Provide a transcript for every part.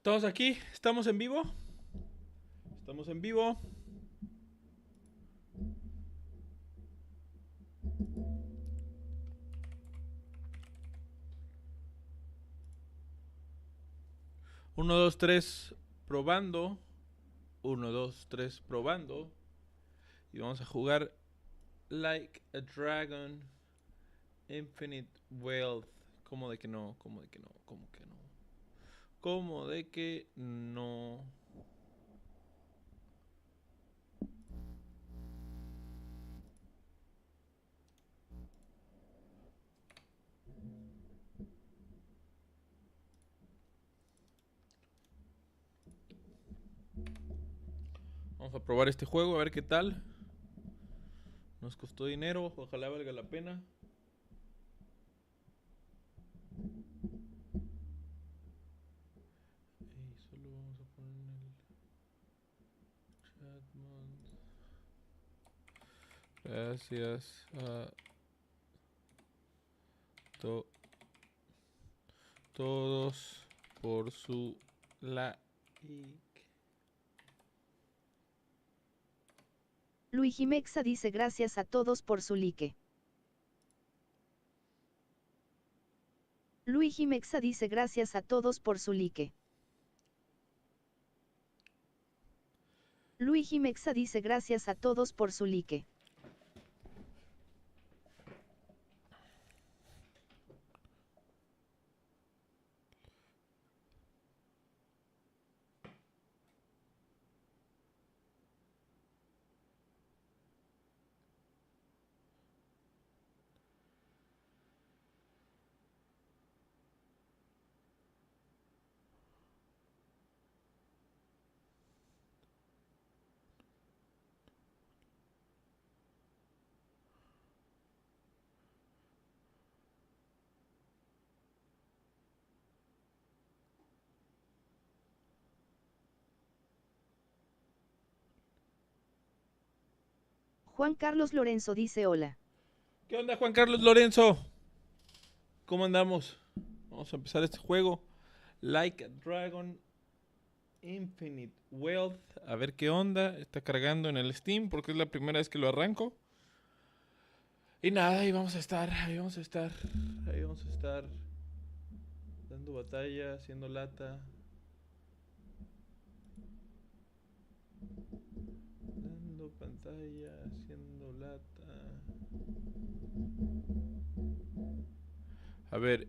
Estamos aquí, estamos en vivo. Estamos en vivo. Uno, dos, tres, probando. 1, 2, 3, probando. Y vamos a jugar Like a Dragon Infinite Wealth. ¿Cómo de que no? ¿Cómo de que no? ¿Cómo que no? ¿Cómo de que no? Vamos a probar este juego, a ver qué tal. Nos costó dinero, ojalá valga la pena. Y solo vamos a poner en el chat mod. Gracias a todos por su like. Luigi Mexa dice gracias a todos por su like. Luigi Mexa dice gracias a todos por su like. Luigi Mexa dice gracias a todos por su like. Juan Carlos Lorenzo dice hola. ¿Qué onda, Juan Carlos Lorenzo? ¿Cómo andamos? Vamos a empezar este juego. Like a Dragon Infinite Wealth. A ver qué onda. Está cargando en el Steam porque es la primera vez que lo arranco. Y nada, ahí vamos a estar. Dando batalla, haciendo lata. Dando pantalla, haciendo lata. A ver,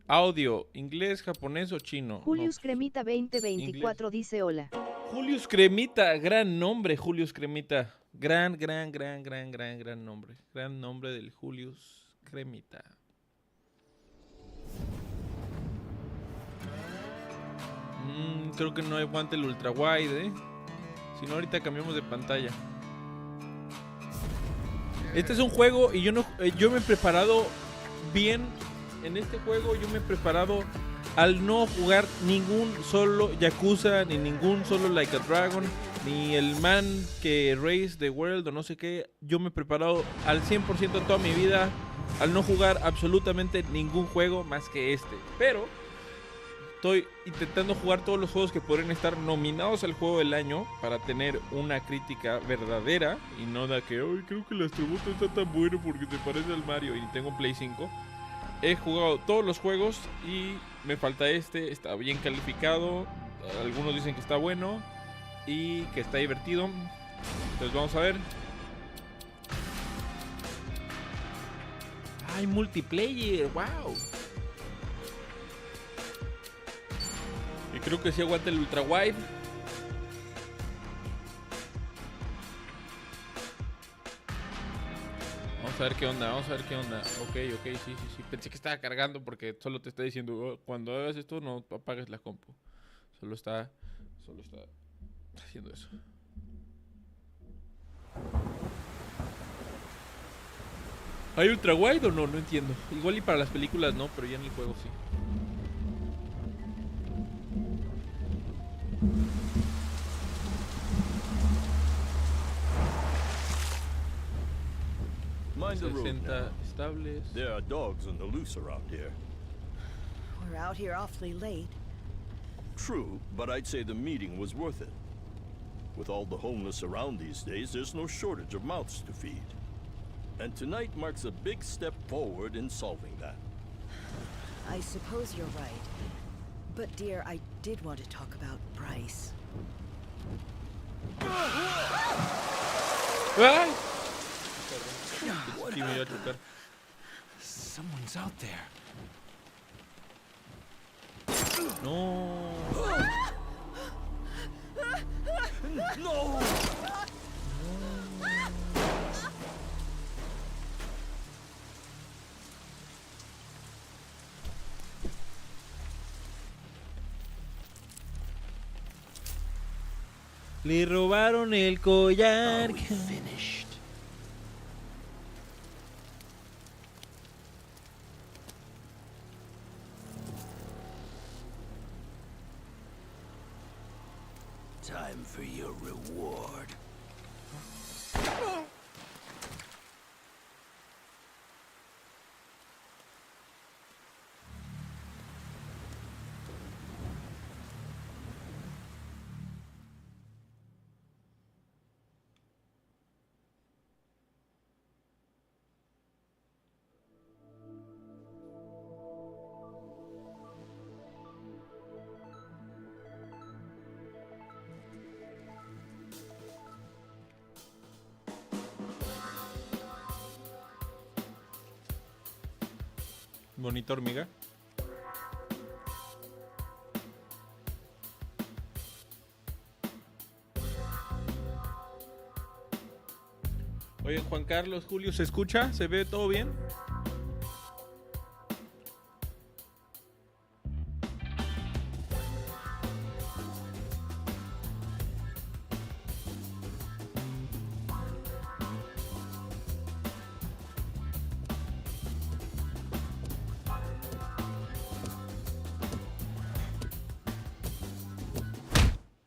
audio, inglés, japonés o chino. Julius Cremita 2024 dice hola. Julius Cremita, gran nombre, Julius Cremita. Gran nombre. Gran nombre del Julius Cremita. Creo que no aguanta el Ultrawide, Si no, ahorita cambiamos de pantalla. Este es un juego y yo me he preparado bien. En este juego yo me he preparado al no jugar ningún solo Yakuza, ni ningún solo Like a Dragon, ni el Man que Race the World o no sé qué. Yo me he preparado al 100% toda mi vida al no jugar absolutamente ningún juego más que este. Pero estoy intentando jugar todos los juegos que podrían estar nominados al juego del año para tener una crítica verdadera y no de que hoy creo que el Astrobot está tan bueno porque te parece al Mario y tengo un Play 5. He jugado todos los juegos y me falta este, está bien calificado, algunos dicen que está bueno y que está divertido. Entonces vamos a ver. ¡Ay, multiplayer! ¡Wow! Y creo que sí aguanta el Ultrawide. Vamos a ver qué onda, Ok, sí. Pensé que estaba cargando porque solo te está diciendo cuando hagas esto no apagues la compu. Solo está haciendo eso. ¿Hay Ultrawide o no? No entiendo. Igual y para las películas no, pero ya en el juego sí. Mind the road now. Estables. There are dogs on the loose around here. We're out here awfully late. True, but I'd say the meeting was worth it. With all the homeless around these days, there's no shortage of mouths to feed. And tonight marks a big step forward in solving that. I suppose you're right. But dear, I did want to talk about price. ¡Ay! What? Sí, me iba a chocar. Someone's out there. No. No! Le robaron el collar. Are we finished? Time for your reward. Bonita hormiga. Oye, Juan Carlos, Julio, ¿se escucha? ¿Se ve todo bien?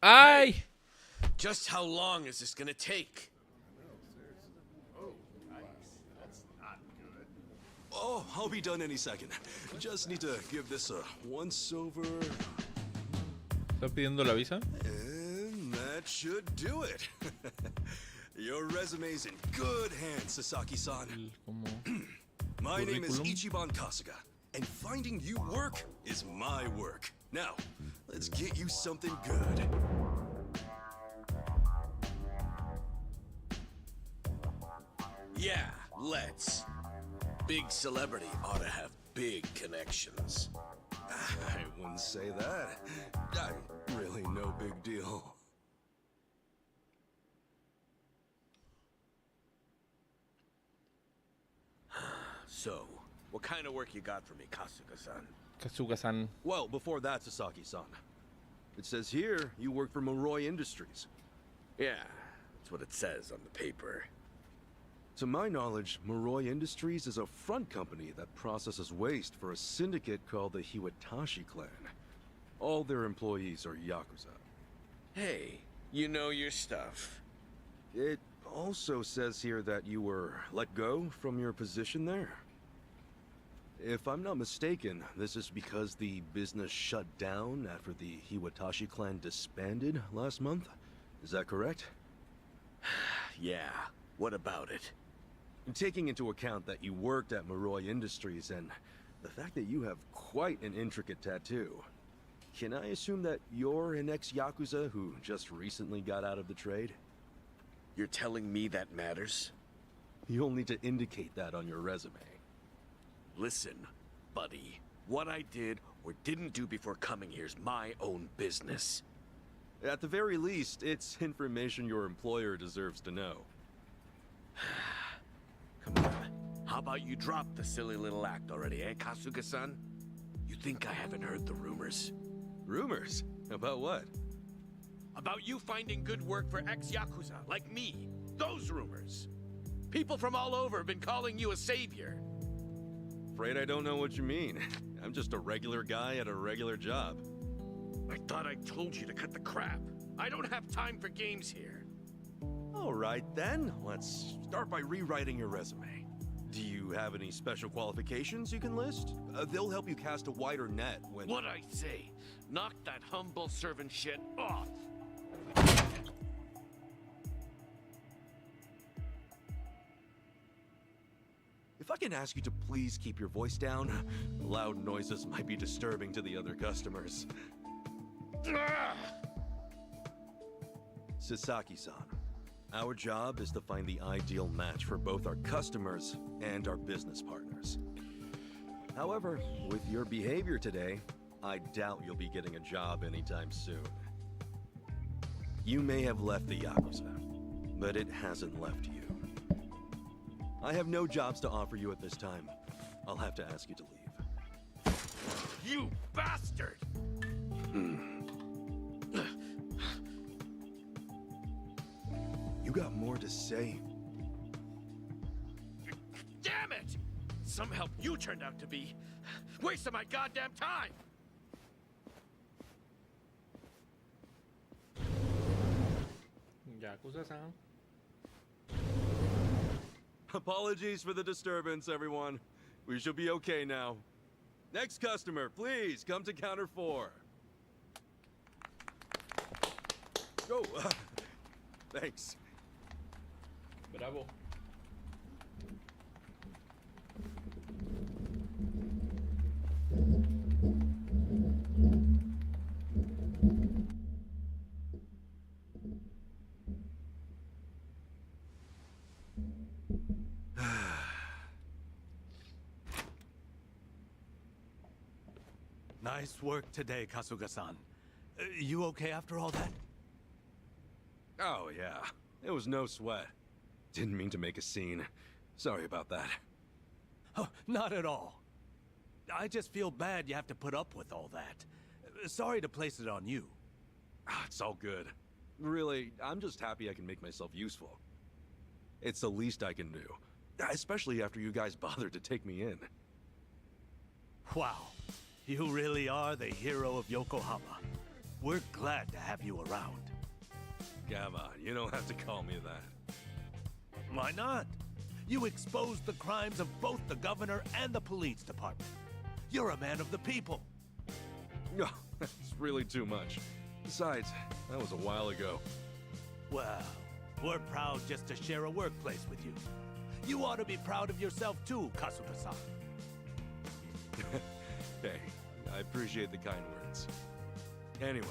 ¡Ay! Just how long is this gonna take? Oh, I'll be done any second. Just need to give this a once-over, ¿Está pidiendo la visa? and that should do it. Your resume's in good hands, Sasaki-san. Como... My name is Curriculum? Ichiban Kasuga, and finding you work is my work. Now, let's get you something good. Yeah, let's. Big celebrity ought to have big connections. I wouldn't say that. I'm really no big deal. So, what kind of work you got for me, Kasuga-san? Kasuga-san. Well, before that, Sasaki-san. It says here you work for Moroi Industries. Yeah, that's what it says on the paper. To my knowledge, Moroi Industries is a front company that processes waste for a syndicate called the Hiwatashi clan. All their employees are Yakuza. Hey, you know your stuff. It also says here that you were let go from your position there. If I'm not mistaken, this is because the business shut down after the Hiwatashi clan disbanded last month. Is that correct? Yeah, what about it? Taking into account that you worked at Moroi Industries and the fact that you have quite an intricate tattoo, can I assume that you're an ex-Yakuza who just recently got out of the trade? You're telling me that matters? You'll need to indicate that on your resume. Listen, buddy. What I did or didn't do before coming here's my own business. At the very least, it's information your employer deserves to know. Come on. How about you drop the silly little act already, eh, Kasuga-san? You think I haven't heard the rumors? Rumors? About what? About you finding good work for ex-Yakuza, like me. Those rumors. People from all over have been calling you a savior. Afraid I don't know what you mean. I'm just a regular guy at a regular job. I thought I told you to cut the crap. I don't have time for games here. All right then, let's start by rewriting your resume. Do you have any special qualifications you can list? They'll help you cast a wider net when... What I say? Knock that humble servant shit off! If I can ask you to please keep your voice down, loud noises might be disturbing to the other customers. Sasaki-san, our job is to find the ideal match for both our customers and our business partners. However, with your behavior today, I doubt you'll be getting a job anytime soon. You may have left the Yakuza, but it hasn't left you. I have no jobs to offer you at this time. I'll have to ask you to leave. You bastard! You got more to say? Damn it! Some help you turned out to be. Wasting my goddamn time! Yakuza-san. Apologies for the disturbance, everyone. We should be okay now. Next customer, please come to counter 4. Oh, thanks. Bravo. Nice work today, Kasuga-san. You okay after all that? Oh, yeah. It was no sweat. Didn't mean to make a scene. Sorry about that. Oh, not at all. I just feel bad you have to put up with all that. Sorry to place it on you. It's all good. Really, I'm just happy I can make myself useful. It's the least I can do. Especially after you guys bothered to take me in. Wow. You really are the hero of Yokohama. We're glad to have you around. Come on, you don't have to call me that. Why not? You exposed the crimes of both the governor and the police department. You're a man of the people. No, that's really too much. Besides, that was a while ago. Well, we're proud just to share a workplace with you. You ought to be proud of yourself too, Kasuga-san. Hey, I appreciate the kind words. Anyway,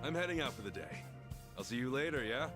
I'm heading out for the day. I'll see you later, yeah?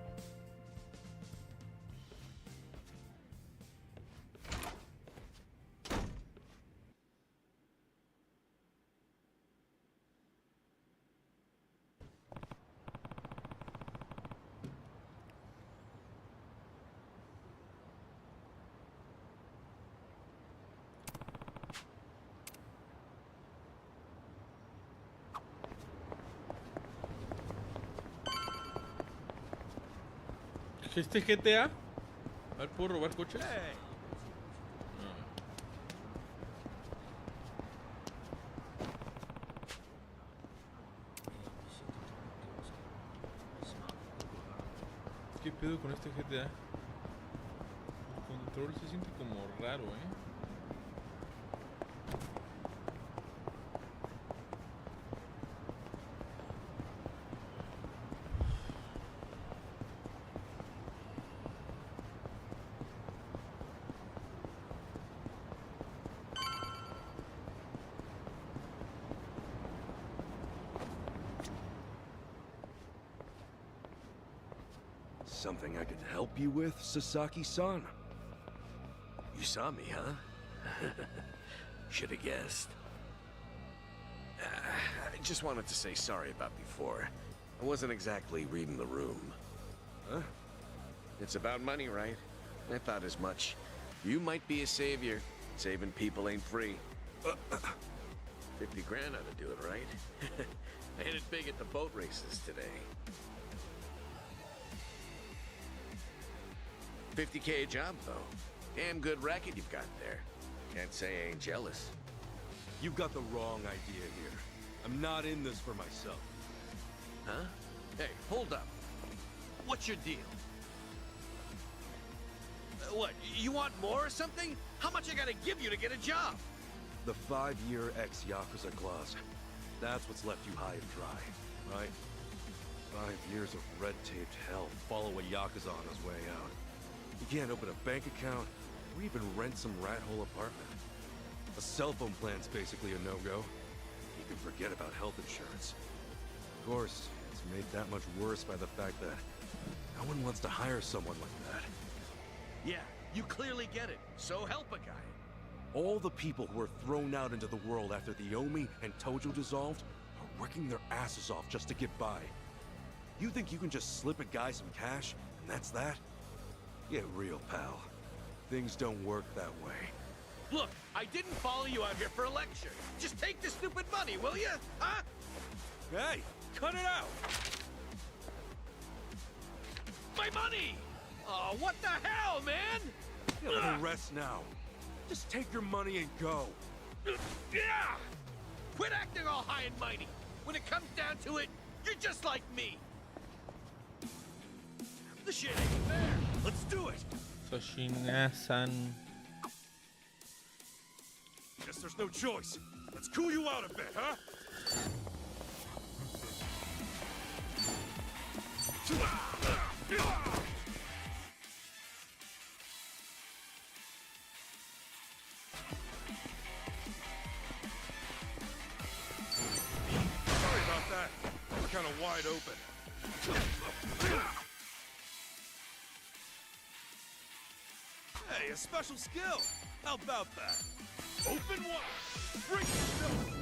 ¿Este GTA? A ver, ¿puedo robar coches? ¿Qué pedo con este GTA? El control se siente como raro, Something I can help you with, Sasaki-san? You saw me, huh? Should have guessed. I just wanted to say sorry about before. I wasn't exactly reading the room. Huh? It's about money, right? I thought as much. You might be a savior. Saving people ain't free. 50 grand ought to do it, right? I hit it big at the boat races today. 50K a job, though. Damn good racket you've got there. Can't say I ain't jealous. You've got the wrong idea here. I'm not in this for myself. Huh? Hey, hold up. What's your deal? What, you want more or something? How much I gotta give you to get a job? The 5-year ex-Yakuza clause. That's what's left you high and dry, right? 5 years of red-taped hell follow a Yakuza on his way out. You can't open a bank account or even rent some rat-hole apartment. A cell phone plan's basically a no-go. You can forget about health insurance. Of course, it's made that much worse by the fact that no one wants to hire someone like that. Yeah, you clearly get it. So help a guy. All the people who were thrown out into the world after the Omi and Tojo dissolved are working their asses off just to get by. You think you can just slip a guy some cash, and that's that? Get real, pal. Things don't work that way. Look, I didn't follow you out here for a lecture. Just take the stupid money, will you? Huh? Hey, cut it out! My money! Oh, what the hell, man? You have a rest now. Just take your money and go. Yeah! Quit acting all high and mighty. When it comes down to it, you're just like me. The shit ain't fair. Let's do it. Soshina-san. Guess there's no choice. Let's cool you out a bit, huh? Sorry about that. We're kind of wide open. Hey, a special skill. How about that? Open wide. Bring yourself.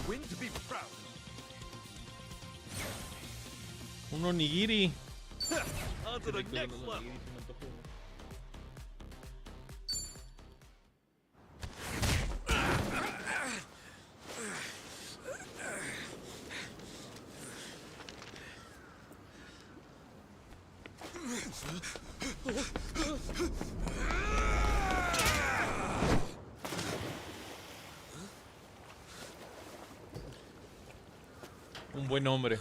Win to be proud. Un onigiri. On to the next level. Un buen hombre.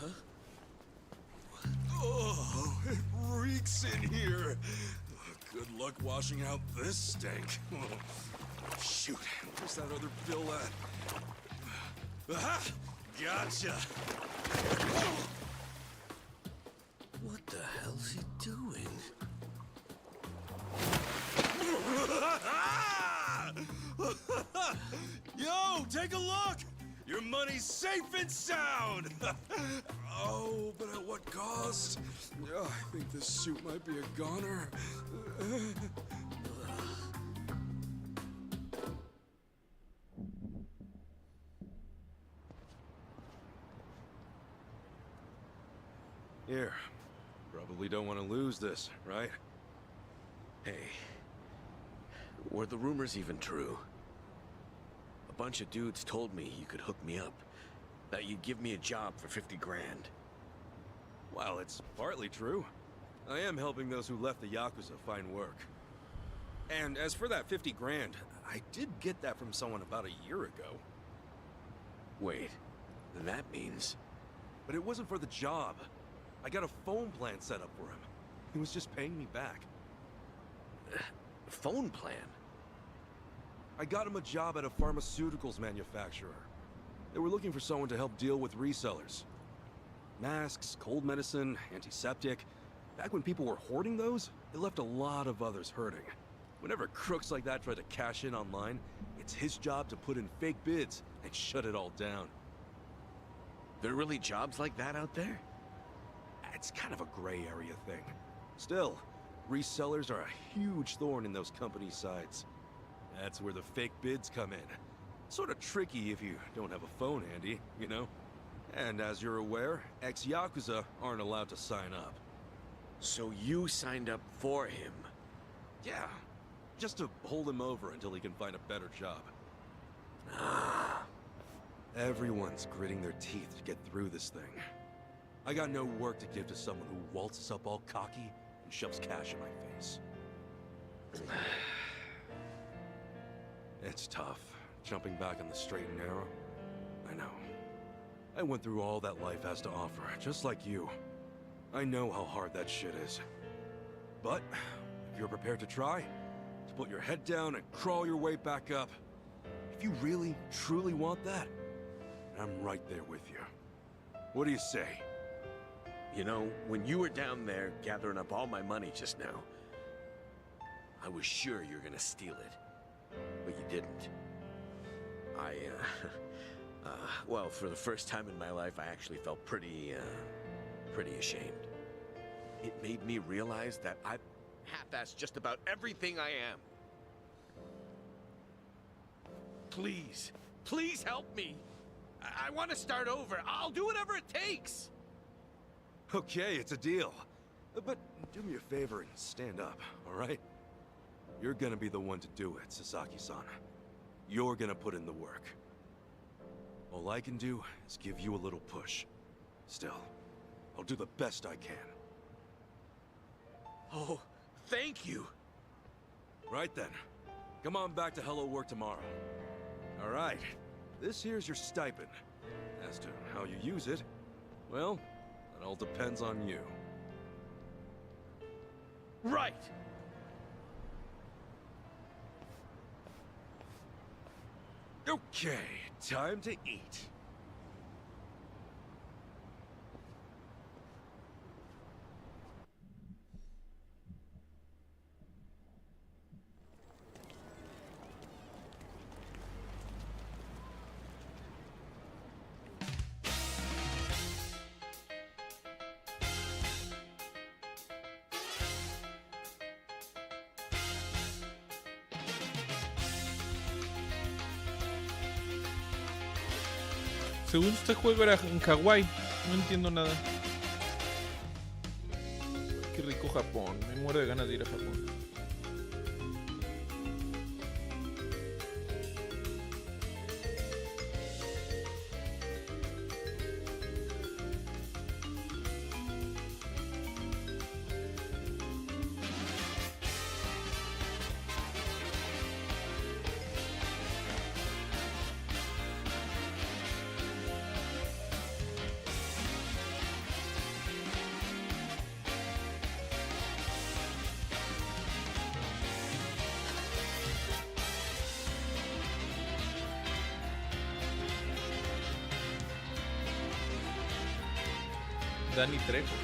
Oh, it reeks in here. Good luck washing out this stank. Shoot, where's that other bill at? Aha! Gotcha! What the hell's he doing? Yo, take a look! Your money's safe and sound! Oh, but at what cost? Oh, I think this suit might be a goner. Here. Probably don't want to lose this, right? Hey, were the rumors even true? A bunch of dudes told me you could hook me up, that you'd give me a job for 50 grand. Well, it's partly true. I am helping those who left the Yakuza find work. And as for that 50 grand, I did get that from someone about a year ago. Wait, then that means... But it wasn't for the job. I got a phone plan set up for him. He was just paying me back. Phone plan? I got him a job at a pharmaceuticals manufacturer. They were looking for someone to help deal with resellers. Masks, cold medicine, antiseptic. Back when people were hoarding those, it left a lot of others hurting. Whenever crooks like that try to cash in online, it's his job to put in fake bids and shut it all down. There are really jobs like that out there? It's kind of a gray area thing. Still, resellers are a huge thorn in those companies' sides. That's where the fake bids come in. Sort of tricky if you don't have a phone handy, you know? And as you're aware, ex-Yakuza aren't allowed to sign up. So you signed up for him? Yeah, just to hold him over until he can find a better job. Everyone's gritting their teeth to get through this thing. I got no work to give to someone who waltzes up all cocky and shoves cash in my face. It's tough, jumping back on the straight and narrow. I know. I went through all that life has to offer, just like you. I know how hard that shit is. But, if you're prepared to try, to put your head down and crawl your way back up, if you really, truly want that, I'm right there with you. What do you say? You know, when you were down there gathering up all my money just now, I was sure you were gonna steal it. But you didn't. Well, for the first time in my life, I actually felt pretty ashamed. It made me realize that I half-assed just about everything I am. Please, please help me. I want to start over. I'll do whatever it takes. Okay, it's a deal. But do me a favor and stand up, all right? You're gonna be the one to do it, Sasaki-san. You're gonna put in the work. All I can do is give you a little push. Still, I'll do the best I can. Oh, thank you. Right then. Come on back to Hello Work tomorrow. All right. This here's your stipend. As to how you use it, well, that all depends on you. Right. Okay, time to eat. Según este juego era en Hawái. No entiendo nada. Qué rico Japón. Me muero de ganas de ir a Japón. Dani Trejo.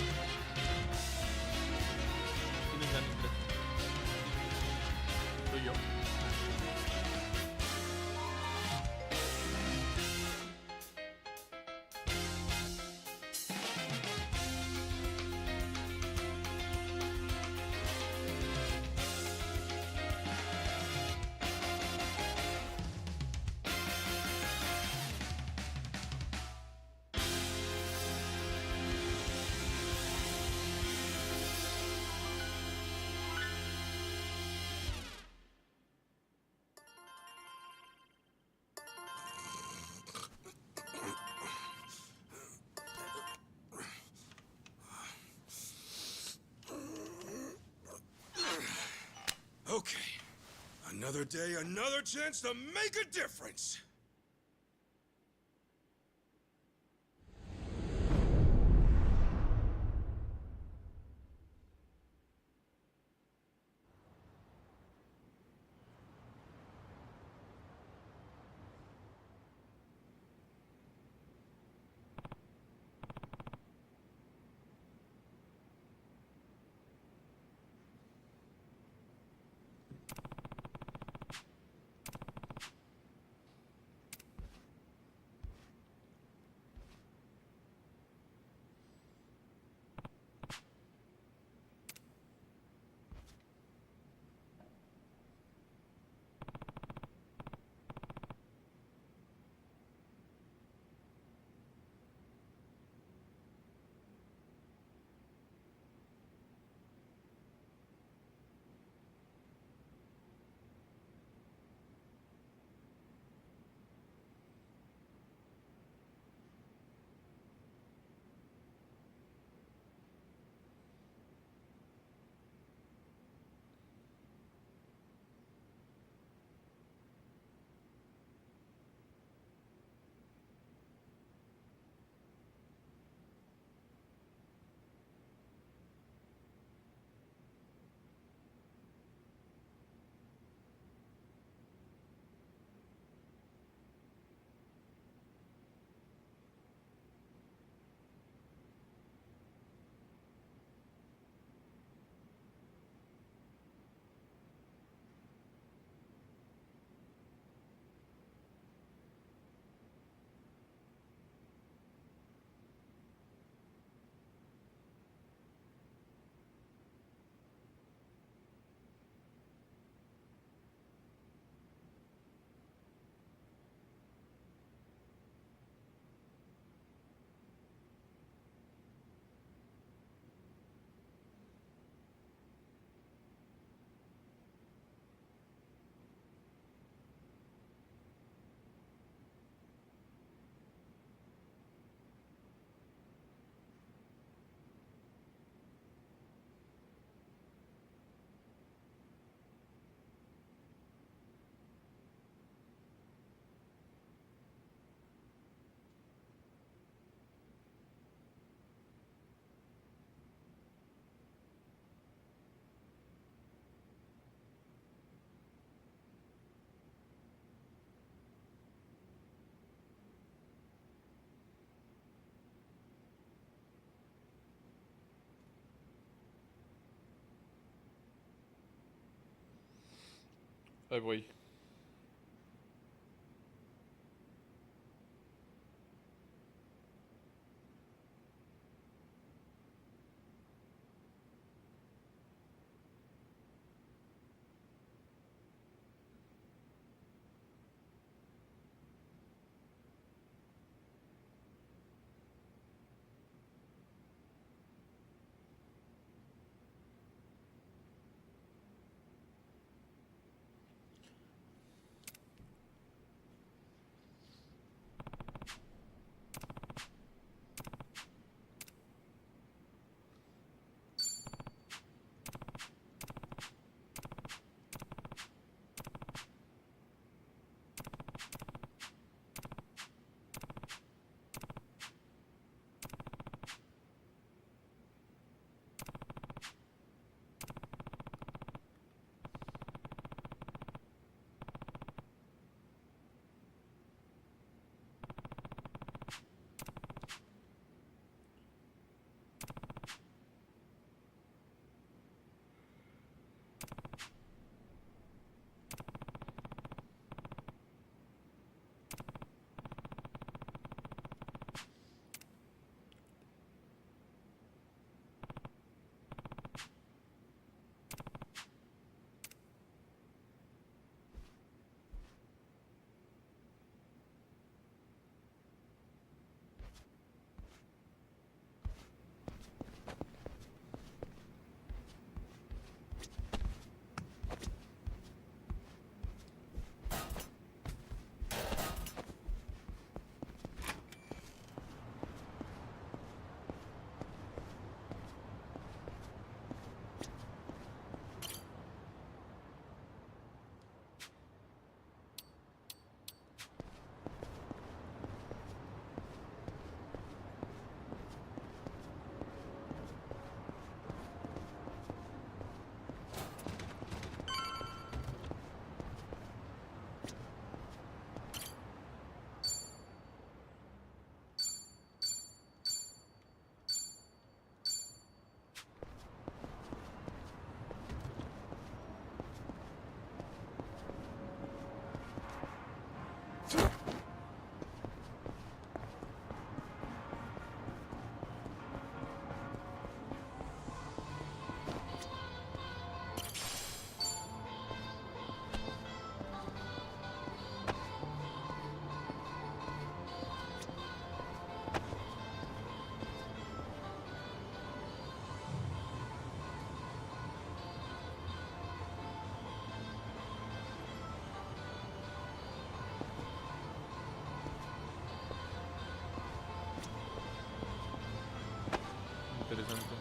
¿Quién es Dani Trejo? Soy yo. Okay. Another day, another chance to make a difference. Ahí voy. Interesante.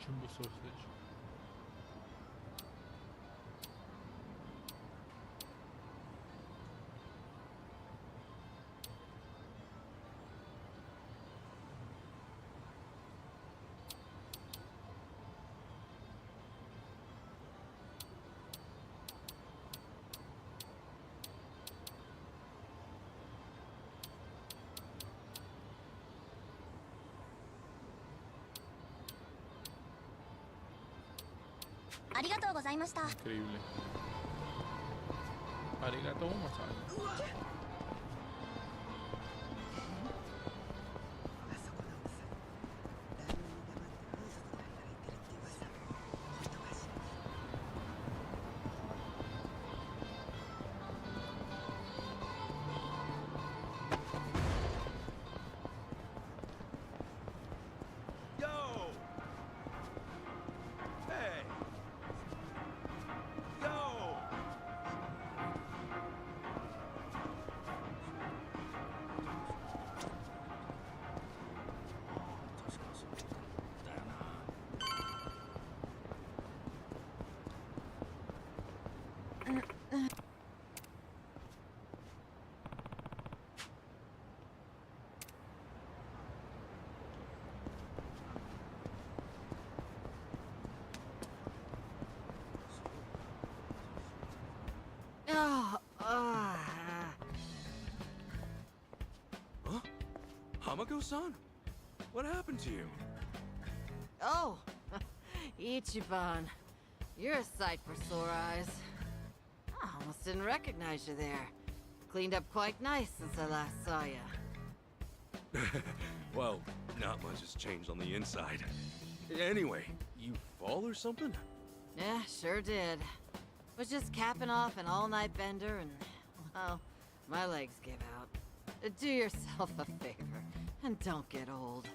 Jumbo sausage. Increíble. Arigato gozaimasu. Huh? Hamako-san? What happened to you? Oh, Ichiban. You're a sight for sore eyes. I almost didn't recognize you there. Cleaned up quite nice since I last saw you. Well, not much has changed on the inside. Anyway, you fall or something? Yeah, sure did. Was just capping off an all-night bender and, well, my legs gave out. Do yourself a favor and don't get old.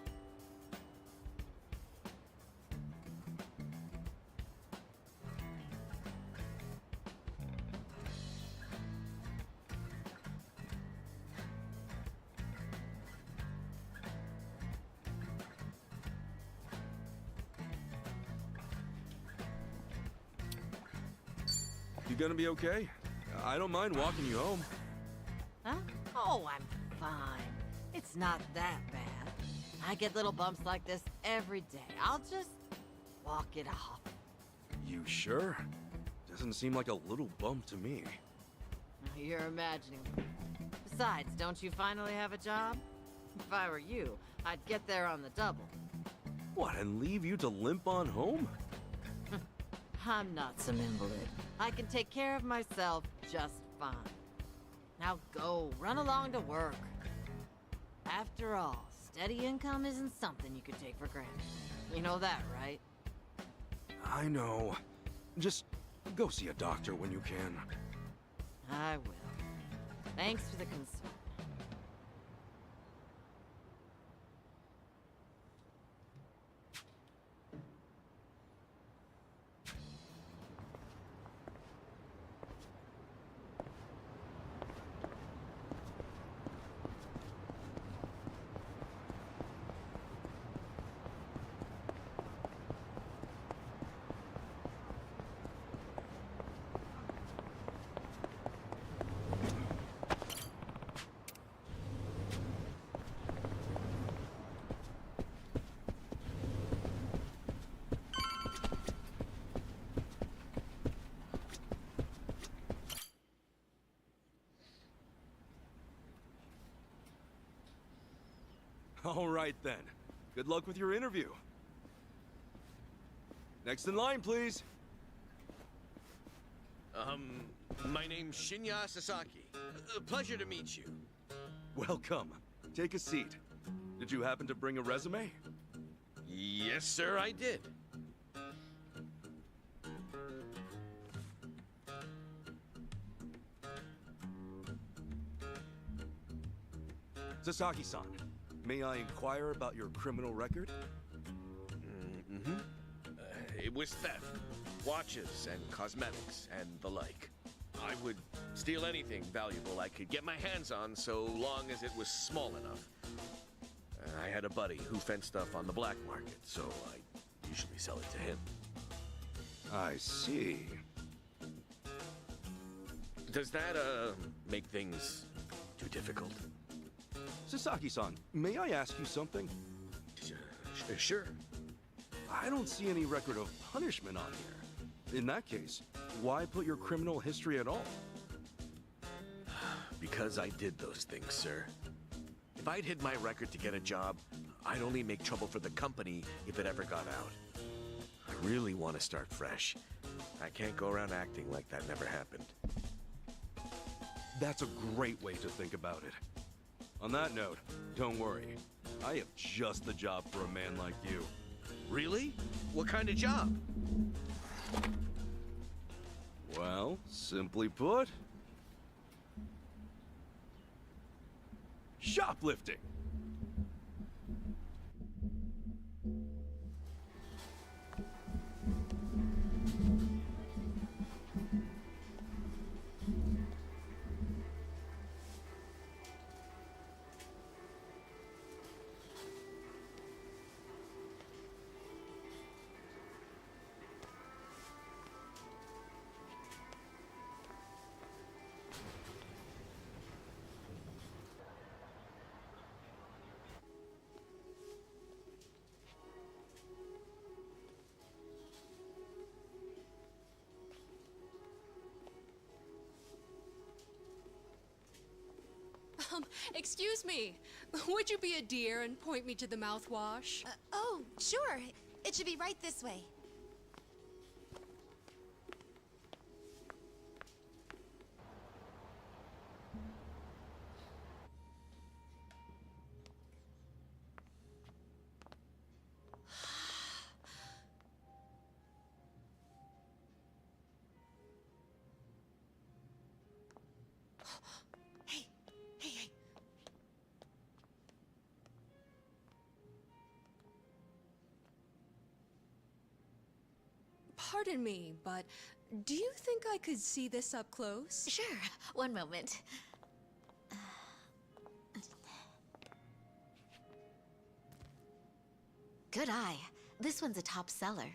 You gonna be okay? I don't mind walking you home. Huh? Oh, I'm fine. It's not that bad. I get little bumps like this every day. I'll just walk it off. You sure? Doesn't seem like a little bump to me. You're imagining. Besides, don't you finally have a job? If I were you, I'd get there on the double. What, and leave you to limp on home? I'm not some invalid. I can take care of myself just fine. Now go, run along to work. After all, steady income isn't something you can take for granted. You know that, right? I know. Just go see a doctor when you can. I will. Thanks for the concern. All right then. Good luck with your interview. Next in line, please. My name's Shinya Sasaki. Pleasure to meet you. Welcome. Take a seat. Did you happen to bring a resume? Yes, sir, I did. Sasaki-san, may I inquire about your criminal record? It was theft, watches and cosmetics and the like. I would steal anything valuable I could get my hands on so long as it was small enough. I had a buddy who fenced stuff on the black market, so I usually sell it to him. I see. Does that, make things too difficult? Sasaki-san, may I ask you something? Sure. I don't see any record of punishment on here. In that case, why put your criminal history at all? Because I did those things, sir. If I'd hid my record to get a job, I'd only make trouble for the company if it ever got out. I really want to start fresh. I can't go around acting like that never happened. That's a great way to think about it. On that note, don't worry. I have just the job for a man like you. Really? What kind of job? Well, simply put... shoplifting! Excuse me. Would you be a dear and point me to the mouthwash? Oh, sure. It should be right this way. pardon me, but do you think I could see this up close? Sure. One moment. Good eye. This one's a top seller.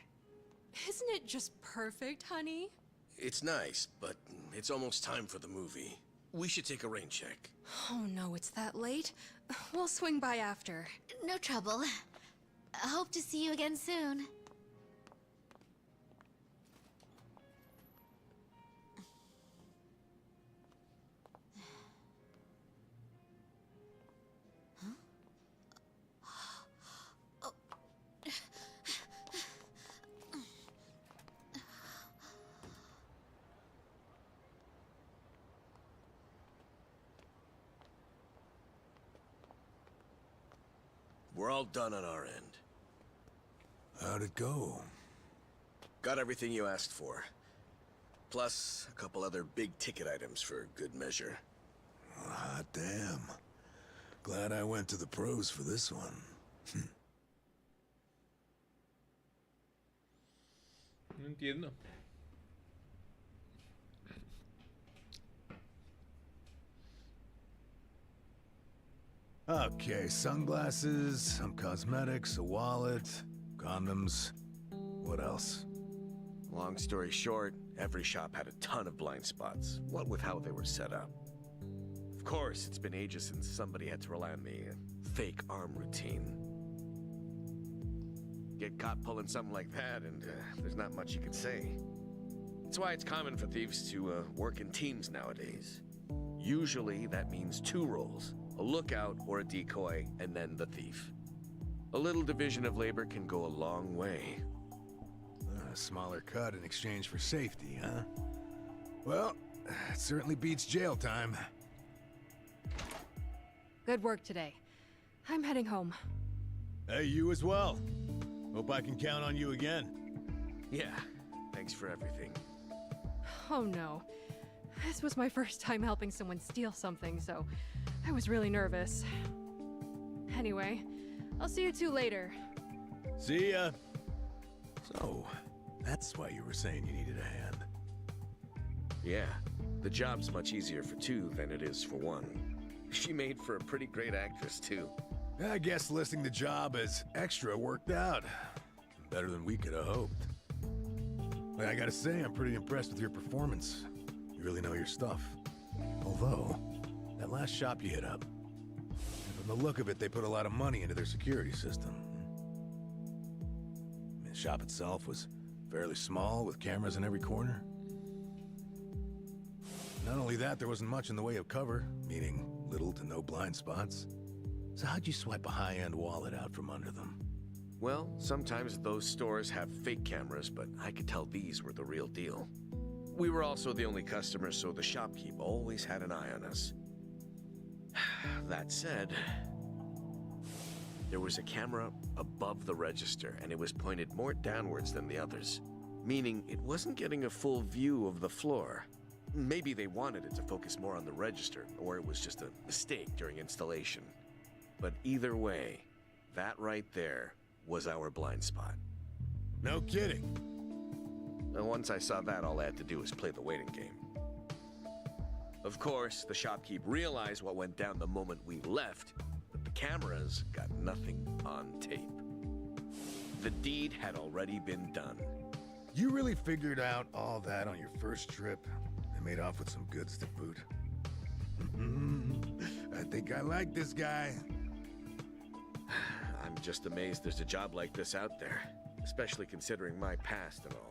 Isn't it just perfect, honey? It's nice, but it's almost time for the movie. We should take a rain check. Oh no, it's that late. We'll swing by after. No trouble. I hope to see you again soon. We're all done on our end. How'd it go? Got everything you asked for. Plus, a couple other big-ticket items for good measure. Ah, damn. Glad I went to the pros for this one. No entiendo. Okay, sunglasses, some cosmetics, a wallet, condoms. What else? Long story short, every shop had a ton of blind spots, what with how they were set up. Of course, it's been ages since somebody had to rely on the fake arm routine. Get caught pulling something like that, and there's not much you can say. That's why it's common for thieves to work in teams nowadays. Usually, that means 2 roles. A lookout or a decoy, and then the thief. A little division of labor can go a long way. A smaller cut in exchange for safety, huh? Well, it certainly beats jail time. Good work today. I'm heading home. Hey, you as well. Hope I can count on you again. Yeah, thanks for everything. Oh no. This was my first time helping someone steal something, so I was really nervous. Anyway, I'll see you two later. See ya. So, that's why you were saying you needed a hand. Yeah, the job's much easier for 2 than it is for 1. She made for a pretty great actress, too. I guess listing the job as extra worked out. Better than we could have hoped. But I gotta say, I'm pretty impressed with your performance. You really know your stuff. Although, that last shop you hit up, from the look of it, they put a lot of money into their security system. The shop itself was fairly small, with cameras in every corner. Not only that, there wasn't much in the way of cover, meaning little to no blind spots. So how'd you swipe a high-end wallet out from under them? Well, sometimes those stores have fake cameras, but I could tell these were the real deal. We were also the only customers, so the shopkeep always had an eye on us. That said, there was a camera above the register, and it was pointed more downwards than the others, meaning it wasn't getting a full view of the floor. Maybe they wanted it to focus more on the register, or it was just a mistake during installation. But either way, that right there was our blind spot. No kidding. And once I saw that, all I had to do was play the waiting game. Of course, the shopkeep realized what went down the moment we left, but the cameras got nothing on tape. The deed had already been done. You really figured out all that on your first trip and made off with some goods to boot. I think I like this guy. I'm just amazed there's a job like this out there, especially considering my past and all.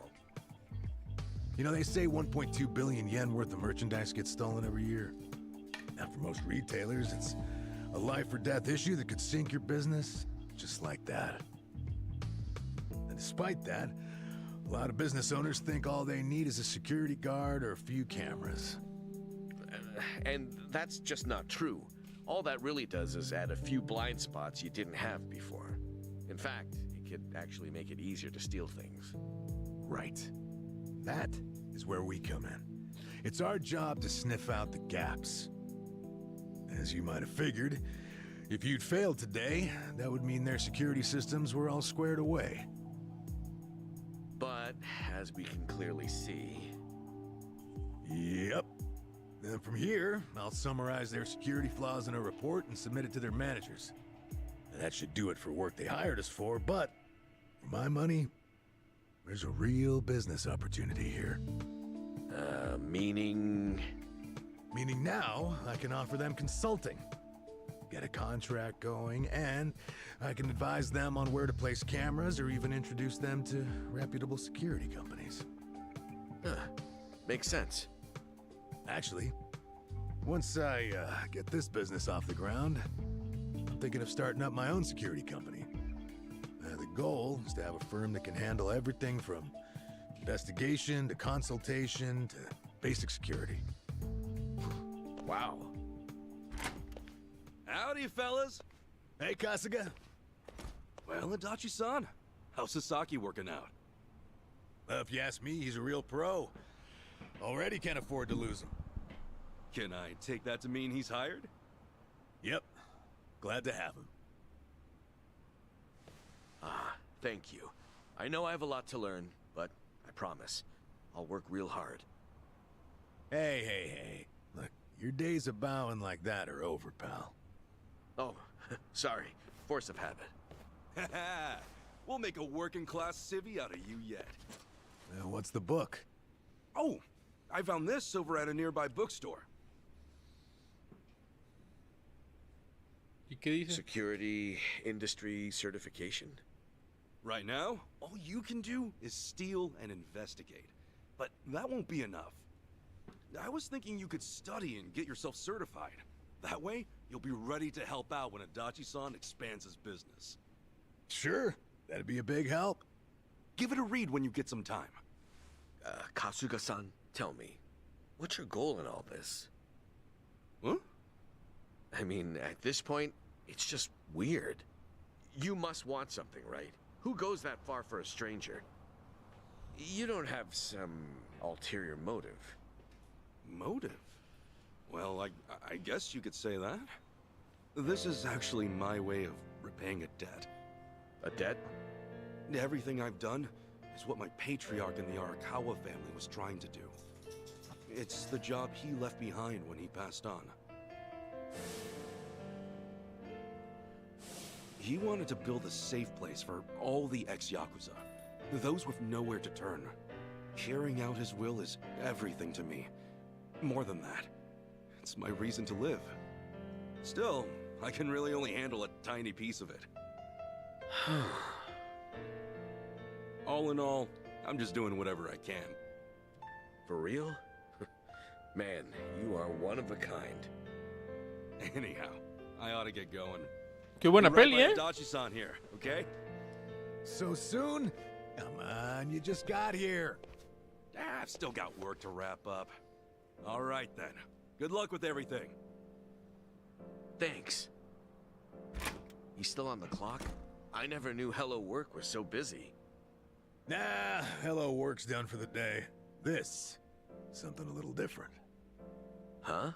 You know, they say 1.2 billion yen worth of merchandise gets stolen every year. Now, for most retailers, it's a life or death issue that could sink your business, just like that. And despite that, a lot of business owners think all they need is a security guard or a few cameras. And that's just not true. All that really does is add a few blind spots you didn't have before. In fact, it could actually make it easier to steal things. Right. That is where we come in. It's our job to sniff out the gaps. As you might have figured, if you'd failed today, that would mean their security systems were all squared away. But as we can clearly see. Yep. Then from here, I'll summarize their security flaws in a report and submit it to their managers. That should do it for work they hired us for, but for my money, there's a real business opportunity here. Meaning? Meaning now, I can offer them consulting. Get a contract going, and I can advise them on where to place cameras or even introduce them to reputable security companies. Makes sense. Actually, once I get this business off the ground, I'm thinking of starting up my own security company. The goal is to have a firm that can handle everything from investigation to consultation to basic security. Wow. Howdy, fellas. Hey, Kasuga. Well, Adachi-san, how's Sasaki working out? If you ask me, he's a real pro. Already can't afford to lose him. Can I take that to mean he's hired? Yep. Glad to have him. Thank you. I know I have a lot to learn, but I promise, I'll work real hard. Hey. Look, your days of bowing like that are over, pal. Oh, sorry. Force of habit. We'll make a working-class civvy out of you yet. What's the book? Oh, I found this over at a nearby bookstore. ¿Y qué dice? Security industry certification. Right now, all you can do is steal and investigate. But that won't be enough. I was thinking you could study and get yourself certified. That way, you'll be ready to help out when Adachi-san expands his business. Sure, that'd be a big help. Give it a read when you get some time. Kasuga-san, tell me, what's your goal in all this? Huh? I mean, at this point, it's just weird. You must want something, right? Who goes that far for a stranger? You don't have some ulterior motive. Motive? Well, I guess you could say that. This is actually my way of repaying a debt. A debt? Everything I've done is what my patriarch in the Arakawa family was trying to do. It's the job he left behind when he passed on. He wanted to build a safe place for all the ex-Yakuza, those with nowhere to turn. Carrying out his will is everything to me. More than that, it's my reason to live. Still, I can really only handle a tiny piece of it. All in all, I'm just doing whatever I can. For real? Man, you are one of a kind. Anyhow, I ought to get going. Qué buena Be right peli, by ¿eh? Adachi-san here, okay? So soon? Come on, you just got here. I've still got work to wrap up. All right then. Good luck with everything. Thanks. You still on the clock? I never knew Hello Work was so busy. Nah, hello work's done for the day. This, something a little different. Huh?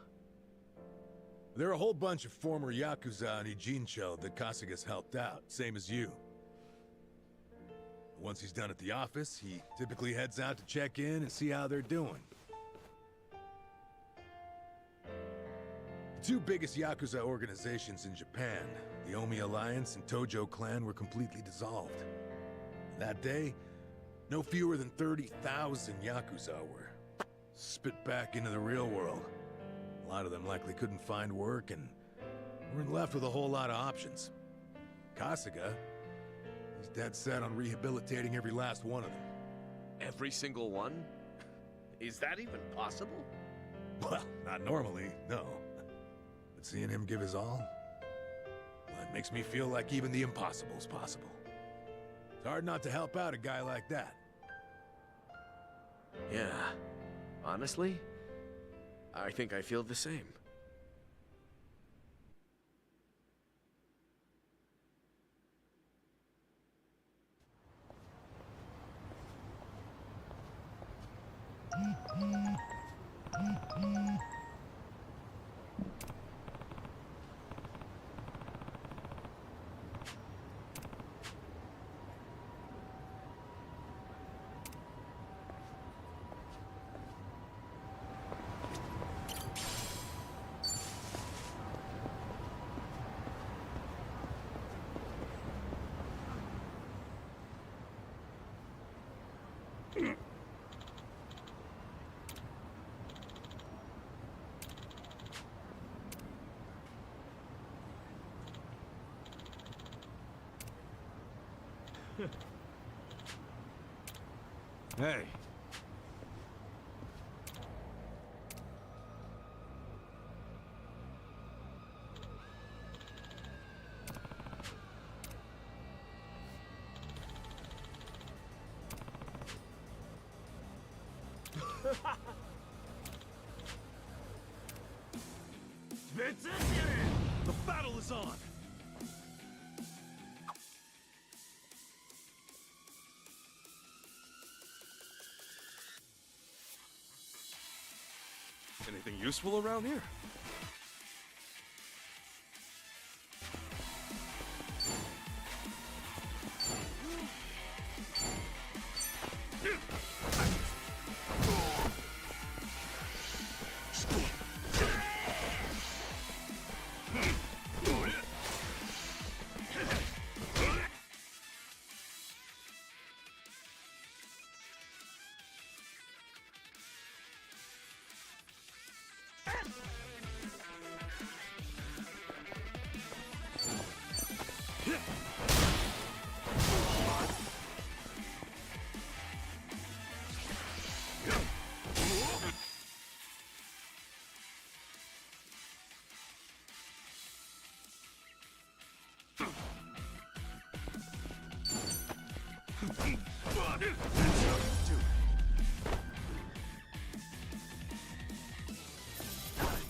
There are a whole bunch of former Yakuza in Ijincho that Kasuga's helped out, same as you. Once he's done at the office, he typically heads out to check in and see how they're doing. The two biggest Yakuza organizations in Japan, the Omi Alliance and Tojo Clan, were completely dissolved. That day, no fewer than 30,000 Yakuza were spit back into the real world. A lot of them likely couldn't find work and weren't left with a whole lot of options. Kasuga, he's dead set on rehabilitating every last one of them. Every single one? Is that even possible? Well, not normally, no. But seeing him give his all, well, it makes me feel like even the impossible's possible. It's hard not to help out a guy like that. Yeah. Honestly, I think I feel the same. Hey. The battle is on! Anything useful around here?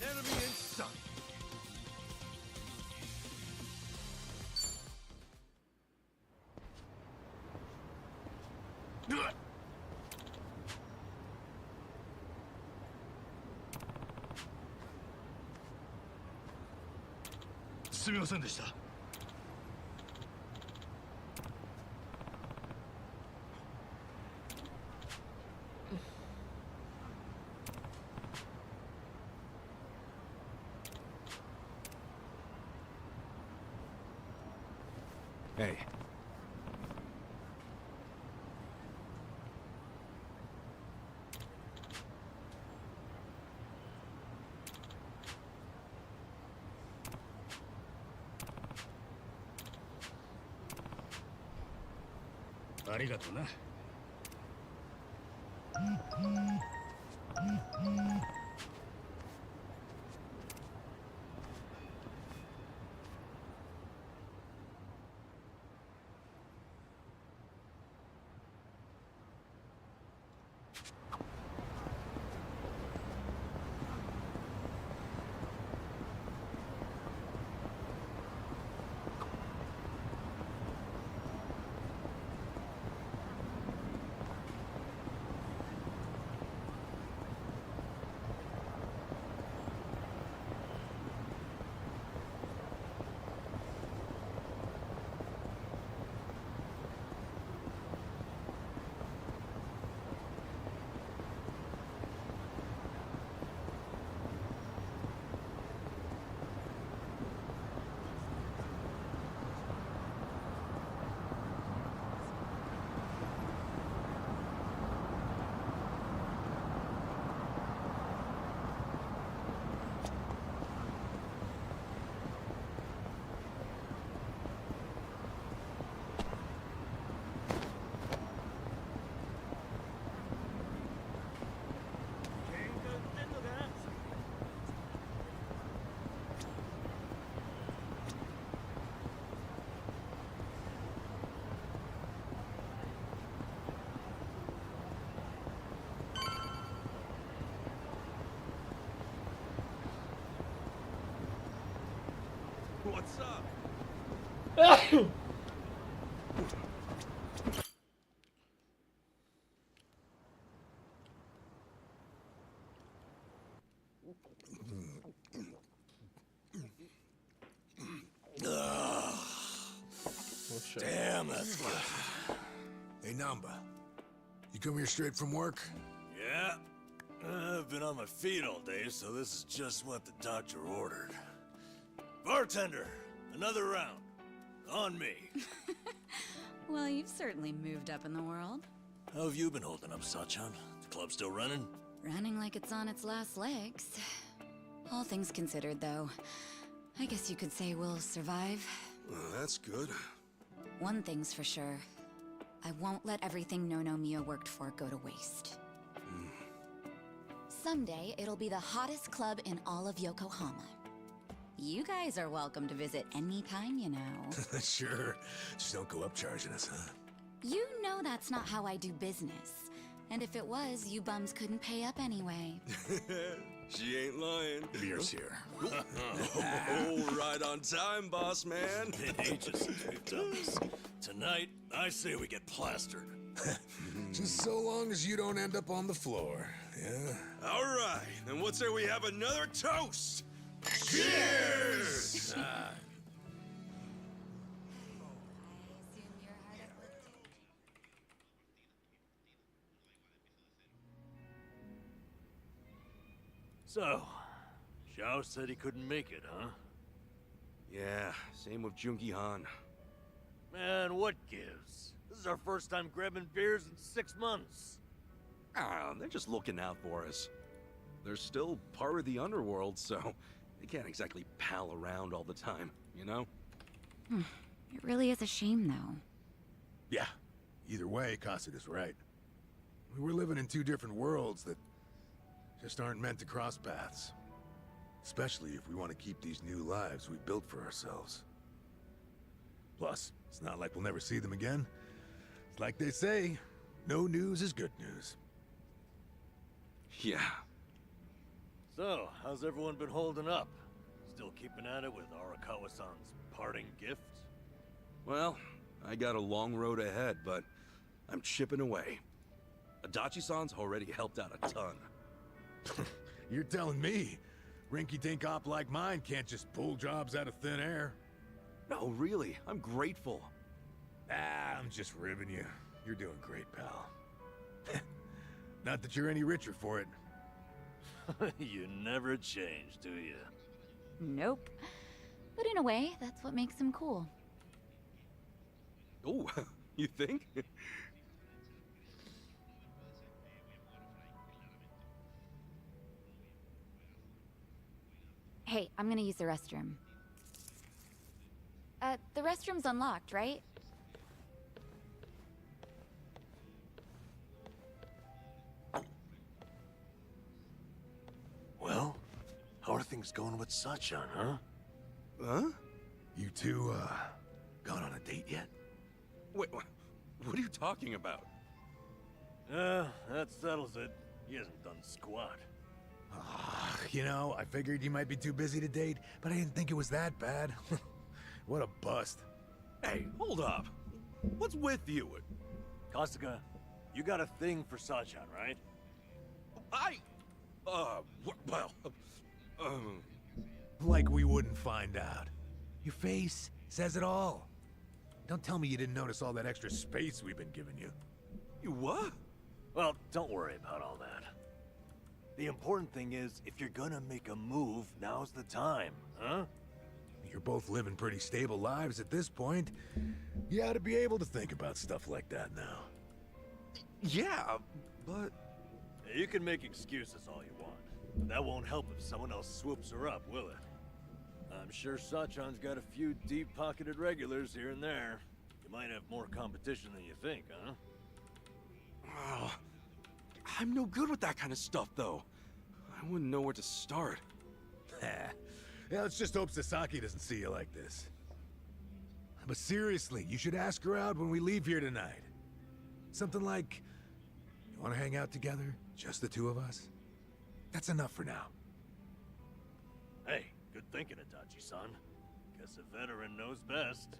Enemy in sight! Hey. What's up? Damn, that's good. Hey, Namba. You come here straight from work? Yeah. I've been on my feet all day, so this is just what the doctor ordered. Bartender, another round. On me. Well, you've certainly moved up in the world. How have you been holding up, Sachan? The club still running? Running like it's on its last legs. All things considered, though, I guess you could say we'll survive. Well, that's good. One thing's for sure. I won't let everything No Mia worked for go to waste. Someday, it'll be the hottest club in all of Yokohama. You guys are welcome to visit anytime, you know. Sure. Just don't go up charging us, huh? You know that's not how I do business. And if it was, you bums couldn't pay up anyway. She ain't lying. Beer's here. Oh, right on time, boss man. Been ages since we've done this. Tonight, I say we get plastered. Just so long as you don't end up on the floor, yeah? All right, then what say we have another toast? Cheers! So, Zhao said he couldn't make it, huh? Yeah, same with Junki Han. Man, what gives? This is our first time grabbing beers in 6 months. Ah, they're just looking out for us. They're still part of the underworld, so they can't exactly pal around all the time, you know? It really is a shame, though. Yeah. Either way, Cossack is right. We're living in two different worlds that just aren't meant to cross paths. Especially if we want to keep these new lives we built for ourselves. Plus, it's not like we'll never see them again. It's like they say, no news is good news. Yeah. So, how's everyone been holding up? Still keeping at it with Arakawa-san's parting gift? Well, I got a long road ahead, but I'm chipping away. Adachi-san's already helped out a ton. You're telling me rinky-dink op like mine can't just pull jobs out of thin air? No, really, I'm grateful. Ah, I'm just ribbing you. You're doing great, pal. Not that you're any richer for it. You never change, do you? Nope. But in a way, that's what makes him cool. Oh, you think? Hey, I'm gonna use the restroom. The restroom's unlocked, right? Well, how are things going with Sachan, huh? Huh? You two, gone on a date yet? Wait, what are you talking about? That settles it. He hasn't done squat. You know, I figured you might be too busy to date, but I didn't think it was that bad. What a bust. Hey, hold up. What's with you? Kasuga, you got a thing for Sachan, right? Like we wouldn't find out. Your face says it all. Don't tell me you didn't notice all that extra space we've been giving you. You what? Well, don't worry about all that. The important thing is, if you're gonna make a move, now's the time, huh? You're both living pretty stable lives at this point. You ought to be able to think about stuff like that now. Yeah, but... You can make excuses all you want, but that won't help if someone else swoops her up, will it? I'm sure Sachan's got a few deep-pocketed regulars here and there. You might have more competition than you think, huh? Oh, I'm no good with that kind of stuff, though. I wouldn't know where to start. Yeah, let's just hope Sasaki doesn't see you like this. But seriously, you should ask her out when we leave here tonight. Something like, you want to hang out together? Just the two of us? That's enough for now. Hey, good thinking, Itachi-san. Guess a veteran knows best.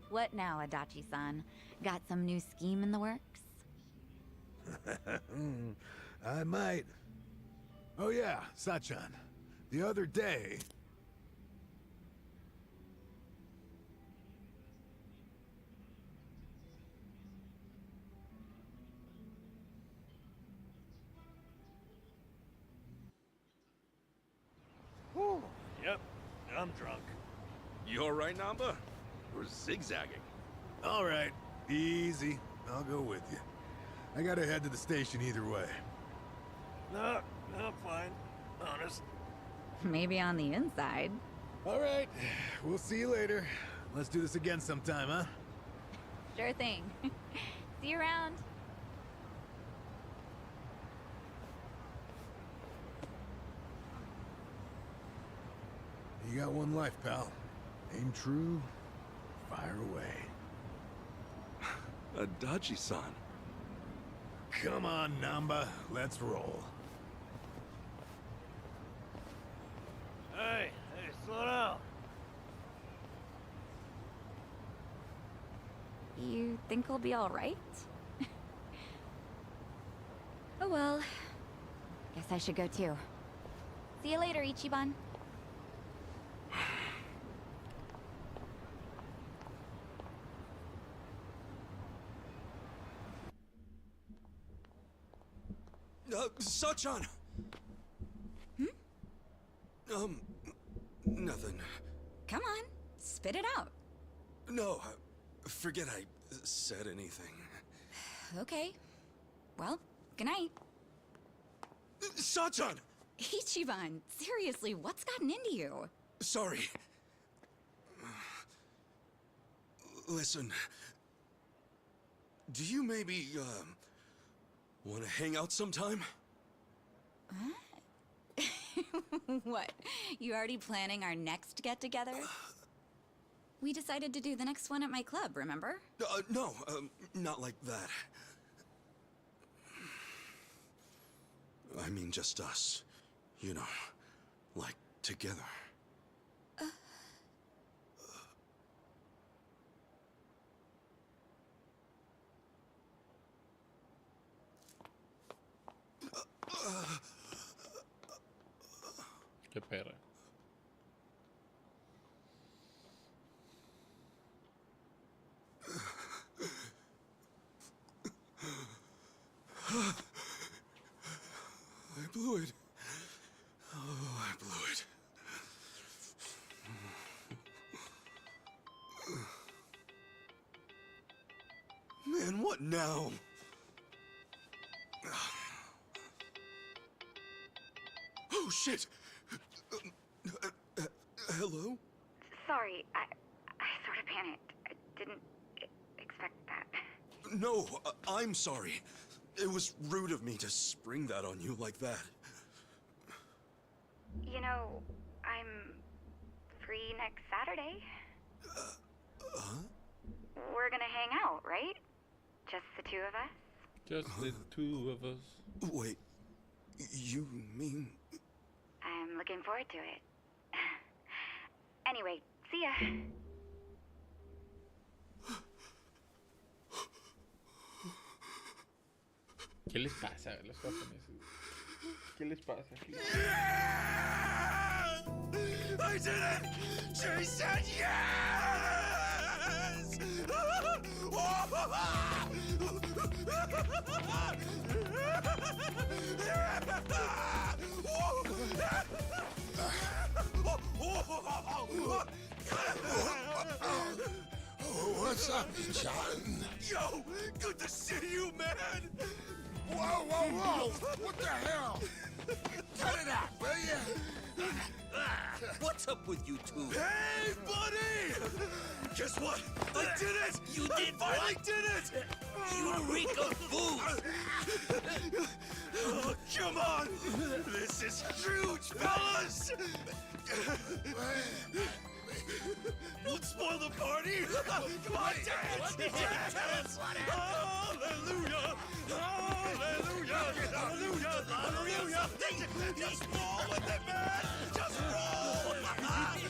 What now, Adachi-san? Got some new scheme in the works? I might. Oh yeah, Sachan. The other day... Whew. Yep, I'm drunk. You alright, Namba? We're zigzagging. All right, easy. I'll go with you. I gotta head to the station either way. No, I'm fine. Honest. Maybe on the inside. All right, we'll see you later. Let's do this again sometime, huh? Sure thing. See you around. You got one life, pal. Aim true, fire away. Adachi-san. Come on, Namba, let's roll. Hey, slow down. You think we'll be all right? Oh well. Guess I should go too. See you later, Ichiban. Sachan! Nothing. Come on, spit it out. No, forget I said anything. Okay. Well, good night. Sachan! Ichiban, seriously, what's gotten into you? Sorry. Listen. Do you maybe, want to hang out sometime? Huh? What? You already planning our next get-together? We decided to do the next one at my club, remember? No, not like that. I mean just us. You know, like together. Qué perra. I blew it. Oh, I blew it. Man, what now? Oh, shit! Hello? Sorry, I sort of panicked. I didn't expect that. No, I'm sorry. It was rude of me to spring that on you like that. You know, I'm free next Saturday. We're gonna hang out, right? Just the two of us? Just the two of us. Wait, you mean... I'm looking forward to it. Anyway, see ya. ¿Qué les pasa a los japoneses? ¿Qué les pasa? I did it! She said yes! What's up, John? Yo, good to see you, man! Whoa, whoa, whoa! What the hell? Cut it out, will you? What's up with you two? Hey, buddy! Guess what? I did it! You did I finally what? did it! You reek of food! Oh, come on! This is huge, fellas! Don't spoil the party! Come on, dance! Dance! Hallelujah! Hallelujah! Hallelujah! Hallelujah! Just roll with it, man! Just roll! Hallelujah!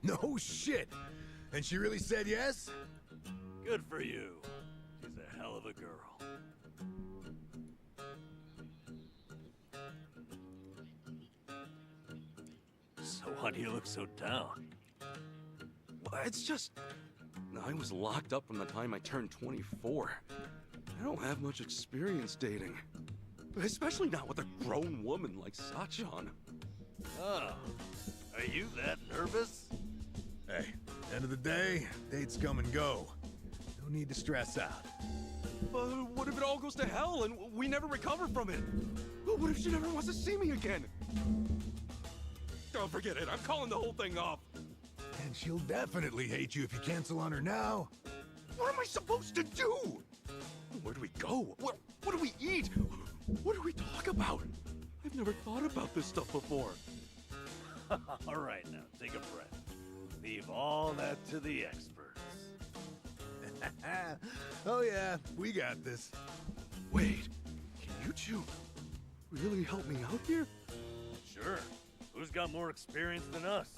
No shit! And she really said yes? Good for you. She's a hell of a girl. So why do you look so down? It's just... I was locked up from the time I turned 24. I don't have much experience dating. Especially not with a grown woman like Sachan. Oh, are you that nervous? Hey, end of the day, dates come and go. No need to stress out. But what if it all goes to hell and we never recover from it? What if she never wants to see me again? Don't forget it. I'm calling the whole thing off. And she'll definitely hate you if you cancel on her now. What am I supposed to do? Where do we go? What do we eat? What do we talk about? I've never thought about this stuff before. All right, now, take a breath. Leave all that to the experts. Oh yeah, we got this. Wait, can you two really help me out here? Sure. Who's got more experience than us?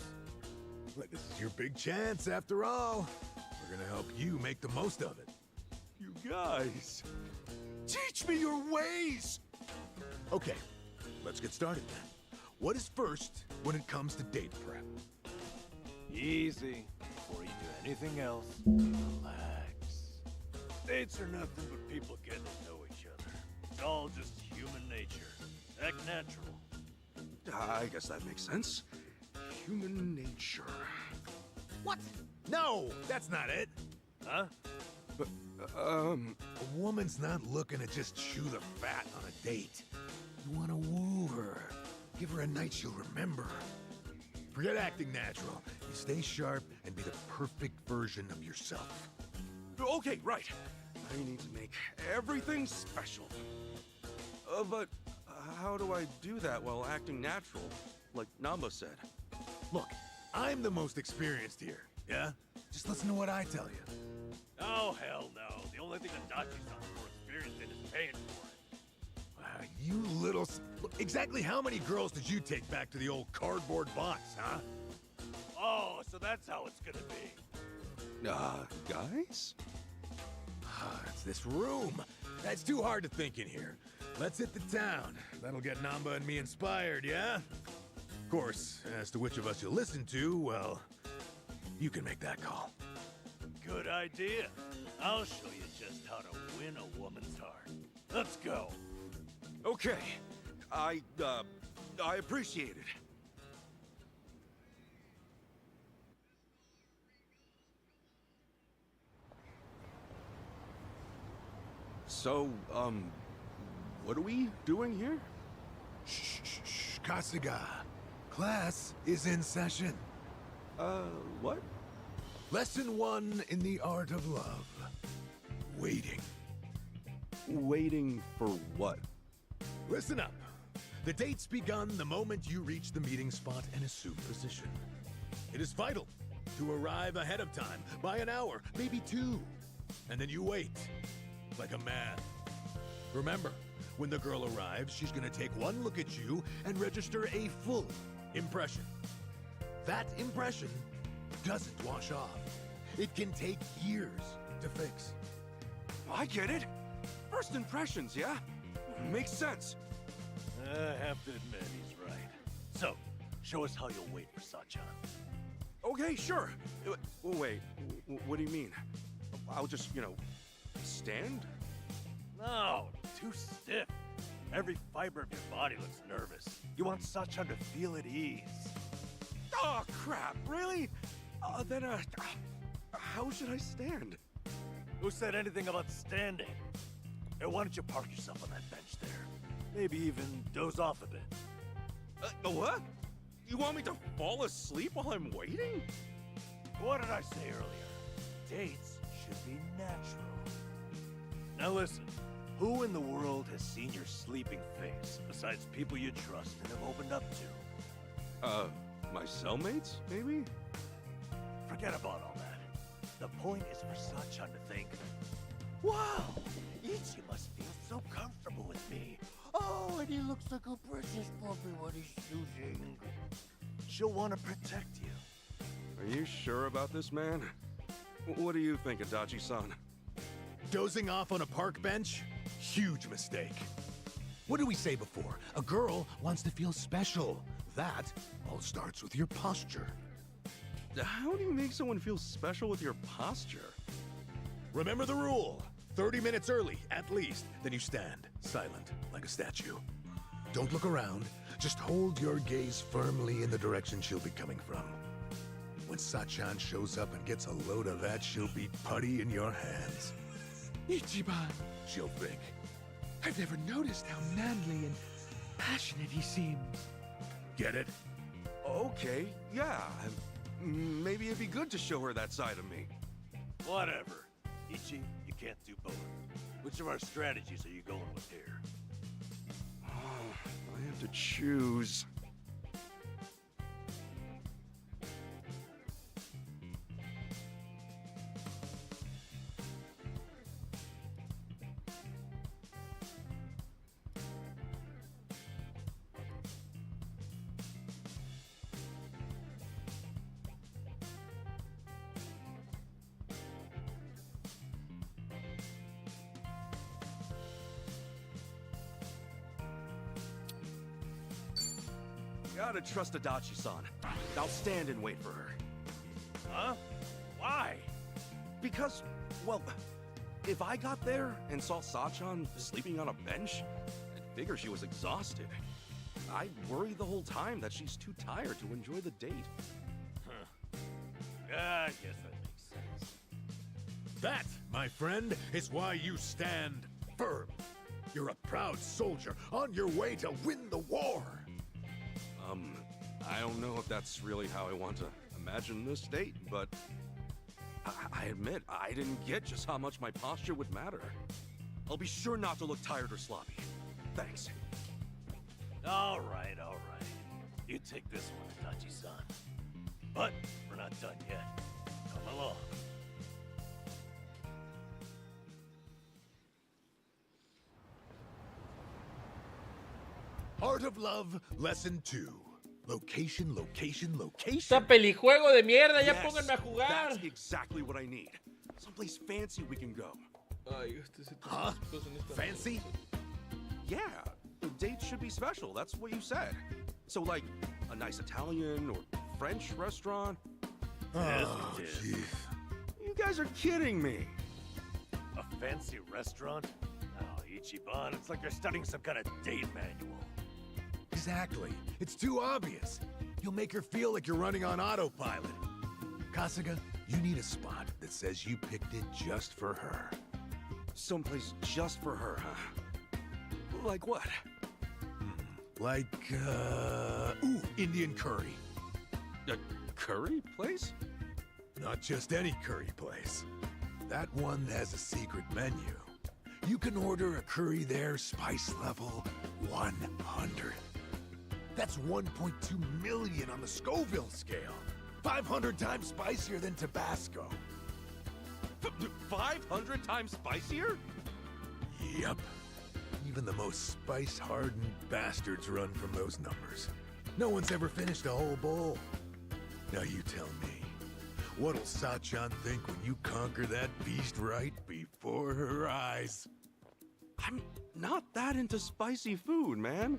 But this is your big chance after all. We're gonna help you make the most of it. You guys, teach me your ways! Okay, let's get started then. What is first when it comes to date prep? Easy. Before you do anything else, relax. Dates are nothing but people getting to know each other. It's all just human nature. Act natural. I guess that makes sense. Human nature. What? No, that's not it. Huh? A woman's not looking to just chew the fat on a date. You want to woo her. Give her a night she'll remember. Forget acting natural. You stay sharp and be the perfect version of yourself. Okay, right. I need to make everything special. But how do I do that while acting natural, like Namba said? Look, I'm the most experienced here, yeah? Just listen to what I tell you. Oh, hell no. The only thing that Dachi's not more experienced in is paying for it. Wow, you little... Look, exactly how many girls did you take back to the old cardboard box, huh? Oh, so that's how it's gonna be. Guys? It's this room. It's too hard to think in here. Let's hit the town. That'll get Namba and me inspired, yeah? Of course, as to which of us you'll listen to, well, you can make that call. Good idea. I'll show you just how to win a woman's heart. Let's go. Okay. I appreciate it. So, what are we doing here? Shh, Kasuga. Class is in session. What? Lesson 1 in the art of love. Waiting. Waiting for what? Listen up. The date's begun the moment you reach the meeting spot and assume position. It is vital to arrive ahead of time, by an hour, maybe 2. And then you wait, like a man. Remember, when the girl arrives, she's gonna take one look at you and register a full impression. That impression doesn't wash off. It can take years to fix. I get it. First impressions, yeah? Makes sense. I have to admit, he's right. So, show us how you'll wait for Sachan. Okay, sure. Wait, what do you mean? I'll just, stand? No, too stiff. Every fiber of your body looks nervous. You want Sachan to feel at ease. Oh, crap, really? Then, how should I stand? Who said anything about standing? Hey, why don't you park yourself on that bench there? Maybe even doze off a bit. What? You want me to fall asleep while I'm waiting? What did I say earlier? Dates should be natural. Now listen, who in the world has seen your sleeping face, besides people you trust and have opened up to? My cellmates, maybe? Forget about all that. The point is for Sachan to think, wow, Ichi must feel so comfortable with me. Oh, and he looks like a precious puppy when he's choosing. She'll want to protect you. Are you sure about this, man? What do you think, Adachi-san? Dozing off on a park bench? Huge mistake. What did we say before? A girl wants to feel special. That all starts with your posture. How do you make someone feel special with your posture? Remember the rule. 30 minutes early, at least. Then you stand, silent, like a statue. Don't look around. Just hold your gaze firmly in the direction she'll be coming from. When Sachan shows up and gets a load of that, she'll be putty in your hands. Ichiban, She'll think. I've never noticed how manly and passionate he seems. Get it? Okay, yeah. Maybe it'd be good to show her that side of me. Whatever. Ichi, you can't do both. Which of our strategies are you going with here? I have to choose. Gotta trust Adachi-san. I'll stand and wait for her. Huh? Why? Because, well, if I got there and saw Sachan sleeping on a bench, I'd figure she was exhausted. I'd worry the whole time that she's too tired to enjoy the date. Huh. I guess that makes sense. That, my friend, is why you stand firm. You're a proud soldier on your way to win the war. I don't know if that's really how I want to imagine this date, but I admit I didn't get just how much my posture would matter. I'll be sure not to look tired or sloppy. Thanks. All right. You take this one, Adachi-san. But we're not done yet. Come along. Art of Love, Lesson 2. Location, location, location. Esta pelijuego de mierda, ya Yes, pónganme a jugar. That's exactly what I need. Someplace fancy we can go. Huh? Fancy? Yeah, the date should be special. That's what you said. So, like, a nice Italian or French restaurant. Oh, jeez. You guys are kidding me. A fancy restaurant? Oh, Ichiban, it's like you're studying some kind of date manual. Exactly. It's too obvious. You'll make her feel like you're running on autopilot. Kasuga, you need a spot that says you picked it just for her. Someplace just for her, huh? Like what? Like, Indian curry. A curry place? Not just any curry place. That one has a secret menu. You can order a curry there, spice level 100. That's 1.2 million on the Scoville scale. 500 times spicier than Tabasco. 500 times spicier? Yep. Even the most spice-hardened bastards run from those numbers. No one's ever finished a whole bowl. Now you tell me, what'll Sachan think when you conquer that beast right before her eyes? I'm not that into spicy food, man.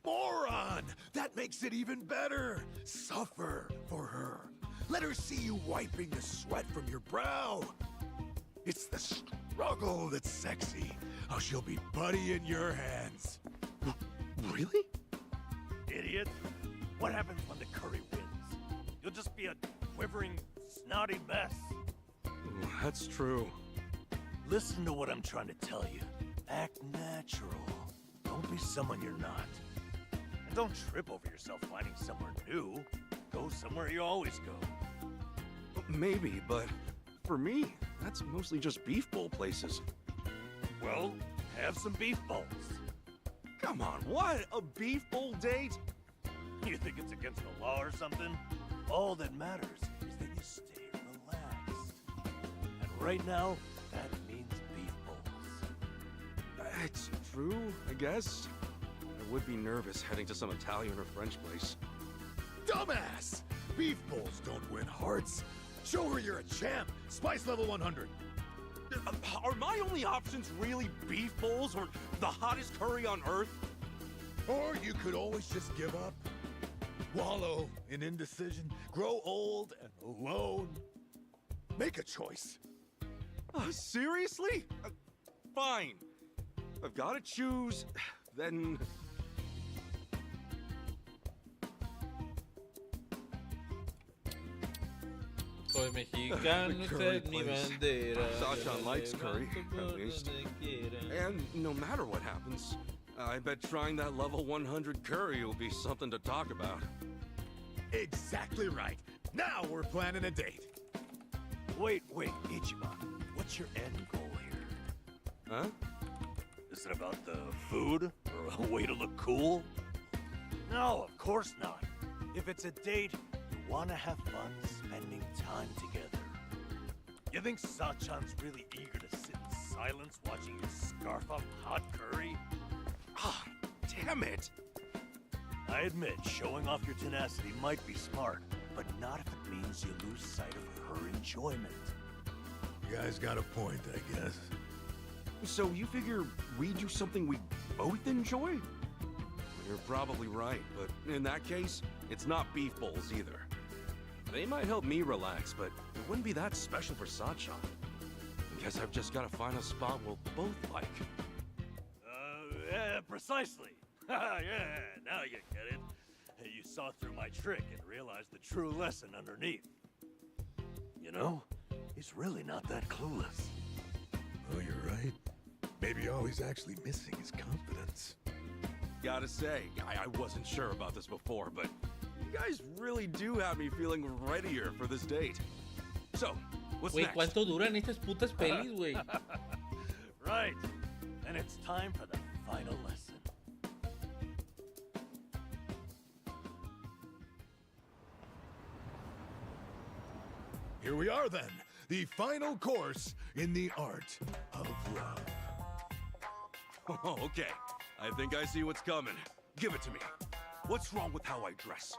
Moron! That makes it even better! Suffer for her. Let her see you wiping the sweat from your brow. It's the struggle that's sexy. How she'll be putty in your hands. Really? Idiot. What happens when the curry wins? You'll just be a quivering, snotty mess. That's true. Listen to what I'm trying to tell you. Act natural. Don't be someone you're not. And don't trip over yourself finding somewhere new. Go somewhere you always go. Maybe, but for me, that's mostly just beef bowl places. Well, have some beef bowls. Come on, what? A beef bowl date? You think it's against the law or something? All that matters is that you stay relaxed. And right now, that means beef bowls. It's true, I guess. I would be nervous heading to some Italian or French place. Dumbass! Beef bowls don't win hearts. Show her you're a champ. Spice level 100. Are my only options really beef bowls or the hottest curry on earth? Or you could always just give up. Wallow in indecision. Grow old and alone. Make a choice. Seriously? Fine. I've got to choose, then... Soy mexicano, esta es mi bandera. Sachan likes curry, at least. And no matter what happens, I bet trying that level 100 curry will be something to talk about. Exactly right. Now we're planning a date. Wait, Ichiban. What's your end goal here? Huh? Is it about the food or a way to look cool? No, of course not. If it's a date, you want to have fun spending time together. You think Sachan's really eager to sit in silence watching you scarf up hot curry? Ah, damn it! I admit, showing off your tenacity might be smart, but not if it means you lose sight of her enjoyment. You guys got a point, I guess. So you figure we do something we both enjoy? You're probably right, but in that case, it's not beef bowls either. They might help me relax, but it wouldn't be that special for Sachan. Guess I've just got to find a spot we'll both like. Yeah, precisely. Yeah, now you get it. You saw through my trick and realized the true lesson underneath. You know, he's really not that clueless. Oh, you're right. Maybe all he's actually missing is confidence. Gotta say, I wasn't sure about this before, but you guys really do have me feeling readier for this date. So, what's next? ¿Cuánto duran estas putas pelis, güey? Right. And it's time for the final lesson. Here we are then, the final course in the art of love. Oh, okay. I think I see what's coming. Give it to me. What's wrong with how I dress?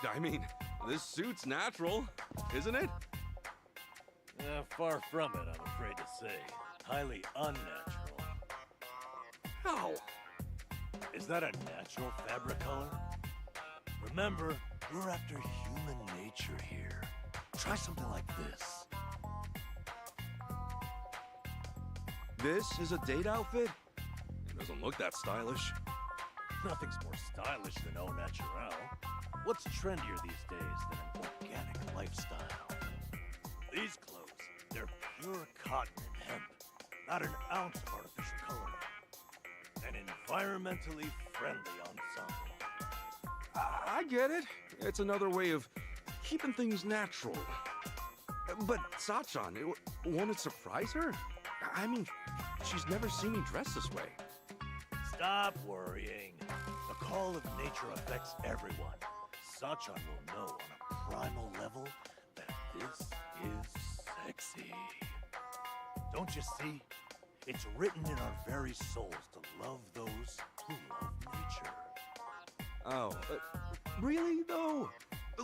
I mean, this suit's natural, isn't it? Far from it, I'm afraid to say. Highly unnatural. How? Is that a natural fabric color? Remember, we're after human nature here. Try something like this. This is a date outfit? It doesn't look that stylish. Nothing's more stylish than au naturel. What's trendier these days than an organic lifestyle? These clothes, they're pure cotton and hemp. Not an ounce of artificial coloring. An environmentally friendly ensemble. I get it. It's another way of keeping things natural. But Sachan, won't it surprise her? I mean, she's never seen me dress this way. Stop worrying. The call of nature affects everyone. Sachan will know on a primal level that this is sexy. Don't you see? It's written in our very souls to love those who love nature. Oh, really though?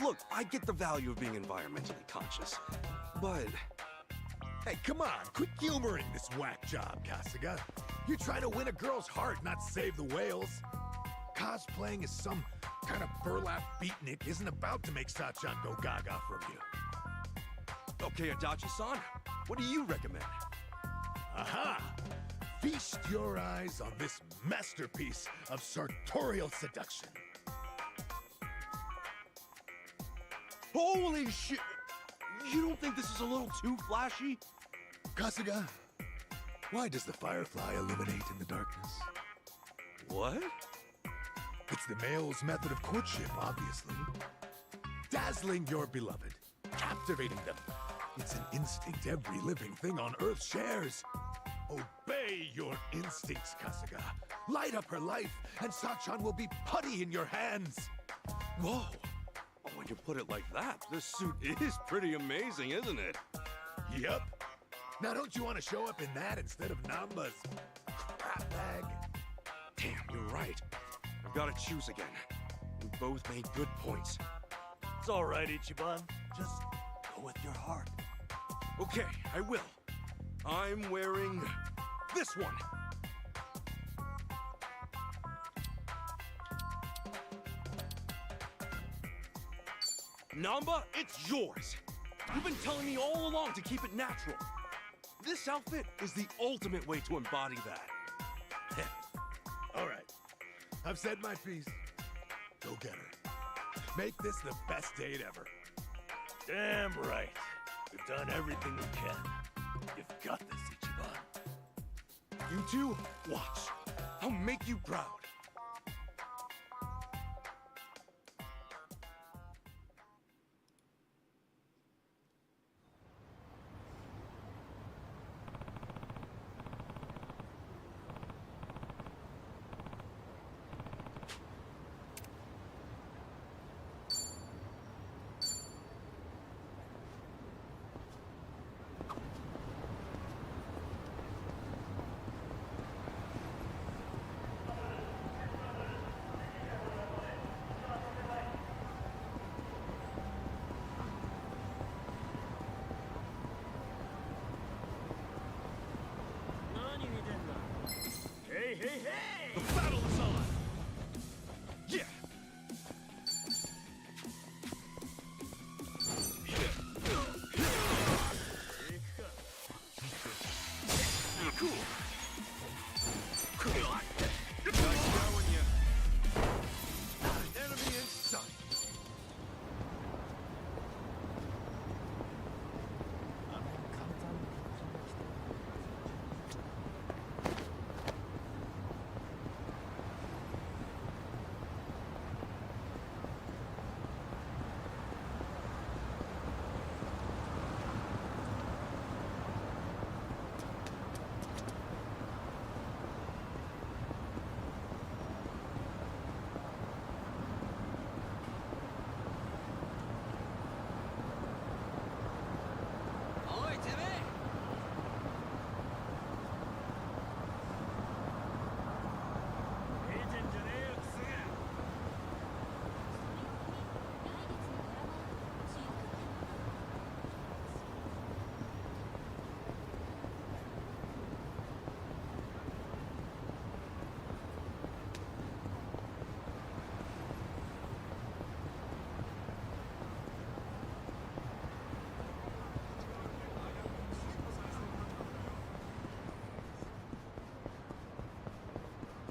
Look, I get the value of being environmentally conscious, but... Hey, come on, quit humoring this whack job, Kasuga. You're trying to win a girl's heart, not save the whales. Cosplaying as some kind of burlap beatnik isn't about to make Sachan go gaga from you. Okay, Adachi-san, what do you recommend? Aha! Feast your eyes on this masterpiece of sartorial seduction. Holy shit! You don't think this is a little too flashy? Kasuga, why does the firefly illuminate in the darkness? What? It's the male's method of courtship, obviously. Dazzling your beloved, captivating them. It's an instinct every living thing on Earth shares. Obey your instincts, Kasuga. Light up her life, and Sachan will be putty in your hands. Whoa! When you put it like that, this suit is pretty amazing, isn't it? Yep. Now don't you want to show up in that instead of Namba's crap bag? Damn, you're right. I've got to choose again. We both made good points. It's all right, Ichiban. Just go with your heart. Okay, I will. I'm wearing this one. Namba, it's yours. You've been telling me all along to keep it natural. This outfit is the ultimate way to embody that. All right. I've said my piece. Go get her. Make this the best date ever. Damn right. We've done everything we can. You've got this, Ichiban. You two, watch. I'll make you proud. Hey, hey, hey! The battle is on! Yeah! Cool. Nice going, ya. Not an enemy in sight.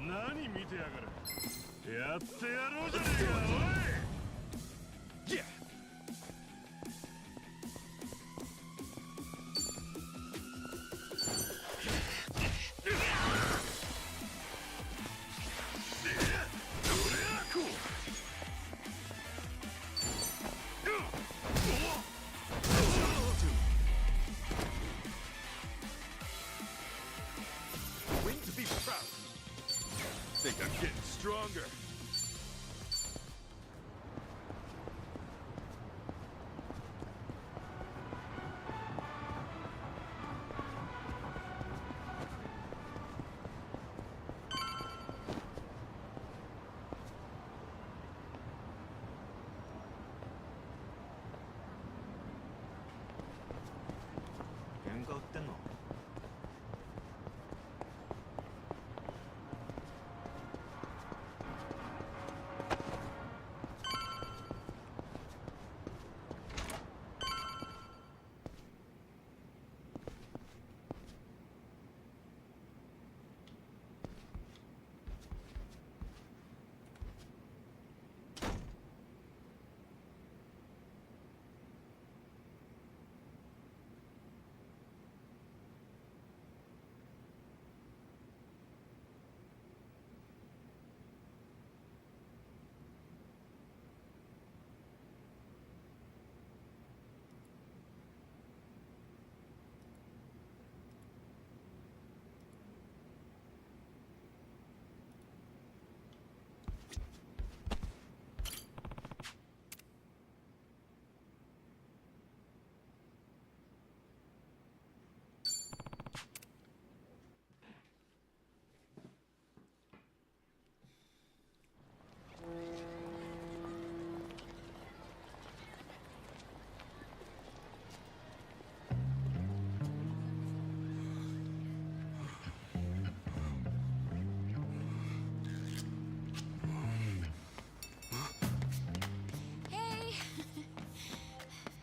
何見てやがる。やってやろうじゃねえか、おい。Yeah! Wing to be proud. Think I'm getting stronger.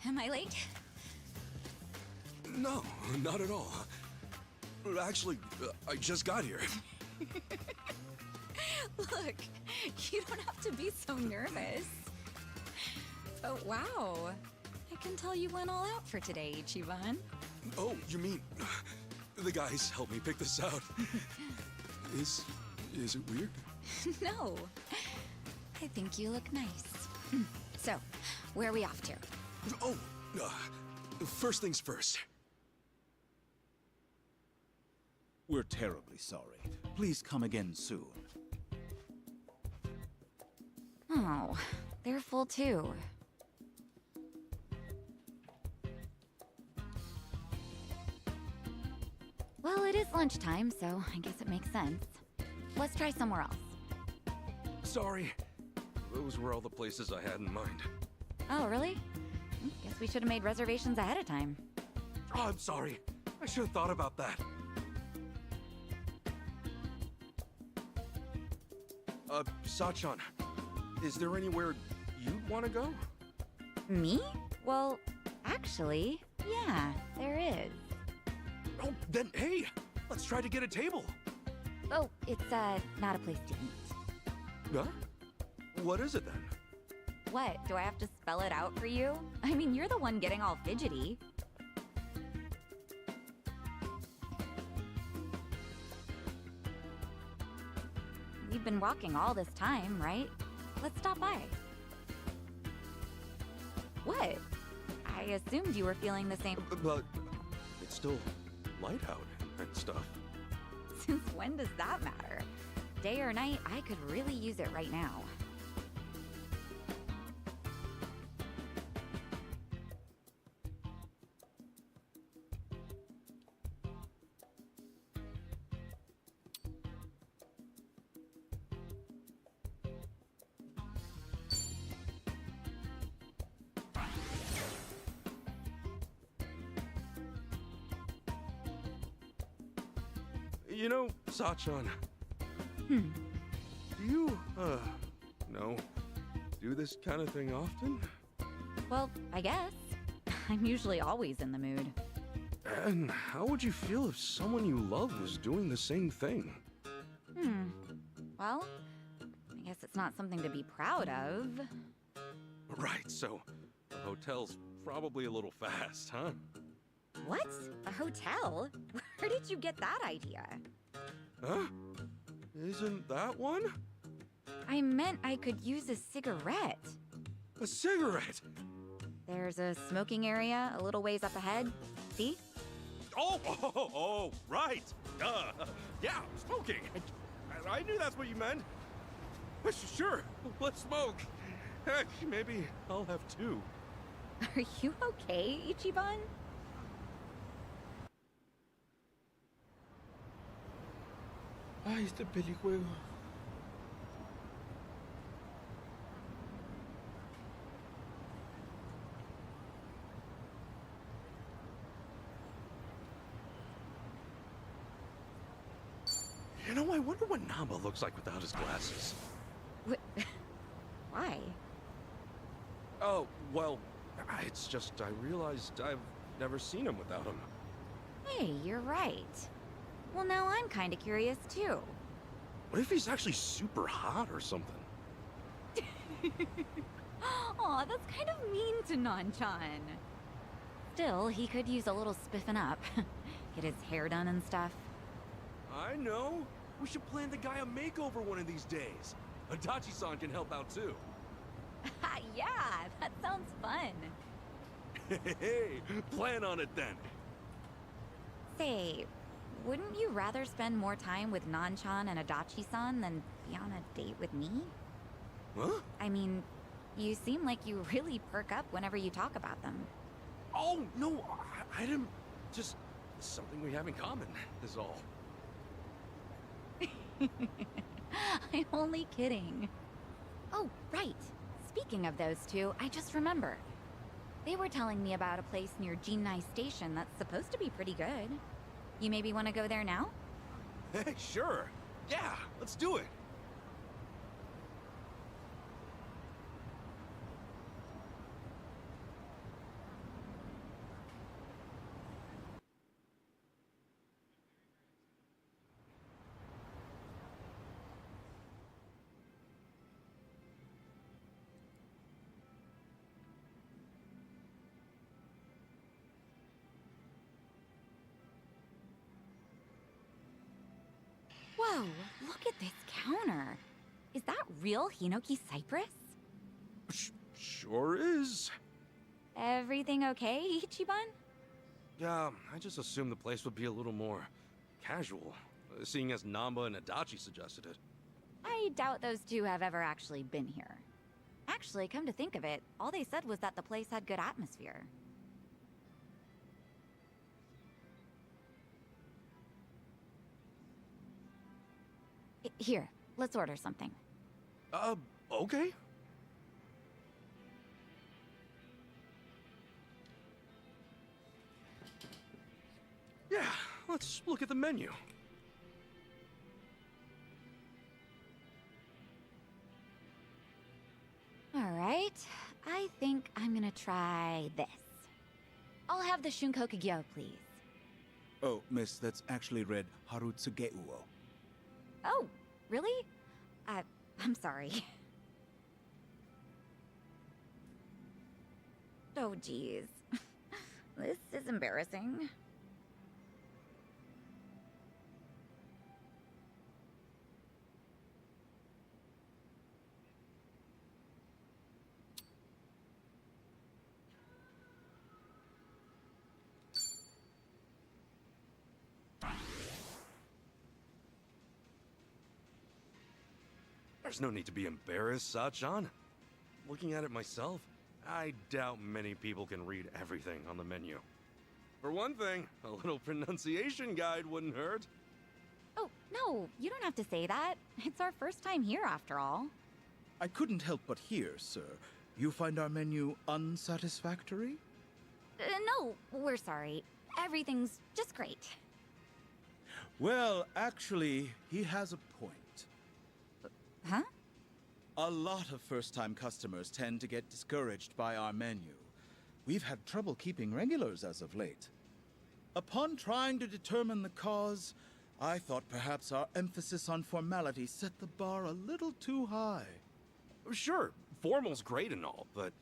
Am I late? No, not at all. Actually, I just got here. Look, you don't have to be so nervous. But wow, I can tell you went all out for today, Ichiban. Oh, you mean the guys helped me pick this out? Is it weird? No, I think you look nice. So, where are we off to? Oh, first things first. We're terribly sorry. Please come again soon. Oh, they're full too. Well, it is lunchtime, so I guess it makes sense. Let's try somewhere else. Sorry. Those were all the places I had in mind. Oh, really? Guess we should have made reservations ahead of time. Oh, I'm sorry. I should have thought about that. Sachan, is there anywhere you'd want to go? Me? Well, actually, yeah, there is. Oh, then hey, let's try to get a table. Oh, it's, not a place to eat. Huh? What is it then? What, do I have to spell it out for you? I mean, you're the one getting all fidgety. We've been walking all this time, right? Let's stop by. What? I assumed you were feeling the same. But it's still light out and stuff. Since when does that matter? Day or night, I could really use it right now. You know, Sachan. Hmm. Do you, do this kind of thing often? Well, I guess. I'm usually always in the mood. And how would you feel if someone you love was doing the same thing? Well, I guess it's not something to be proud of. Right, so the hotel's probably a little fast, huh? What? A hotel? Where did you get that idea? Huh? Isn't that one? I meant I could use a cigarette. A cigarette? There's a smoking area a little ways up ahead. See? Oh, right. Yeah, smoking. I knew that's what you meant. Sure, let's smoke. Heck, maybe I'll have two. Are you okay, Ichiban? Ay, este pelijuego. You know, I wonder what Namba looks like without his glasses. Why? Oh, well, it's just I realized I've never seen him without him. Hey, you're right. Well, now I'm kind of curious, too. What if he's actually super hot or something? Aw, that's kind of mean to Nanchan. Still, he could use a little spiffing up. Get his hair done and stuff. I know. We should plan the guy a makeover one of these days. Adachi-san can help out too. Yeah, that sounds fun. Hey, plan on it then. Say, wouldn't you rather spend more time with Nanchan and Adachi-san than be on a date with me? Huh? I mean, you seem like you really perk up whenever you talk about them. Oh, no, I didn't... Just something we have in common, is all. I'm only kidding. Oh, right. Speaking of those two, I just remember. They were telling me about a place near Jinnai Station that's supposed to be pretty good. You maybe want to go there now? Hey, sure. Yeah, let's do it. Whoa, look at this counter. Is that real Hinoki cypress? Sure is. Everything okay, Ichiban? Yeah, I just assumed the place would be a little more casual, seeing as Namba and Adachi suggested it. I doubt those two have ever actually been here. Actually, come to think of it, all they said was that the place had good atmosphere. Here, let's order something. Okay. Yeah, let's look at the menu. All right, I think I'm gonna try this. I'll have the Shunkokugyo, please. Oh, miss, that's actually read Harutsugeuo. Oh, really? I'm sorry. Oh, geez. This is embarrassing. There's no need to be embarrassed, Sachan. Looking at it myself, I doubt many people can read everything on the menu. For one thing, a little pronunciation guide wouldn't hurt. Oh, no, you don't have to say that. It's our first time here, after all. I couldn't help but hear, sir. You find our menu unsatisfactory? No, we're sorry. Everything's just great. Well, actually, he has a point. Huh? A lot of first-time customers tend to get discouraged by our menu. We've had trouble keeping regulars as of late. Upon trying to determine the cause, I thought perhaps our emphasis on formality set the bar a little too high. Sure, formal's great and all, but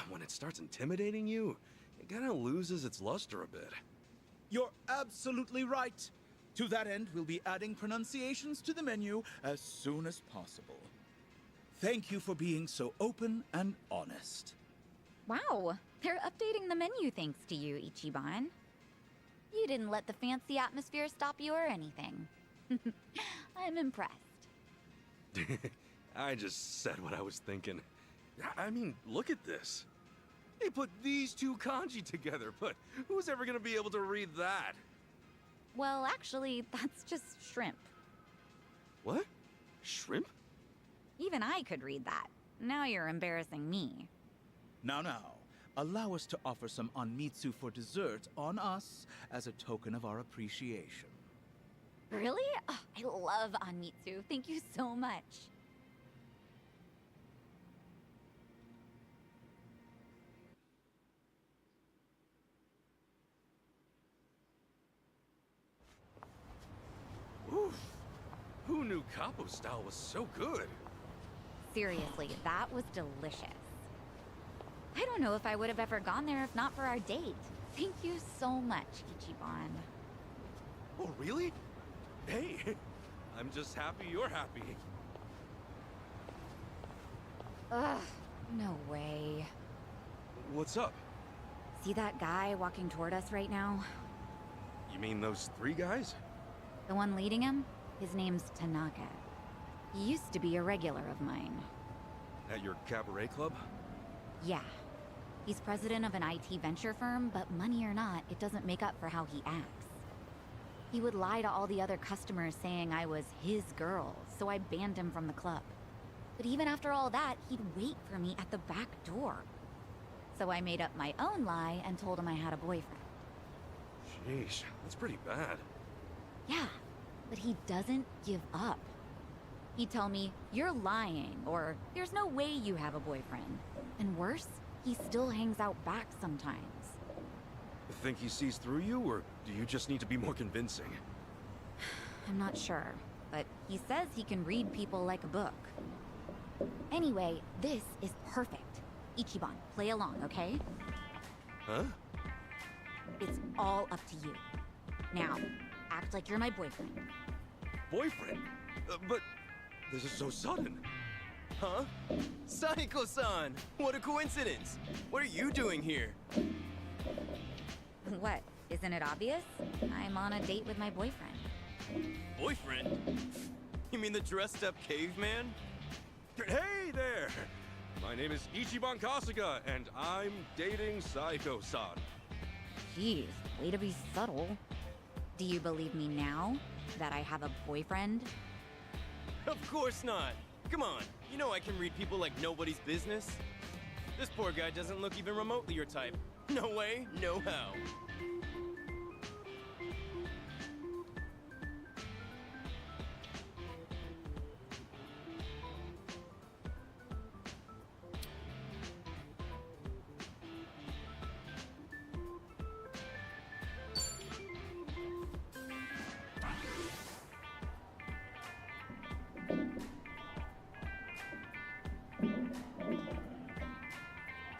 when it starts intimidating you, it kind of loses its luster a bit. You're absolutely right. To that end, we'll be adding pronunciations to the menu as soon as possible. Thank you for being so open and honest. Wow, they're updating the menu thanks to you, Ichiban. You didn't let the fancy atmosphere stop you or anything. I'm impressed. I just said what I was thinking. I mean, look at this. They put these two kanji together, but who's ever gonna be able to read that? Well, actually, that's just shrimp. What? Shrimp? Even I could read that. Now you're embarrassing me. Now, allow us to offer some onmitsu for dessert on us as a token of our appreciation. Really? Oh, I love onmitsu. Thank you so much. Oof. Who knew Capo style was so good? Seriously, that was delicious. I don't know if I would have ever gone there if not for our date. Thank you so much, Ichiban. Oh, really? Hey, I'm just happy you're happy. Ugh, no way. What's up? See that guy walking toward us right now? You mean those three guys? The one leading him? His name's Tanaka. He used to be a regular of mine. At your cabaret club? Yeah. He's president of an IT venture firm, but money or not, it doesn't make up for how he acts. He would lie to all the other customers saying I was his girl, so I banned him from the club. But even after all that, he'd wait for me at the back door. So I made up my own lie and told him I had a boyfriend. Sheesh, that's pretty bad. Yeah, but he doesn't give up. He'd tell me, you're lying, or there's no way you have a boyfriend. And worse, he still hangs out back sometimes. Think he sees through you, or do you just need to be more convincing? I'm not sure, but he says he can read people like a book. Anyway, this is perfect. Ichiban, play along, okay? Huh? It's all up to you. Now, act like you're my boyfriend. boyfriend. But this is so sudden. Huh? Saiko-san! What a coincidence! What are you doing here? What? Isn't it obvious? I'm on a date with my boyfriend. Boyfriend? You mean the dressed-up caveman? Hey there! My name is Ichiban Kasuga, and I'm dating Saiko-san. Jeez, way to be subtle. Do you believe me now that I have a boyfriend? Of course not! Come on, you know I can read people like nobody's business. This poor guy doesn't look even remotely your type. No way, no how.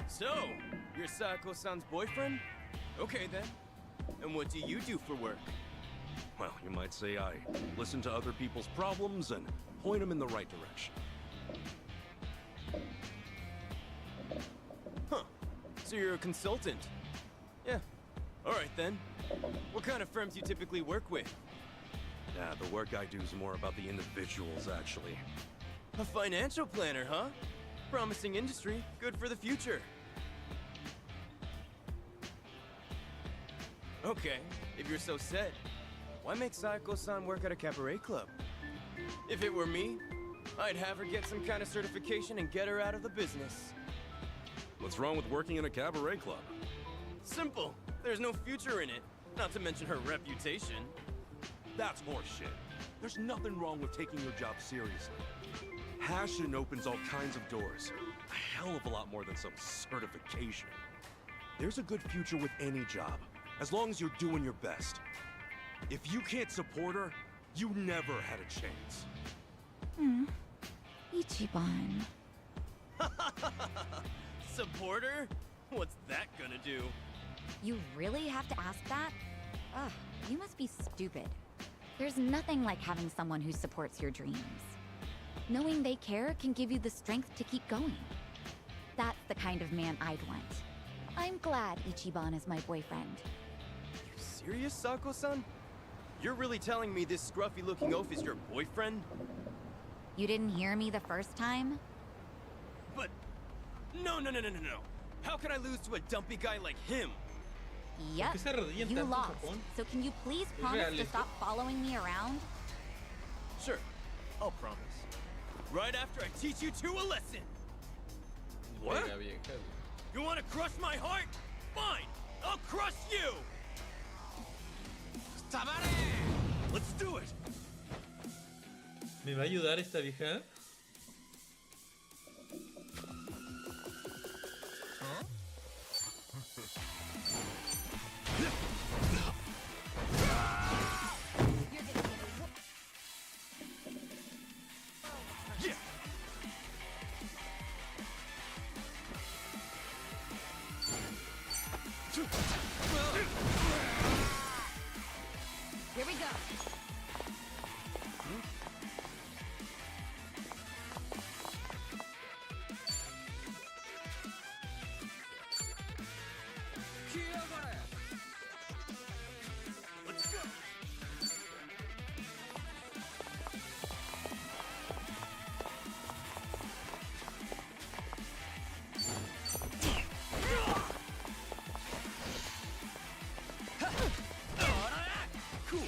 So, you're Saiko-san's boyfriend? Okay then. And what do you do for work? Well, you might say I listen to other people's problems and point them in the right direction. Huh. So you're a consultant? Yeah. Alright then. What kind of firms do you typically work with? Yeah, the work I do is more about the individuals, actually. A financial planner, huh? Promising industry, good for the future. Okay, if you're so set, why make Saiko-san work at a cabaret club? If it were me, I'd have her get some kind of certification and get her out of the business. What's wrong with working in a cabaret club? Simple. There's no future in it, not to mention her reputation. That's horseshit. There's nothing wrong with taking your job seriously. Passion opens all kinds of doors. A hell of a lot more than some certification. There's a good future with any job, as long as you're doing your best. If you can't support her, you never had a chance. Ichiban. Support her? What's that gonna do? You really have to ask that? Ugh, you must be stupid. There's nothing like having someone who supports your dreams. Knowing they care can give you the strength to keep going. That's the kind of man I'd want. I'm glad Ichiban is my boyfriend. You serious, Sako-san? You're really telling me this scruffy-looking oaf is your boyfriend? You didn't hear me the first time? But... No. How can I lose to a dumpy guy like him? Yep, you lost. So can you please promise to stop following me around? Sure, I'll promise. Right after I teach you two a lesson. What? You want to crush my heart? Fine, I'll crush you! Let's do it! ¿Me va a ayudar esta vieja? Here we go. Let's go! Cool.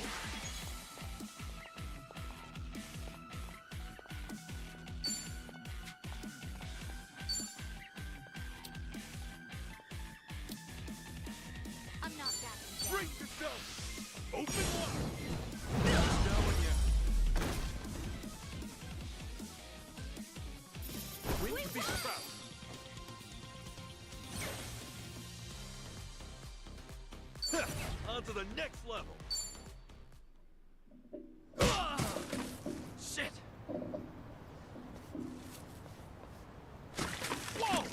I'm not backing down. Brace yourself! Open wide! Now when you... Wait to be proud. On to the next level! Shit! Whoa!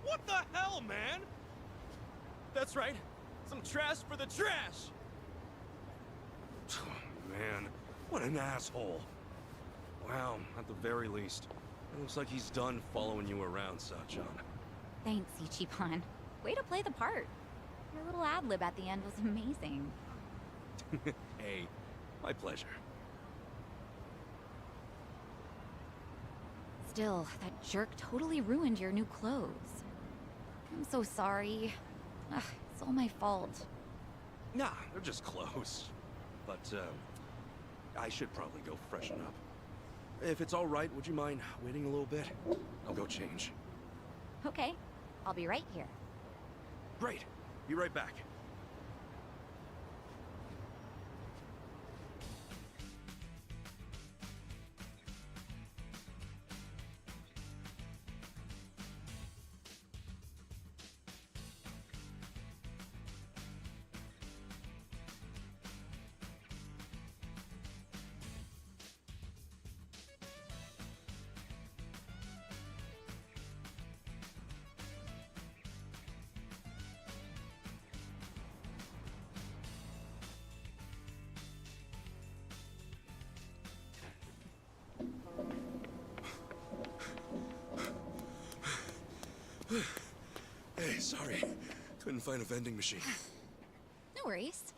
What the hell, man? That's right. Some trash for the trash! Man, What an asshole. Wow, at the very least, it looks like he's done following you around, Sachan. Thanks, Ichiban. Way to play the part. Your little ad-lib at the end was amazing. Hey, my pleasure. Still, that jerk totally ruined your new clothes. I'm so sorry. Ugh, it's all my fault. Nah, they're just clothes. But, I should probably go freshen up. If it's all right, would you mind waiting a little bit? I'll go change. Okay, I'll be right here. Great. Be right back. Hey, sorry. Couldn't find a vending machine. No worries.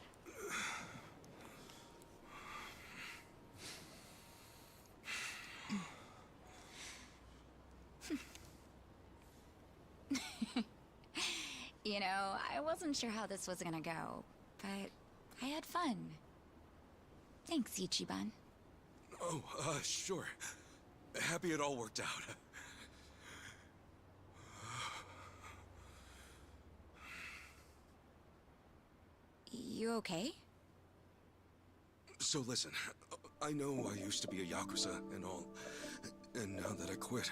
You know, I wasn't sure how this was gonna go, but I had fun. Thanks, Ichiban. Oh, sure. Happy it all worked out. You okay? So listen, I know I used to be a Yakuza and all, and now that I quit,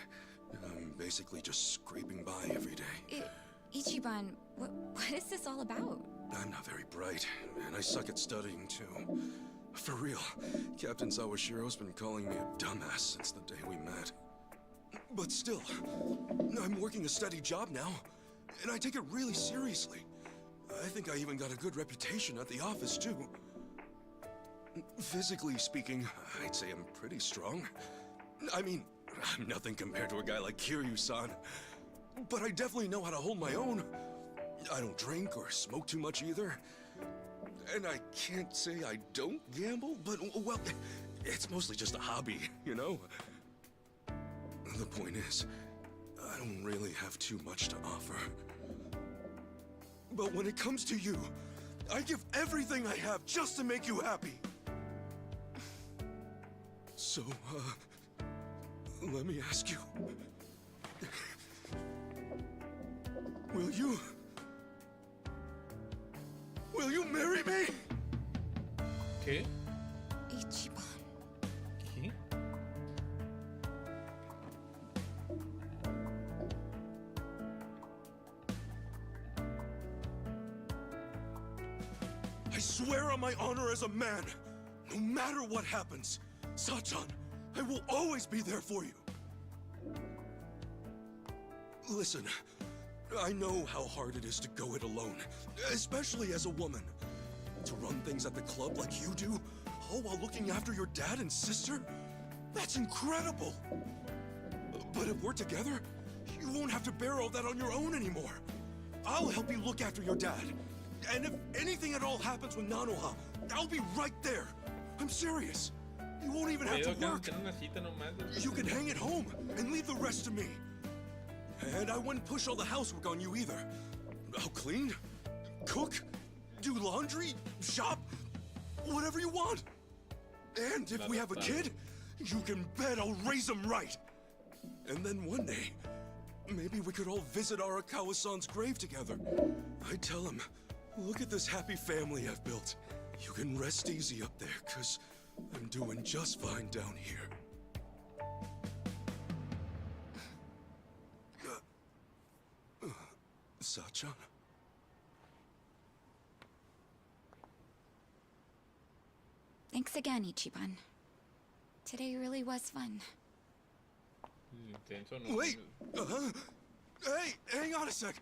I'm basically just scraping by every day. Ichiban, what is this all about? I'm not very bright, and I suck at studying too. For real, Captain Sawashiro's been calling me a dumbass since the day we met. But still, I'm working a steady job now, and I take it really seriously. I think I even got a good reputation at the office, too. Physically speaking, I'd say I'm pretty strong. I mean, I'm nothing compared to a guy like Kiryu-san. But I definitely know how to hold my own. I don't drink or smoke too much either. And I can't say I don't gamble, but, well, it's mostly just a hobby, you know? The point is, I don't really have too much to offer. But when it comes to you, I give everything I have just to make you happy. So, let me ask you. Will you marry me? ¿Qué? Ichiban. ¿Qué? I swear on my honor as a man, no matter what happens, Sachan, I will always be there for you. Listen, I know how hard it is to go it alone, especially as a woman. To run things at the club like you do, all while looking after your dad and sister? That's incredible! But if we're together, you won't have to bear all that on your own anymore. I'll help you look after your dad. And if anything at all happens with Nanoha, I'll be right there. I'm serious. You won't even have to work. You can hang at home and leave the rest to me. And I wouldn't push all the housework on you either. I'll clean, cook, do laundry, shop, whatever you want. And if we have a kid, you can bet I'll raise him right. And then one day, maybe we could all visit Arakawa-san's grave together. I'd tell him, look at this happy family I've built. You can rest easy up there, 'cause I'm doing just fine down here. Sachan? Thanks again, Ichiban. Today really was fun. Wait! Hey, hang on a sec!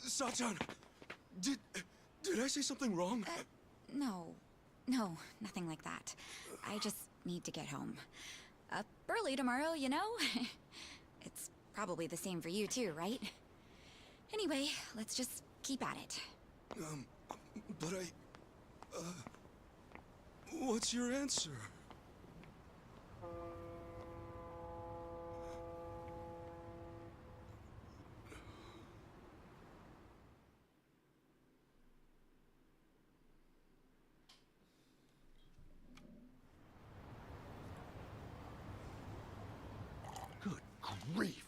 Sachan, did I say something wrong? No, nothing like that. need to get home. Up early tomorrow, you know? It's probably the same for you too, right? Anyway, let's just keep at it. But what's your answer? Good grief!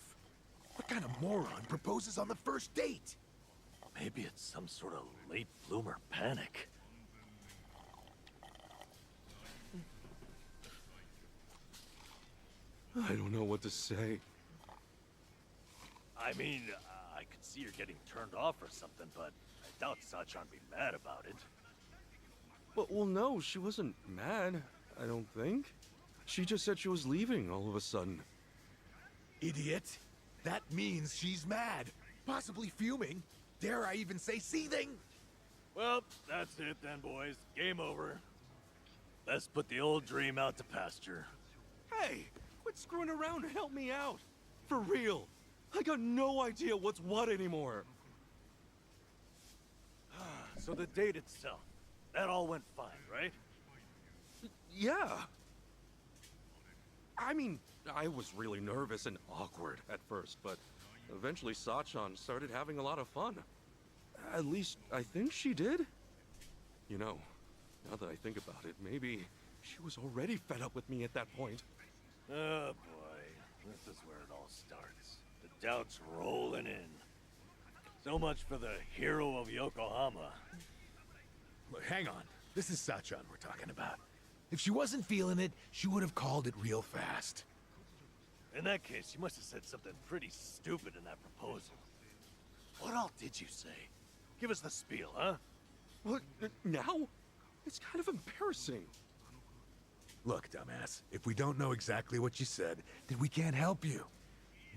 What kind of moron proposes on the first date? Maybe it's some sort of late bloomer panic. I don't know what to say. I mean, I could see her getting turned off or something, but I doubt Sachan'd be mad about it. Well, no, she wasn't mad, I don't think. She just said she was leaving all of a sudden. Idiot! That means she's mad, possibly fuming. Dare I even say seething? Well, that's it then, boys. Game over. Let's put the old dream out to pasture. Hey, quit screwing around and help me out. For real. I got no idea what's what anymore. So the date itself, that all went fine, right? Yeah. I mean, I was really nervous and awkward at first, but eventually Sachan started having a lot of fun. At least, I think she did. You know, now that I think about it, maybe she was already fed up with me at that point. Oh boy, this is where it all starts. The doubts rolling in. So much for the hero of Yokohama. Look, hang on. This is Sachan we're talking about. If she wasn't feeling it, she would have called it real fast. In that case, you must have said something pretty stupid in that proposal. What all did you say? Give us the spiel, huh? What, now? It's kind of embarrassing. Look, dumbass, if we don't know exactly what you said, then we can't help you.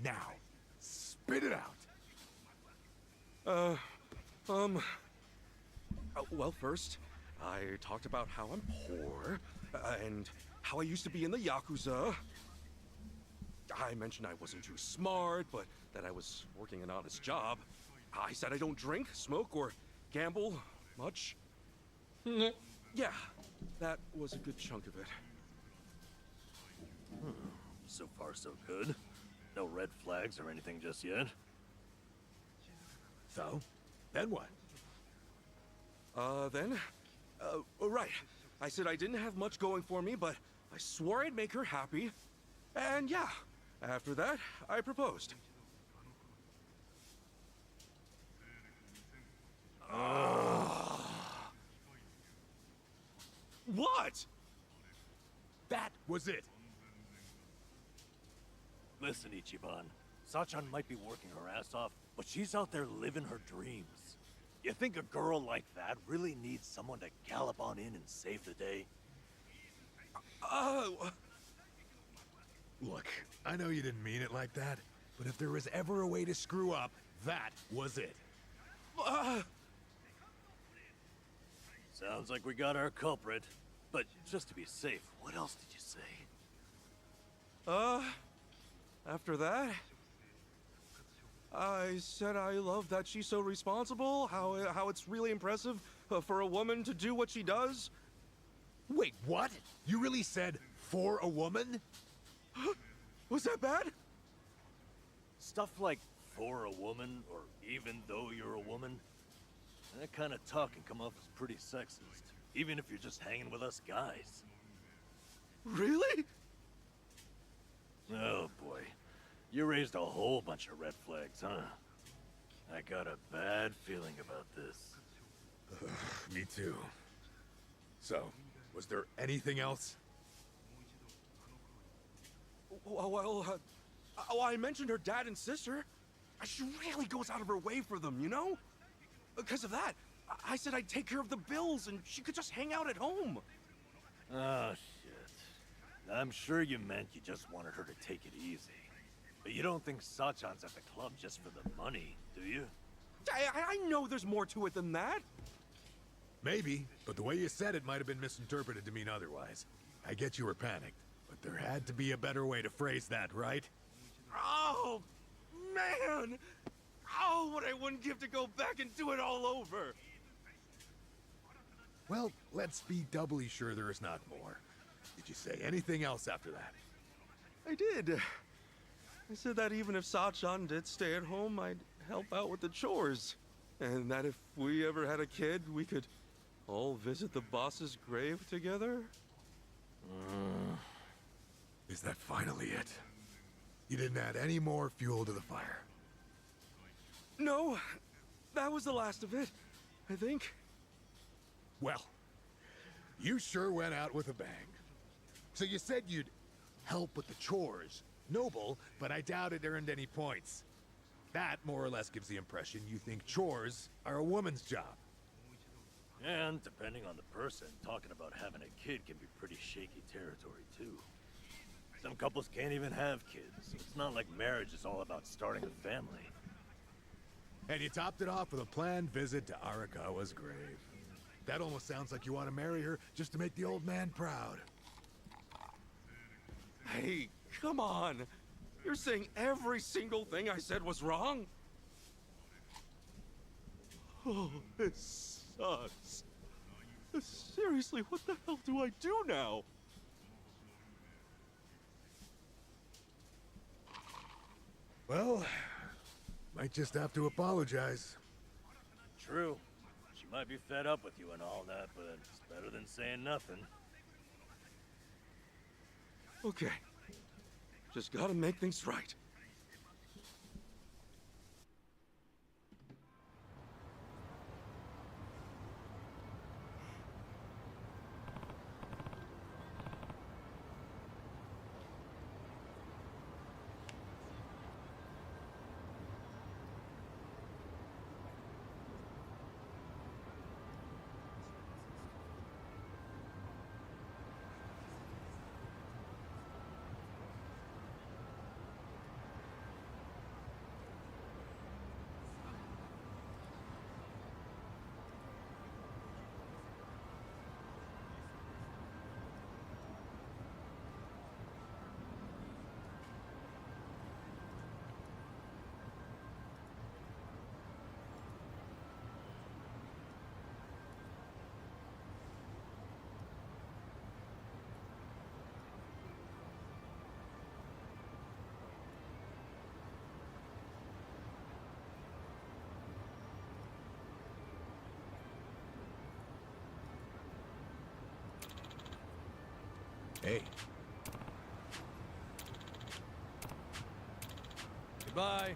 Now, spit it out. Well, first, I talked about how I'm poor, and how I used to be in the Yakuza. I mentioned I wasn't too smart, but that I was working an honest job. I said I don't drink, smoke, or gamble much. Yeah, that was a good chunk of it. So far, so good. No red flags or anything just yet. So, then what? Right. I said I didn't have much going for me, but I swore I'd make her happy. And yeah, after that, I proposed. What? That was it. Listen, Ichiban. Sachan might be working her ass off, but she's out there living her dreams. You think a girl like that really needs someone to gallop on in and save the day? Look, I know you didn't mean it like that, but if there was ever a way to screw up, that was it. Sounds like we got our culprit. But just to be safe, what else did you say? After that, I said I love that she's so responsible, how it's really impressive for a woman to do what she does. Wait, what? You really said, for a woman? Was that bad? Stuff like, for a woman, or even though you're a woman, that kind of talk can come off as pretty sexist, even if you're just hanging with us guys. Really? Oh boy, you raised a whole bunch of red flags, huh? I got a bad feeling about this. Me too. So, was there anything else? Well, I mentioned her dad and sister. She really goes out of her way for them, you know? Because of that, I said I'd take care of the bills and she could just hang out at home. Oh, shit. I'm sure you meant you just wanted her to take it easy. But you don't think Sachan's at the club just for the money, do you? I know there's more to it than that. Maybe, but the way you said it might have been misinterpreted to mean otherwise. I get you were panicked, but there had to be a better way to phrase that, right? Oh, man! Oh, what I wouldn't give to go back and do it all over! Well, let's be doubly sure there is not more. Did you say anything else after that? I did. I said that even if Sachan did stay at home, I'd help out with the chores. And that if we ever had a kid, we could all visit the boss's grave together. Is that finally it? You didn't add any more fuel to the fire? No, that was the last of it, I think. Well, you sure went out with a bang. So you said you'd help with the chores. Noble, but I doubt it earned any points. That more or less gives the impression you think chores are a woman's job. And depending on the person, talking about having a kid can be pretty shaky territory too. Some couples can't even have kids. It's not like marriage is all about starting a family. And you topped it off with a planned visit to Arakawa's grave. That almost sounds like you want to marry her just to make the old man proud. Hey, come on! You're saying every single thing I said was wrong? Oh, this sucks. Seriously, what the hell do I do now? Well, might just have to apologize. True. She might be fed up with you and all that, but it's better than saying nothing. Okay. Just gotta make things right. Hey. Goodbye.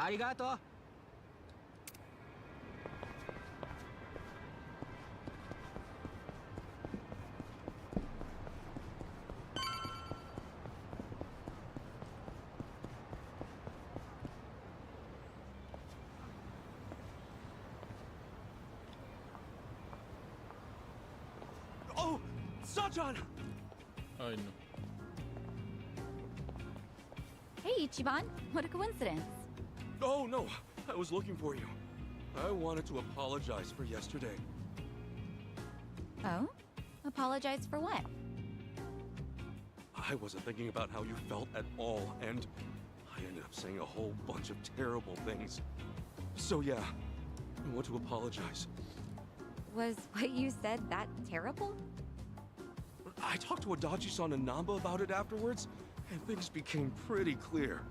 Arigato. Oh, Sachan! Ay, no. Hey, Ichiban. What a coincidence. Oh, no. I was looking for you. I wanted to apologize for yesterday. Oh? Apologize for what? I wasn't thinking about how you felt at all, and I ended up saying a whole bunch of terrible things. So yeah, I want to apologize. Was what you said that terrible? I talked to Adachi-san and Namba about it afterwards, and things became pretty clear.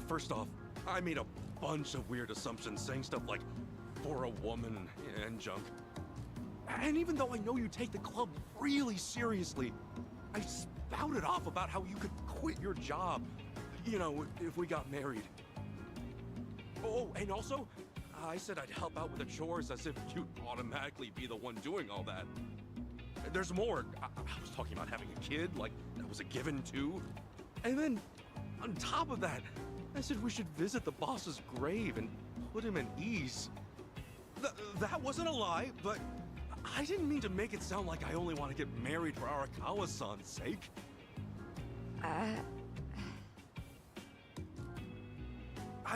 First off, I made a bunch of weird assumptions, saying stuff like, for a woman and junk. And even though I know you take the club really seriously, I spouted off about how you could quit your job, you know, if we got married. Oh, and also, I said I'd help out with the chores as if you'd automatically be the one doing all that. There's more. I was talking about having a kid, like that was a given too. And then, on top of that, I said we should visit the boss's grave and put him at ease. That wasn't a lie, but I didn't mean to make it sound like I only want to get married for Arakawa-san's sake. I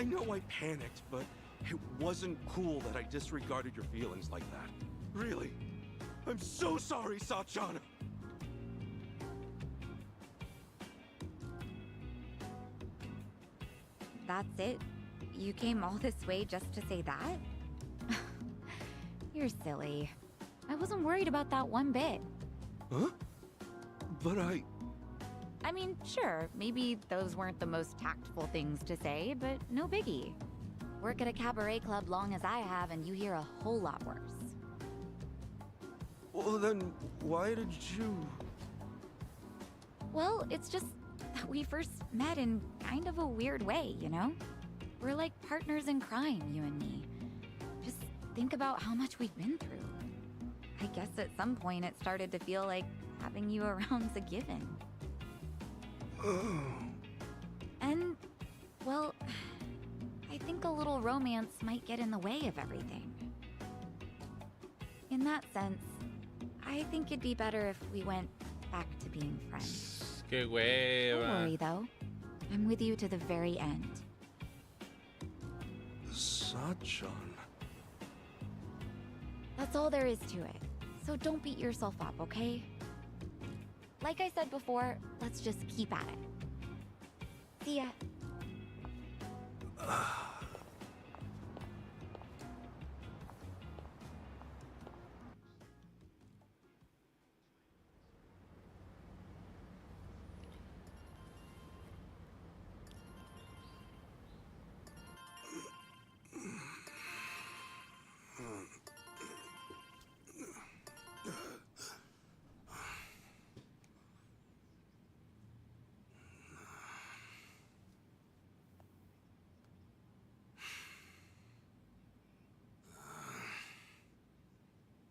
know I panicked, but it wasn't cool that I disregarded your feelings like that. Really. I'm so sorry, Sachan! That's it? You came all this way just to say that? You're silly. I wasn't worried about that one bit. Huh? But I mean, sure, maybe those weren't the most tactful things to say, but no biggie. Work at a cabaret club long as I have, and you hear a whole lot worse. Well, then, why did you... Well, it's just that we first met in kind of a weird way, you know? We're like partners in crime, you and me. Just think about how much we've been through. I guess at some point it started to feel like having you around's a given. And, well, I think a little romance might get in the way of everything. In that sense, I think it'd be better if we went back to being friends. Qué hueva. Don't worry, though. I'm with you to the very end. Sachan. That's all there is to it. So don't beat yourself up, okay? Like I said before, let's just keep at it. See ya.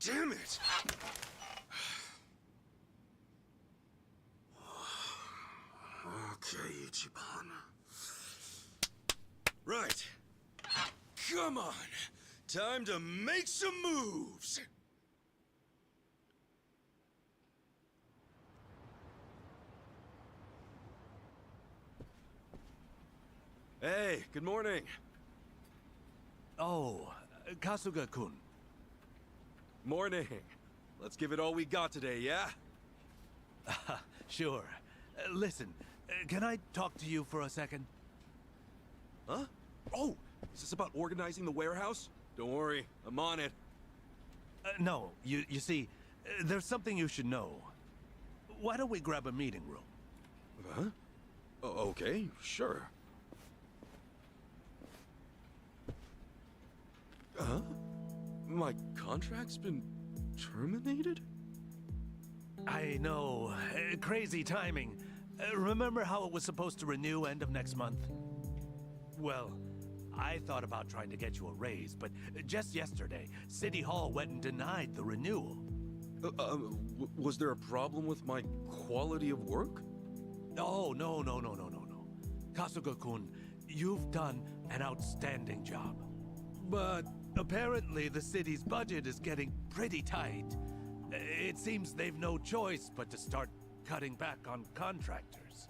Damn it! Okay, Ichiban. Right. Come on. Time to make some moves. Hey, good morning. Oh, Kasuga-kun. Morning. Let's give it all we got today, yeah? Sure. Listen, can I talk to you for a second? Huh? Oh, is this about organizing the warehouse? Don't worry, I'm on it. No, you see, there's something you should know. Why don't we grab a meeting room? Huh? Okay, sure. Huh? My contract's been terminated? I know. Crazy timing. Remember how it was supposed to renew end of next month? Well, I thought about trying to get you a raise, but just yesterday, City Hall went and denied the renewal. Was there a problem with my quality of work? Oh, no. Kasuga-kun, you've done an outstanding job. But apparently the city's budget is getting pretty tight. It seems they've no choice but to start cutting back on contractors.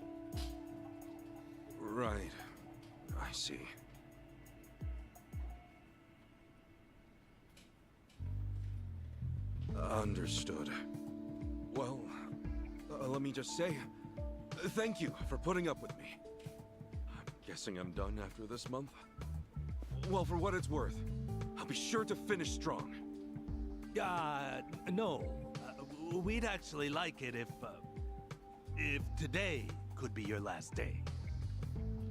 Right. I see. Understood. Well, let me just say, thank you for putting up with me. I'm guessing I'm done after this month. Well, for what it's worth, I'll be sure to finish strong. No. We'd actually like it if today could be your last day.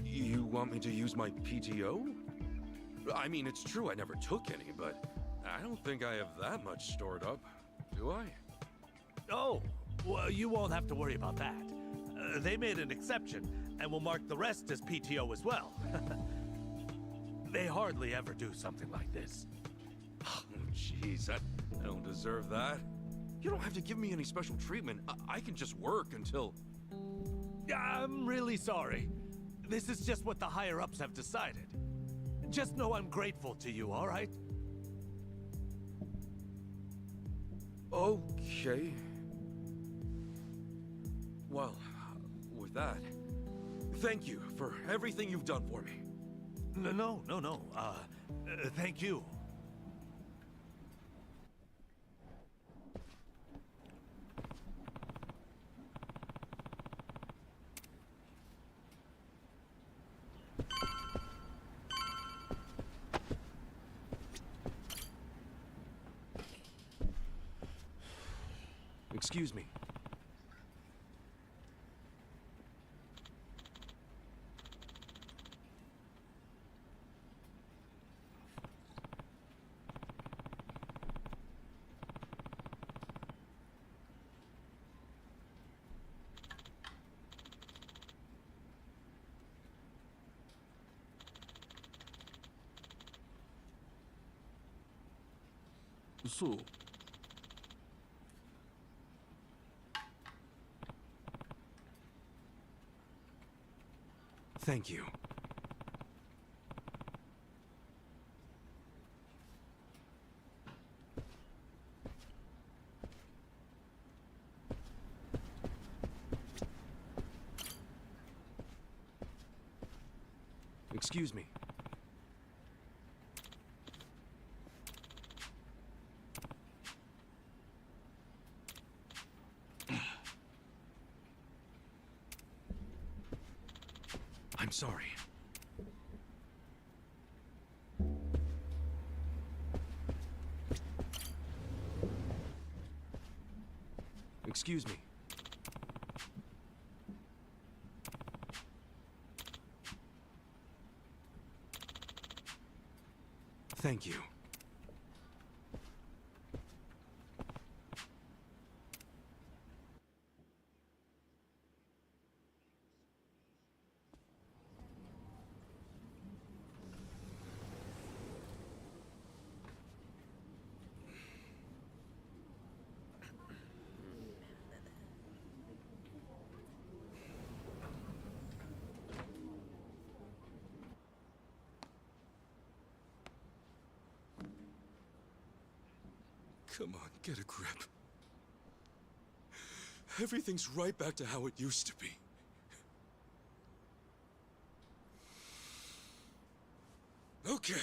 You want me to use my PTO? I mean, it's true I never took any, but I don't think I have that much stored up, do I? Oh, well, you won't have to worry about that. They made an exception, and will mark the rest as PTO as well. They hardly ever do something like this. Oh, jeez, I don't deserve that. You don't have to give me any special treatment. I can just work until... I'm really sorry. This is just what the higher-ups have decided. Just know I'm grateful to you, all right? Okay. Well, with that, thank you for everything you've done for me. No. Thank you. Excuse me. So... Thank you. Excuse me. I'm sorry. Excuse me. Thank you. Come on, get a grip. Everything's right back to how it used to be. Okay.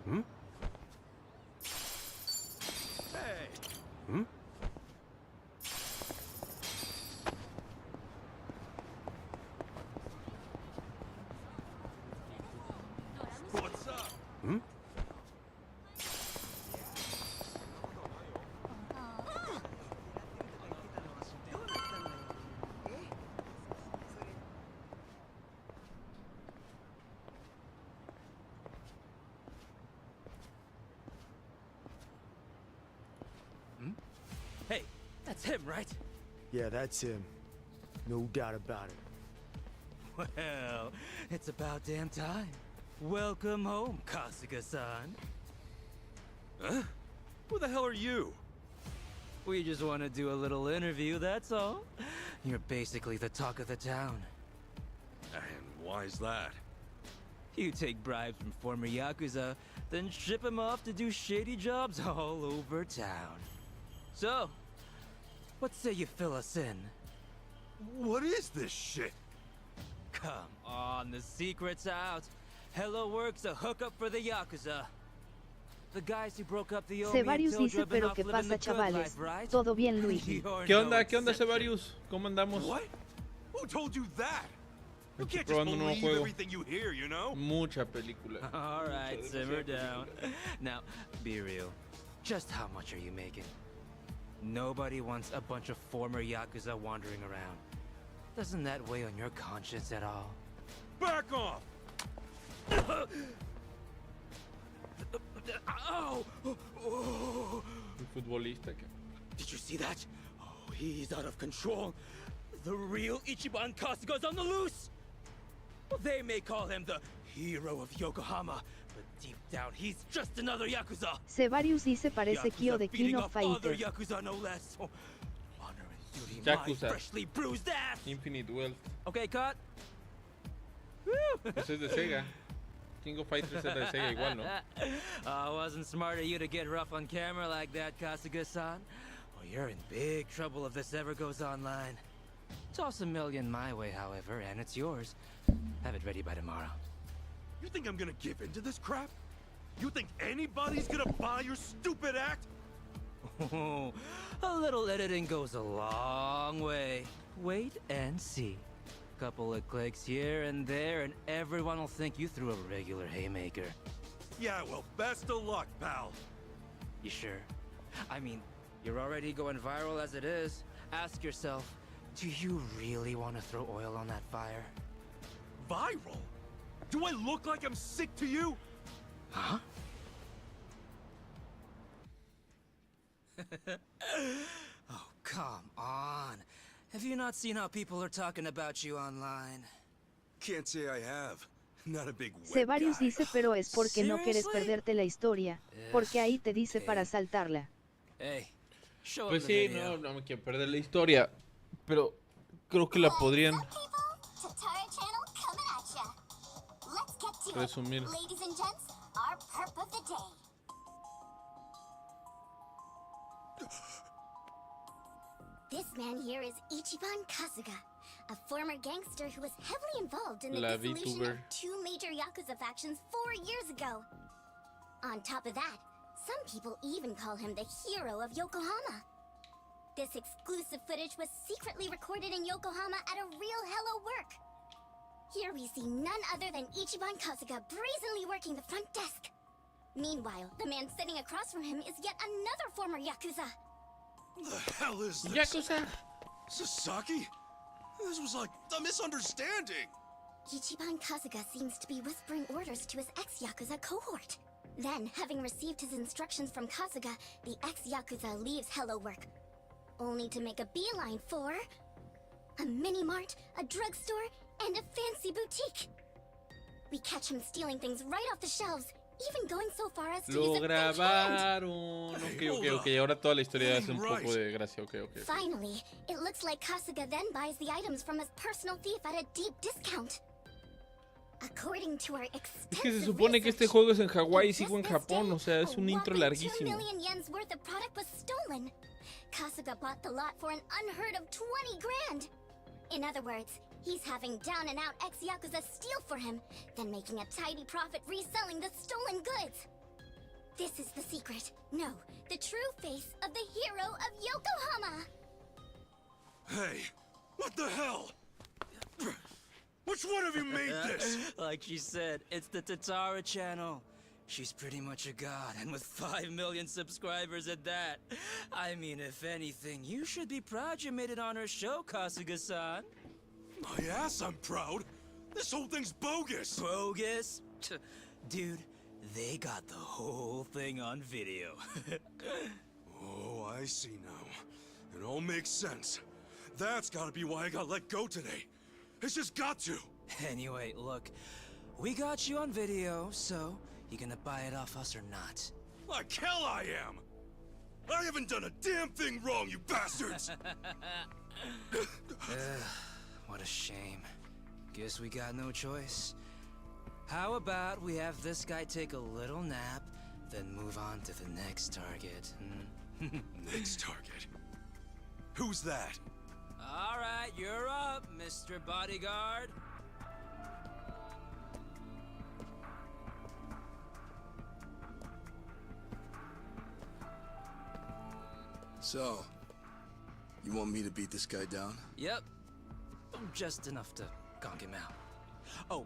Hmm? Hey! Hmm? What's up? Hmm? That's him, right? Yeah, that's him. No doubt about it. Well, it's about damn time. Welcome home, Kasuga-san. Huh? Who the hell are you? We just want to do a little interview, that's all. You're basically the talk of the town. And why's that? You take bribes from former Yakuza, then ship them off to do shady jobs all over town. So, what say you fill us in? What is this shit? Come on, the secret's out. Hello Work's a hookup for the Yakuza. The guys who broke up the Sevarius dice, pero ¿qué pasa, chavales? ¿Todo bien, Luigi? ¿Qué onda, Sevarius? ¿Cómo andamos? What? Who told you that? You Estoy can't just probando un nuevo believe juego. everything you hear, you know? Mucha película. All right, simmer down. Now, be real. Just how much are you making? Nobody wants a bunch of former Yakuza wandering around. Doesn't that weigh on your conscience at all? Back off! Ow! Un futbolista que... Did you see that? Oh, he's out of control. The real Ichiban Kasuga's on the loose! Well, they may call him the hero of Yokohama, but deep down he's just another Yakuza. Sevarius dice, parece Kyo de King of Other Fighter. Yakuza, no less. Oh, honor and duty, Yakuza. my freshly bruised ass. Infinite Wealth. Okay, cut. Eso es de Sega. King of Fighters era de Sega igual, ¿no? Wasn't smart of you to get rough on camera like that, Kasuga-san. Well, you're in big trouble if this ever goes online. Toss $1 million my way, however, and it's yours. Have it ready by tomorrow. You think I'm gonna give in to this crap? You think anybody's gonna buy your stupid act? A little editing goes a long way. Wait and see. Couple of clicks here and there, and everyone will think you threw a regular haymaker. Yeah, well, best of luck, pal. You sure? I mean, you're already going viral as it is. Ask yourself, do you really want to throw oil on that fire? Viral? Do I look like I'm sick to you? Huh? Oh, come on. Have you not seen how people are talking about you online? Can't say I have. Not a big Sevarius dice, pero es porque no quieres perderte la historia, porque ahí te dice para saltarla. Hey, show Pues him sí, the video. no me quiero perder la historia, pero creo que la podrían resumir. Ladies and gents, our perp of the day. This man here is Ichiban Kasuga, a former gangster who was heavily involved in the La dissolution VTuber. of 2 major Yakuza factions 4 years ago. On top of that, some people even call him the hero of Yokohama. This exclusive footage was secretly recorded in Yokohama at a real Hello Work. Here we see none other than Ichiban Kasuga brazenly working the front desk. Meanwhile, the man sitting across from him is yet another former Yakuza. The hell is this? Yakuza. Sasaki? This was like a misunderstanding. Ichiban Kasuga seems to be whispering orders to his ex-Yakuza cohort. Then, having received his instructions from Kasuga, the ex-Yakuza leaves Hello Work, only to make a beeline for a mini-mart, a drugstore, and a fancy boutique. We catch him stealing things right off the shelves, even going so far as to Lo use a French hand. grabaron. Ok. Ahora toda la historia hace un poco de gracia. Ok. Finally, it looks like Kasuga then buys the items from his personal thief at a deep discount. According to our Es que se supone que este juego es en Hawái y sigo en Japón. O sea, es un intro 2 larguísimo. million yen's worth of product was stolen. Kasuga bought the lot for an unheard of 20 grand. In other words, he's having down-and-out ex-Yakuza steal for him, then making a tidy profit reselling the stolen goods. This is the secret. No, the true face of the hero of Yokohama. Hey, what the hell? Which one of you made this? Like she said, it's the Tatara channel. She's pretty much a god, and with 5 million subscribers at that. I mean, if anything, you should be proud you made it on her show, Kasuga-san. My ass, I'm proud. This whole thing's bogus. Bogus? Dude, they got the whole thing on video. Oh, I see now. And It all makes sense. That's gotta be why I got let go today. It's just got to. Anyway, look, we got you on video, so you gonna buy it off us or not? Like hell I am! I haven't done a damn thing wrong, you bastards! What a shame. Guess we got no choice. How about we have this guy take a little nap, then move on to the next target? Next target? Who's that? All right, you're up, Mr. Bodyguard. So, you want me to beat this guy down? Yep. Just enough to conk him out. Oh,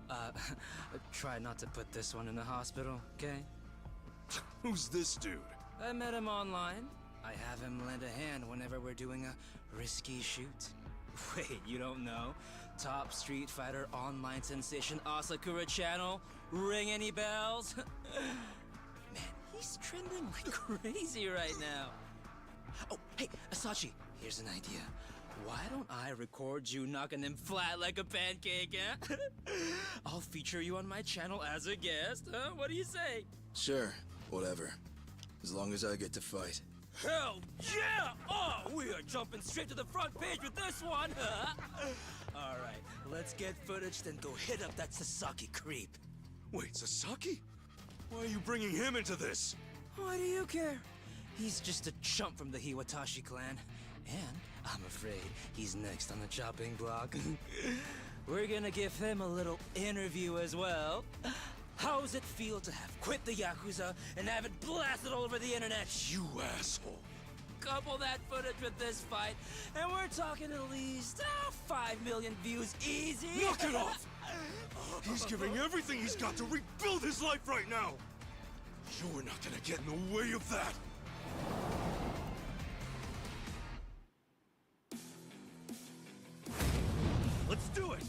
try not to put this one in the hospital, okay? Who's this dude? I met him online. I have him lend a hand whenever we're doing a risky shoot. Wait, you don't know? Top Street Fighter online sensation Asakura channel? Ring any bells? Man, he's trending like crazy right now. Oh, hey, Asachi, here's an idea. Why don't I record you knocking him flat like a pancake, eh? I'll feature you on my channel as a guest, huh? What do you say? Sure, whatever. As long as I get to fight. Hell yeah! Oh, we are jumping straight to the front page with this one! All right, let's get footage, then go hit up that Sasaki creep. Wait, Sasaki? Why are you bringing him into this? Why do you care? He's just a chump from the Hiwatashi clan. And I'm afraid he's next on the chopping block. We're gonna give him a little interview as well. How's it feel to have quit the Yakuza and have it blasted all over the internet? You asshole. Couple that footage with this fight, and we're talking at least 5 million views easy. Knock it off! He's giving everything he's got to rebuild his life right now! You're not gonna get in the way of that! Let's do it!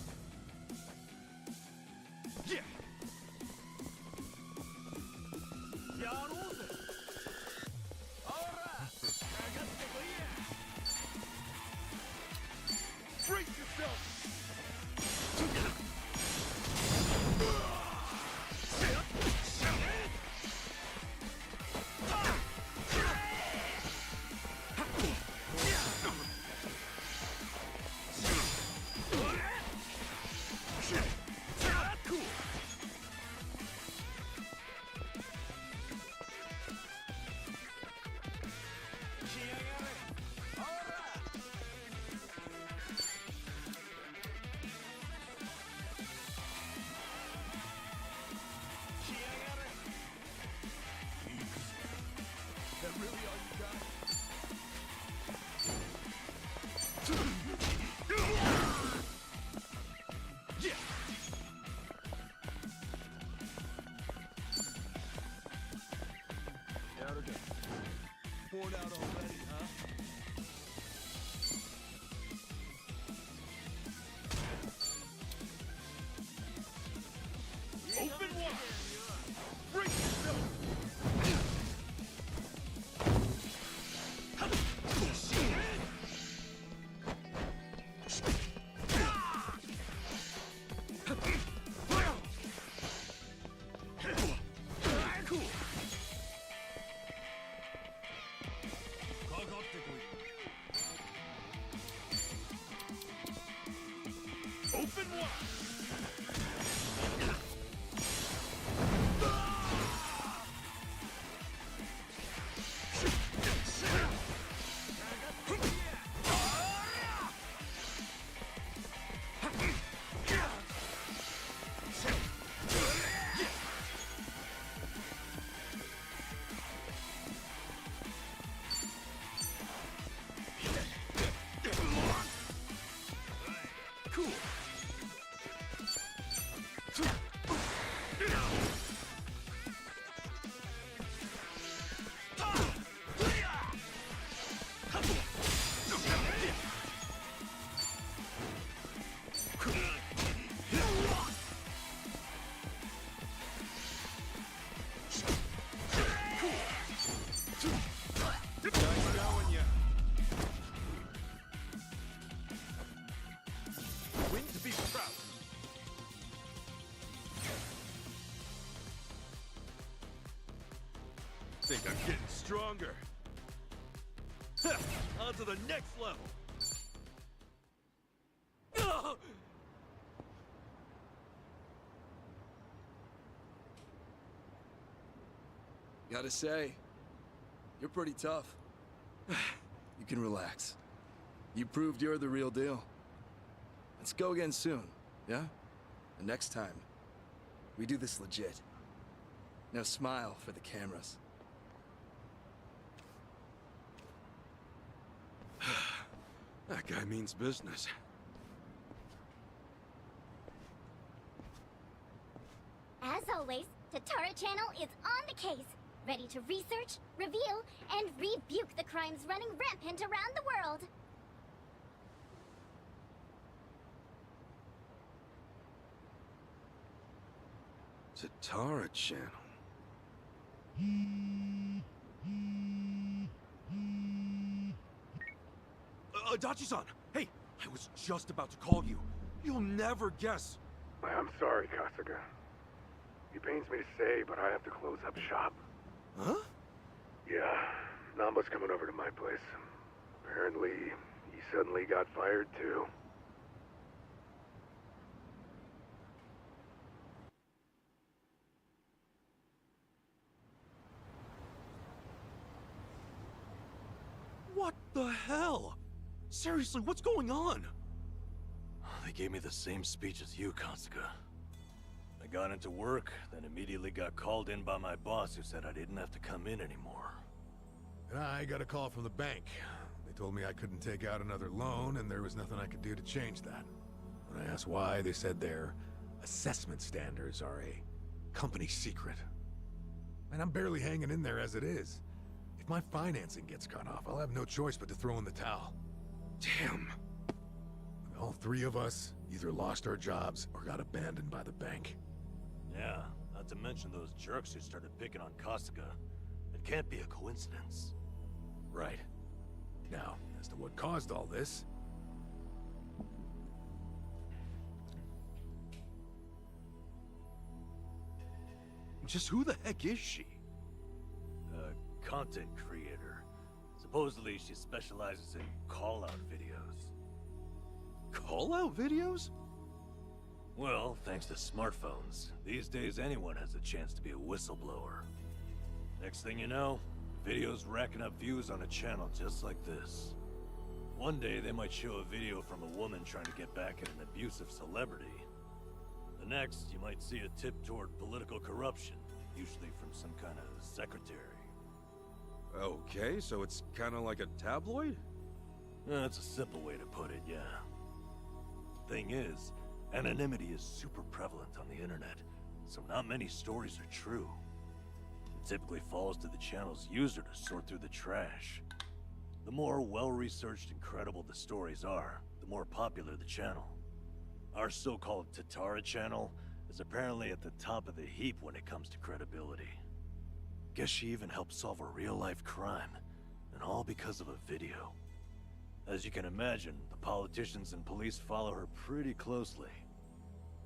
Yeah! Brace yourself! stronger. On to the next level. Gotta say, you're pretty tough. You can relax. You proved you're the real deal. Let's go again soon, yeah? And next time, we do this legit. Now smile for the cameras. That guy means business. As always, Tatara Channel is on the case, ready to research, reveal, and rebuke the crimes running rampant around the world. Tatara Channel. Adachi-san! Hey! I was just about to call you. You'll never guess. I'm sorry, Kasuga. It pains me to say, but I have to close up shop. Huh? Yeah, Namba's coming over to my place. Apparently, he suddenly got fired too. What the hell? Seriously, what's going on? They gave me the same speech as you, Kasuga. I got into work, then immediately got called in by my boss who said I didn't have to come in anymore. And I got a call from the bank. They told me I couldn't take out another loan and there was nothing I could do to change that. When I asked why, they said their assessment standards are a company secret. And I'm barely hanging in there as it is. If my financing gets cut off, I'll have no choice but to throw in the towel. Damn. All three of us either lost our jobs or got abandoned by the bank. Yeah, not to mention those jerks who started picking on Kasuga. It can't be a coincidence. Right. Now, as to what caused all this... Just who the heck is she? A content creator. Supposedly she specializes in call-out videos. Call-out videos? Well, thanks to smartphones, these days anyone has a chance to be a whistleblower. Next thing you know, videos racking up views on a channel just like this. One day they might show a video from a woman trying to get back at an abusive celebrity. The next, you might see a tip toward political corruption, usually from some kind of secretary. Okay, so it's kind of like a tabloid? That's a simple way to put it, yeah. Thing is, anonymity is super prevalent on the internet, so not many stories are true. It typically falls to the channel's user to sort through the trash. The more well-researched and credible the stories are, the more popular the channel. Our so-called Tatara channel is apparently at the top of the heap when it comes to credibility. Guess she even helped solve a real-life crime, and all because of a video. As you can imagine, the politicians and police follow her pretty closely.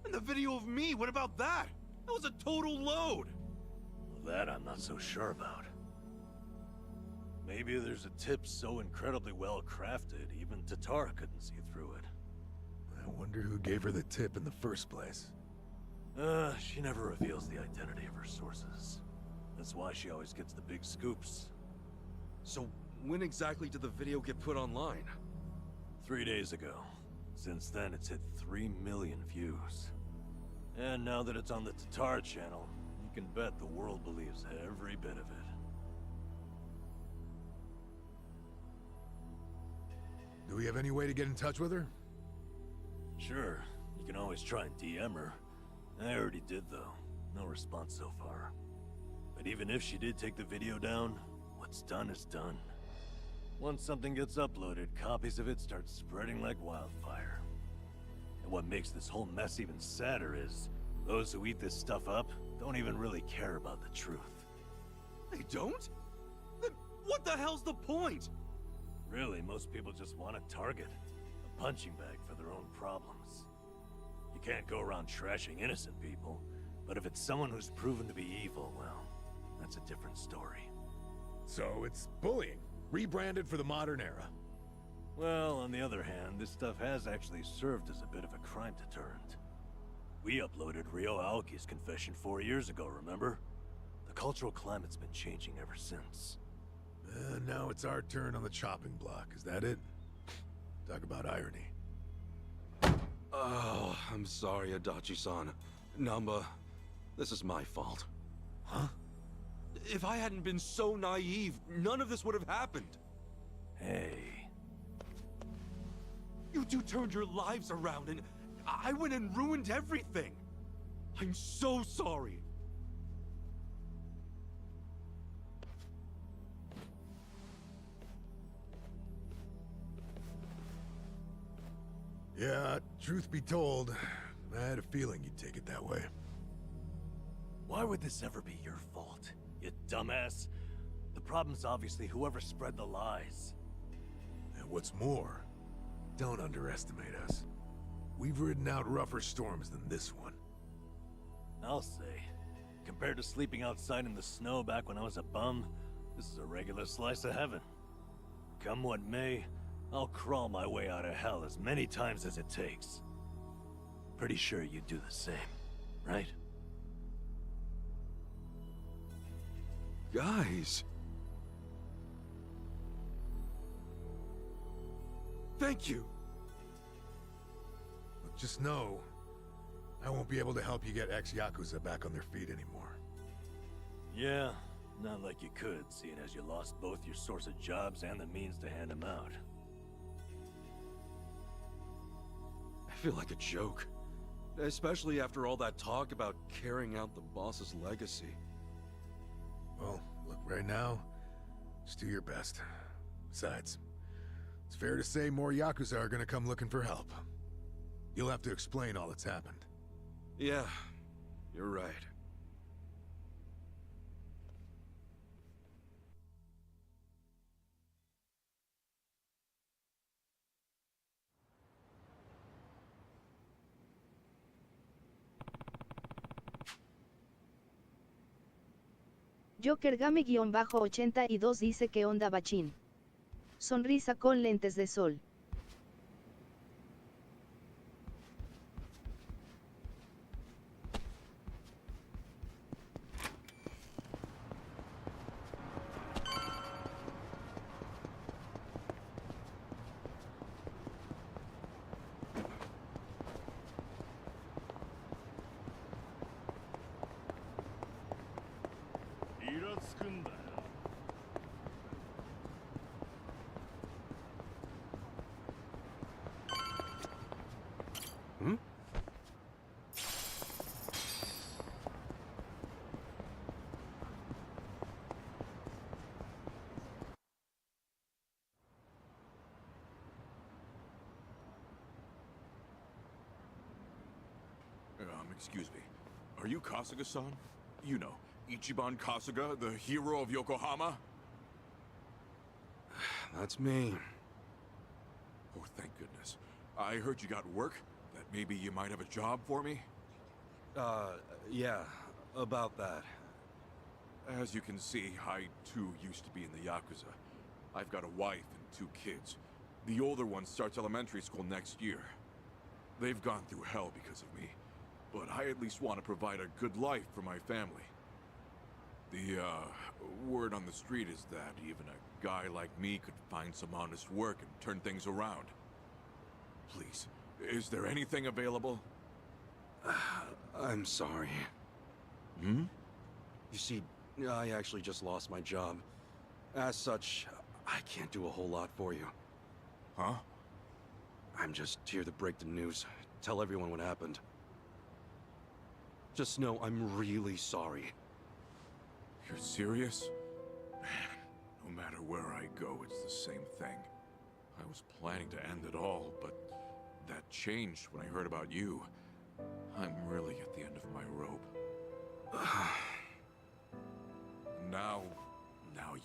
And the video of me, what about that? That was a total load! Well, that I'm not so sure about. Maybe there's a tip so incredibly well crafted, even Tatara couldn't see through it. I wonder who gave her the tip in the first place. She never reveals the identity of her sources. That's why she always gets the big scoops. So, when exactly did the video get put online? 3 days ago. Since then, it's hit 3 million views. And now that it's on the Tatara channel, you can bet the world believes every bit of it. Do we have any way to get in touch with her? Sure, you can always try and DM her. I already did, though. No response so far. But even if she did take the video down, what's done is done. Once something gets uploaded, copies of it start spreading like wildfire. And what makes this whole mess even sadder is, those who eat this stuff up don't even really care about the truth. They don't? Then what the hell's the point? Really, most people just want a target. A punching bag for their own problems. You can't go around trashing innocent people, but if it's someone who's proven to be evil, well, that's a different story. So it's bullying, rebranded for the modern era. Well, on the other hand, this stuff has actually served as a bit of a crime deterrent. We uploaded Ryo Aoki's confession 4 years ago, remember? The cultural climate's been changing ever since. Now it's our turn on the chopping block, is that it? Talk about irony. Oh, I'm sorry, Adachi-san. Namba, this is my fault. Huh? If I hadn't been so naive, none of this would have happened. Hey. You two turned your lives around and I went and ruined everything. I'm so sorry. Yeah, truth be told, I had a feeling you'd take it that way. Why would this ever be your fault, you dumbass? The problem's obviously whoever spread the lies. And what's more, don't underestimate us. We've ridden out rougher storms than this one. I'll say, compared to sleeping outside in the snow back when I was a bum, this is a regular slice of heaven. Come what may, I'll crawl my way out of hell as many times as it takes. Pretty sure you'd do the same, right? Guys. Thank you. Look, just know, I won't be able to help you get ex-Yakuza back on their feet anymore. Yeah, not like you could, seeing as you lost both your source of jobs and the means to hand them out. I feel like a joke. Especially after all that talk about carrying out the boss's legacy. Well, look, right now, just do your best. Besides, it's fair to say more Yakuza are gonna come looking for help. You'll have to explain all that's happened. Yeah, you're right. Jokergame-82 dice que onda bachín. Sonrisa con lentes de sol. Hmm? Excuse me. Are you Kasuga-san? You know, Ichiban Kasuga, the hero of Yokohama? That's me. Oh, thank goodness. I heard you got work. That maybe you might have a job for me? Yeah, about that. As you can see, I too used to be in the Yakuza. I've got a wife and 2 kids. The older one starts elementary school next year. They've gone through hell because of me, but I at least want to provide a good life for my family. The, word on the street is that even a guy like me could find some honest work and turn things around. Please, is there anything available? I'm sorry. Hmm? You see, I actually just lost my job. As such, I can't do a whole lot for you. Huh? I'm just here to break the news, tell everyone what happened. Just know I'm really sorry. You're serious? Man, no matter where I go, it's the same thing. I was planning to end it all, but that changed when I heard about you. I'm really at the end of my rope. Now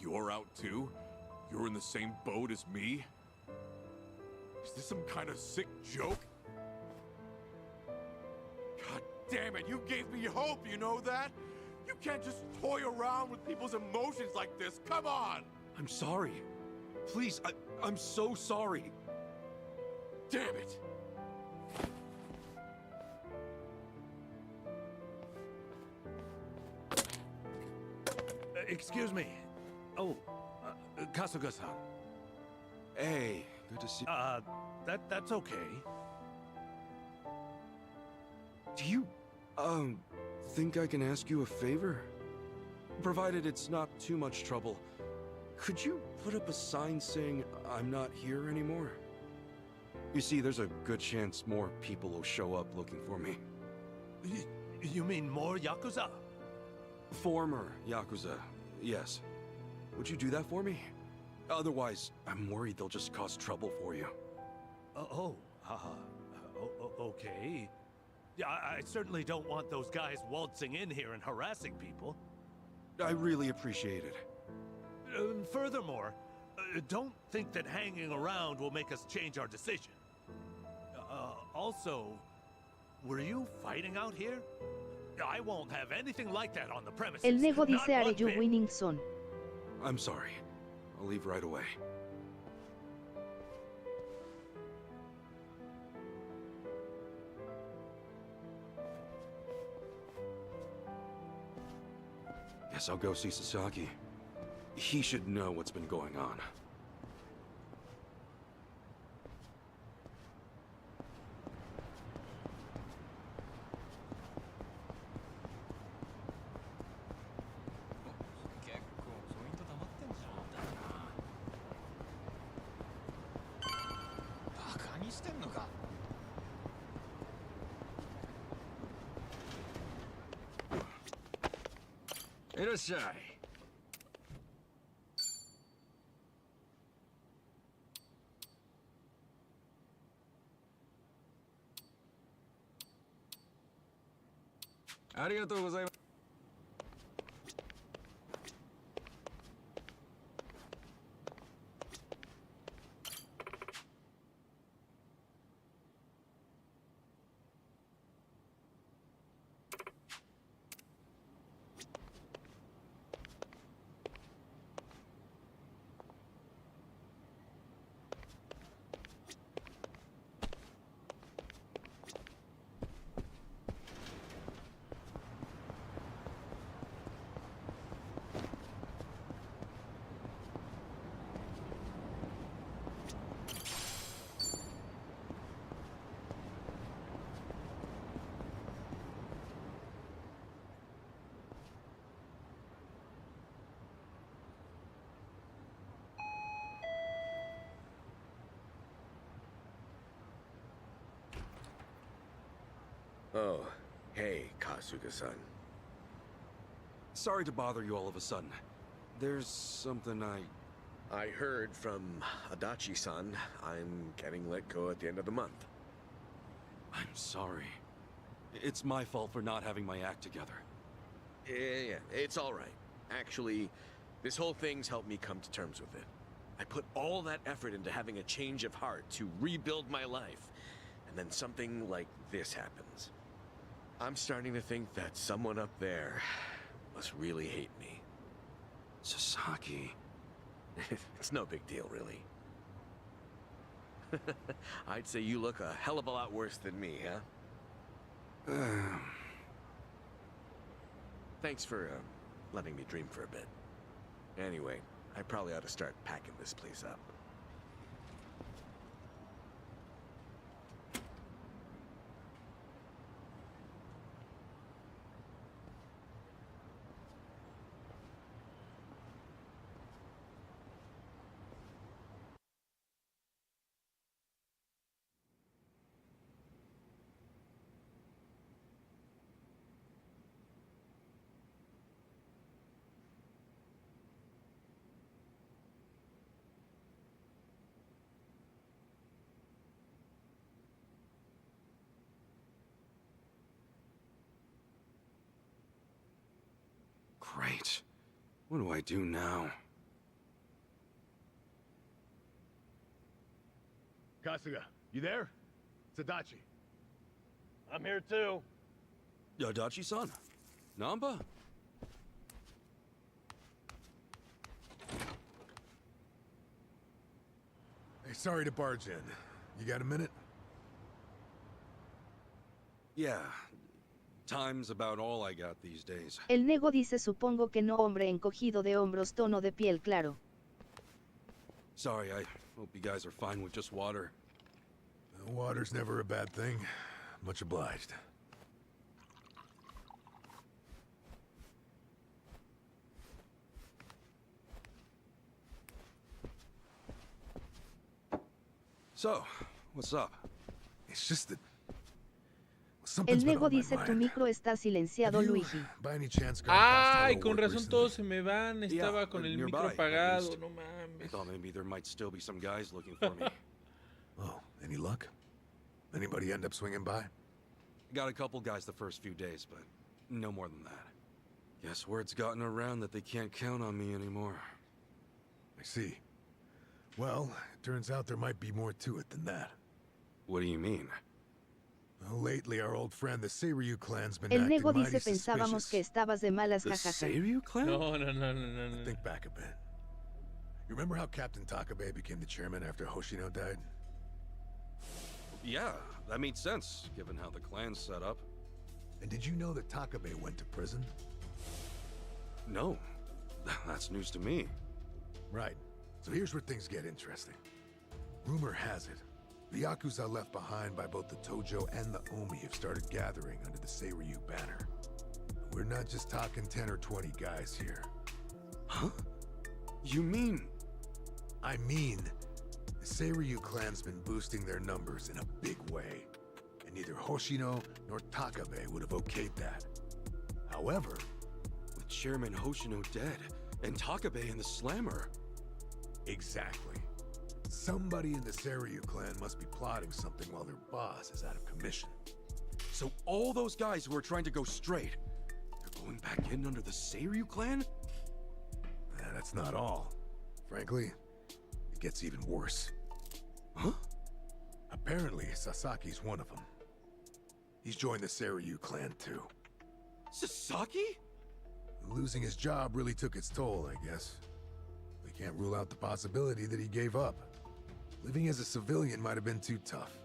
you're out too? You're in the same boat as me? Is this some kind of sick joke? God damn it, you gave me hope, you know that? You can't just toy around with people's emotions like this. Come on! I'm sorry. Please, I'm so sorry. Damn it! Excuse me. Oh, Kasuga-san. Hey, good to see you. That's okay. Do you, think I can ask you a favor? Provided it's not too much trouble. Could you put up a sign saying I'm not here anymore? You see, there's a good chance more people will show up looking for me. You mean more Yakuza? Former Yakuza, yes. Would you do that for me? Otherwise, I'm worried they'll just cause trouble for you. Okay. Yeah, I certainly don't want those guys waltzing in here and harassing people. I really appreciate it. Furthermore, don't think that hanging around will make us change our decision. Also, were you fighting out here? I won't have anything like that on the premises. El nego Not dice, are one you bit. winning son? I'm sorry. I'll leave right away. Guess I'll go see Sasaki. He should know what's been going on. Oh, hey, Kasuga-san. Sorry to bother you all of a sudden. There's something I heard from Adachi-san I'm getting let go at the end of the month. I'm sorry. It's my fault for not having my act together. Yeah, it's all right. Actually, this whole thing's helped me come to terms with it. I put all that effort into having a change of heart to rebuild my life, and then something like this happens. I'm starting to think that someone up there must really hate me. Sasaki. It's no big deal, really. I'd say you look a hell of a lot worse than me, huh? Thanks for letting me dream for a bit. Anyway, I probably ought to start packing this place up. Great. What do I do now? Kasuga, you there? It's Adachi. I'm here too. Adachi-san? Namba? sorry to barge in. You got a minute? Yeah. Time's about all I got these days. El nego dice supongo que no hombre encogido de hombros tono de piel claro. Sorry, I hope you guys are fine with just water. Water's never a bad thing. Much obliged. So, what's up? It's just that El nego dice tu micro está silenciado, Luigi. Ay, con razón todos se me van. Estaba con el micro apagado. No mames. I thought maybe there might still be some guys looking for me. Oh, any luck? Anybody end up swinging by? Got a couple guys the first few days, but no more than that. Guess word's gotten around that they can't count on me anymore. I see. Well, it turns out there might be more to it than that. What do you mean? Well, lately our old friend the Seiryu clan's been El acting nego mighty dice pensábamos suspicious. que estabas de malas, The jajaja. Seiryu clan? No. Think back a bit. You remember how Captain Takabe became the chairman after Hoshino died? Yeah, that made sense, given how the clan's set up. And did you know that Takabe went to prison? No. That's news to me. Right. So here's where things get interesting. Rumor has it, the Yakuza left behind by both the Tojo and the Omi have started gathering under the Seiryu banner. We're not just talking 10 or 20 guys here. Huh? You mean? I mean, the Seiryu clan's been boosting their numbers in a big way, and neither Hoshino nor Takabe would have okayed that. However, with Chairman Hoshino dead, and Takabe in the slammer. Exactly. Somebody in the Seiryu clan must be plotting something while their boss is out of commission. So all those guys who are trying to go straight, they're going back in under the Seiryu clan? That's not all. Frankly, it gets even worse. Huh? Apparently, Sasaki's one of them. He's joined the Seiryu clan too. Sasaki? Losing his job really took its toll, I guess. We can't rule out the possibility that he gave up. Living as a civilian might have been too tough.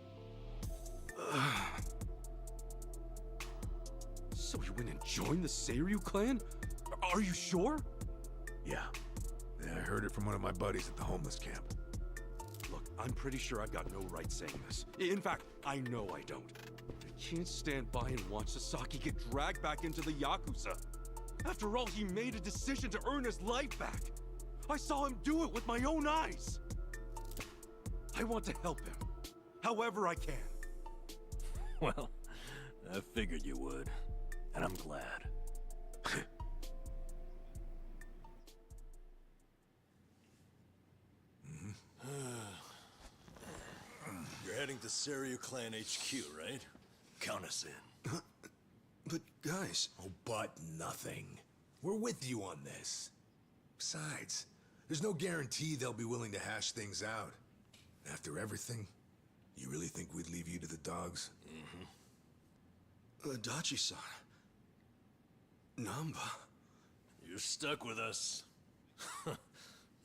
So he went and joined the Seiryu clan? Are you sure? Yeah. I heard it from one of my buddies at the homeless camp. Look, I'm pretty sure I've got no right saying this. In fact, I know I don't. I can't stand by and watch Sasaki get dragged back into the Yakuza. After all, he made a decision to earn his life back. I saw him do it with my own eyes. I want to help him, however I can. Well, I figured you would, and I'm glad. You're heading to Seiryu Clan HQ, right? Count us in. But guys... Oh, but nothing. We're with you on this. Besides, there's no guarantee they'll be willing to hash things out. After everything, you really think we'd leave you to the dogs? Adachi-san. Namba. You're stuck with us.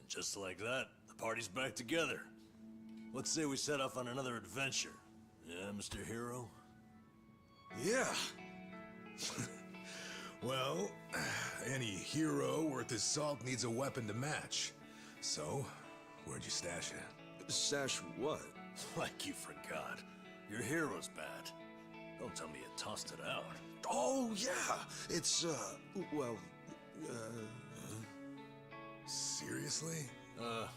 Just like that, the party's back together. Let's say we set off on another adventure. Yeah, Mr. Hero? Yeah. Well, any hero worth his salt needs a weapon to match. So, where'd you stash it? Stash what? Like you forgot. Your hero's bad. Don't tell me you tossed it out. Oh, yeah. It's, well, Seriously? The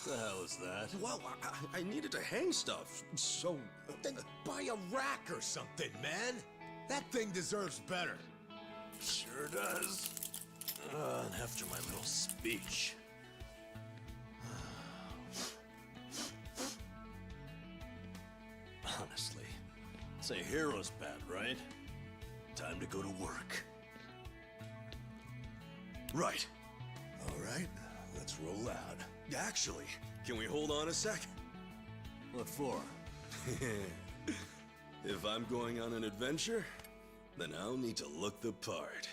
hell is that? Well, I needed to hang stuff, so... Then buy a rack or something, man. That thing deserves better. Sure does. And after my little speech... Honestly, say hero's bad, right? Time to go to work. Right. All right, let's roll out. Actually, can we hold on a sec? What for? If I'm going on an adventure, then I'll need to look the part.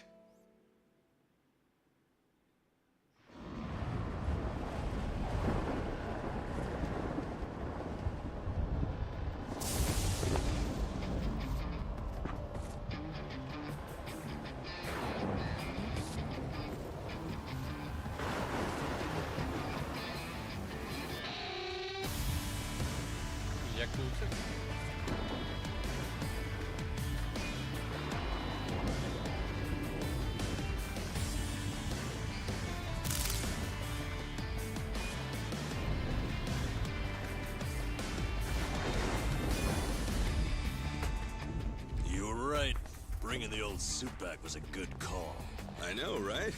Yakuza. You were right. Bringing the old suit back was a good call. I know, right?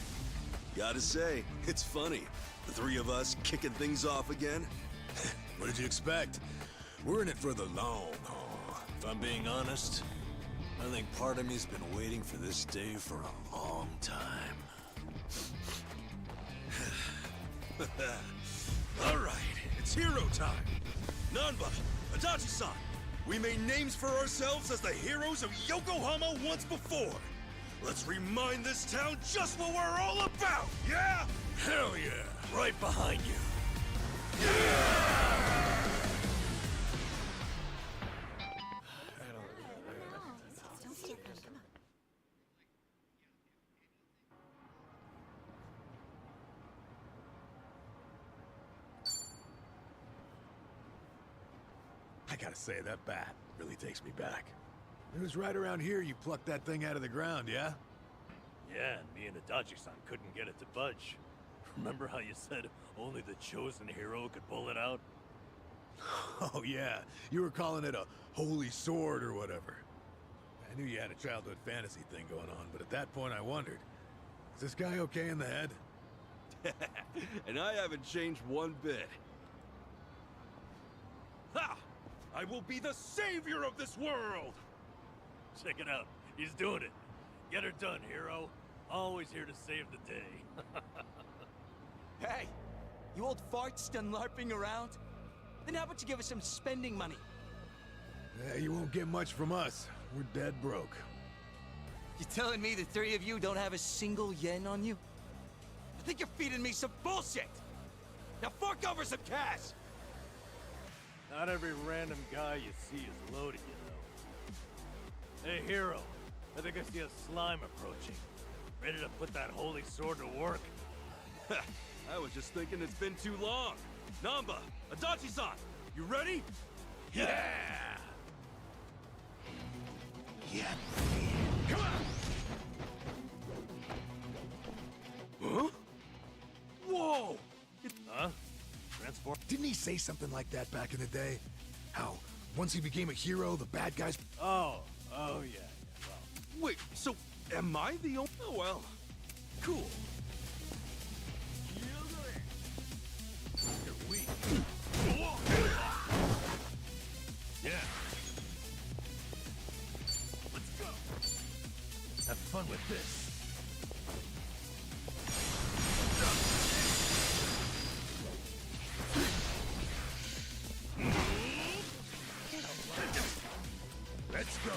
Gotta say, it's funny. The three of us kicking things off again. What did you expect? We're in it for the long haul. If I'm being honest, I think part of me's been waiting for this day for a long time. All right, it's hero time. Nanba, Adachi-san, we made names for ourselves as the heroes of Yokohama once before. Let's remind this town just what we're all about, yeah? Hell yeah! Right behind you. I gotta say, that bat really takes me back. It was right around here you plucked that thing out of the ground, yeah? Yeah, and me and Adachi-san couldn't get it to budge. Remember how you said only the chosen hero could pull it out? Oh yeah, you were calling it a holy sword or whatever. I knew you had a childhood fantasy thing going on, but at that point I wondered, is this guy okay in the head? And I haven't changed one bit. Ha! I will be the savior of this world! Check it out. He's doing it. Get her done, hero. Always here to save the day. Hey, you old farts done LARPing around? Then how about you give us some spending money? Yeah, you won't get much from us. We're dead broke. You telling me the three of you don't have a single yen on you? I think you're feeding me some bullshit! Now fork over some cash! Not every random guy you see is loaded, you know. Hey, hero. I think I see a slime approaching. Ready to put that holy sword to work? I was just thinking it's been too long. Nanba, Adachi-san, you ready? Yeah! Yeah. Come on! Huh? Whoa! Huh? Transform? Didn't he say something like that back in the day? How, once he became a hero, the bad guys... Oh yeah. Well. Wait, so am I the only... Oh, well, cool. You're weak. Yeah. Let's go. Have fun with this. Let's go.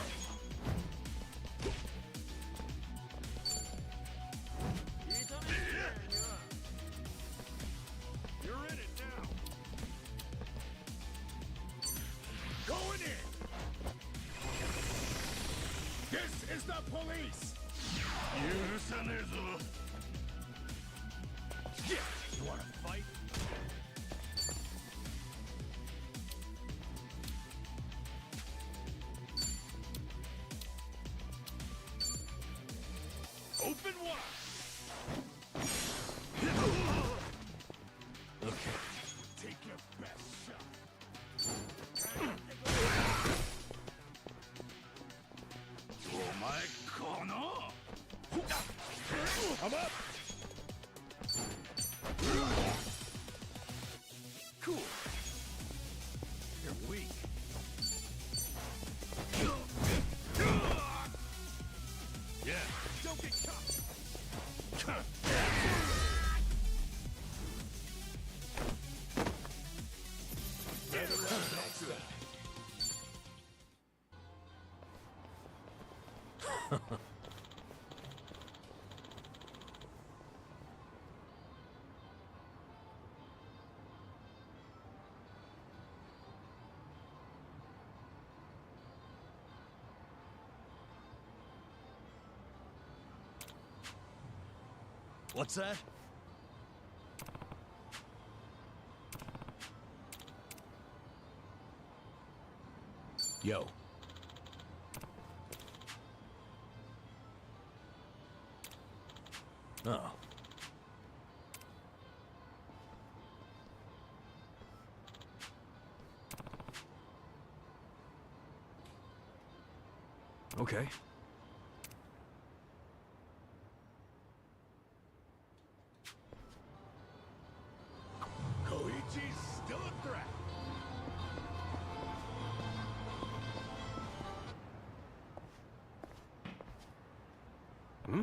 You're in it now. Going in. This is the police. Yeah. You want to fight? Open wide! Okay, take your best shot. Oh my corner! I'm up! Cool. You're weak. Yeah, don't get caught. What's that? Yo. Oh. Okay. Koichi's still a threat. Hmm?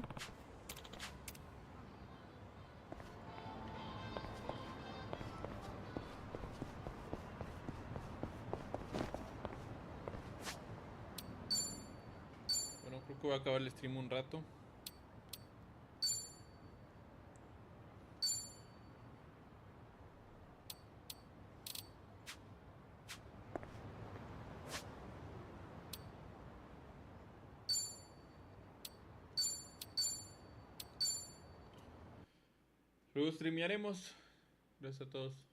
Bueno, creo que voy a acabar el stream un rato. Luego streamearemos. Gracias a todos.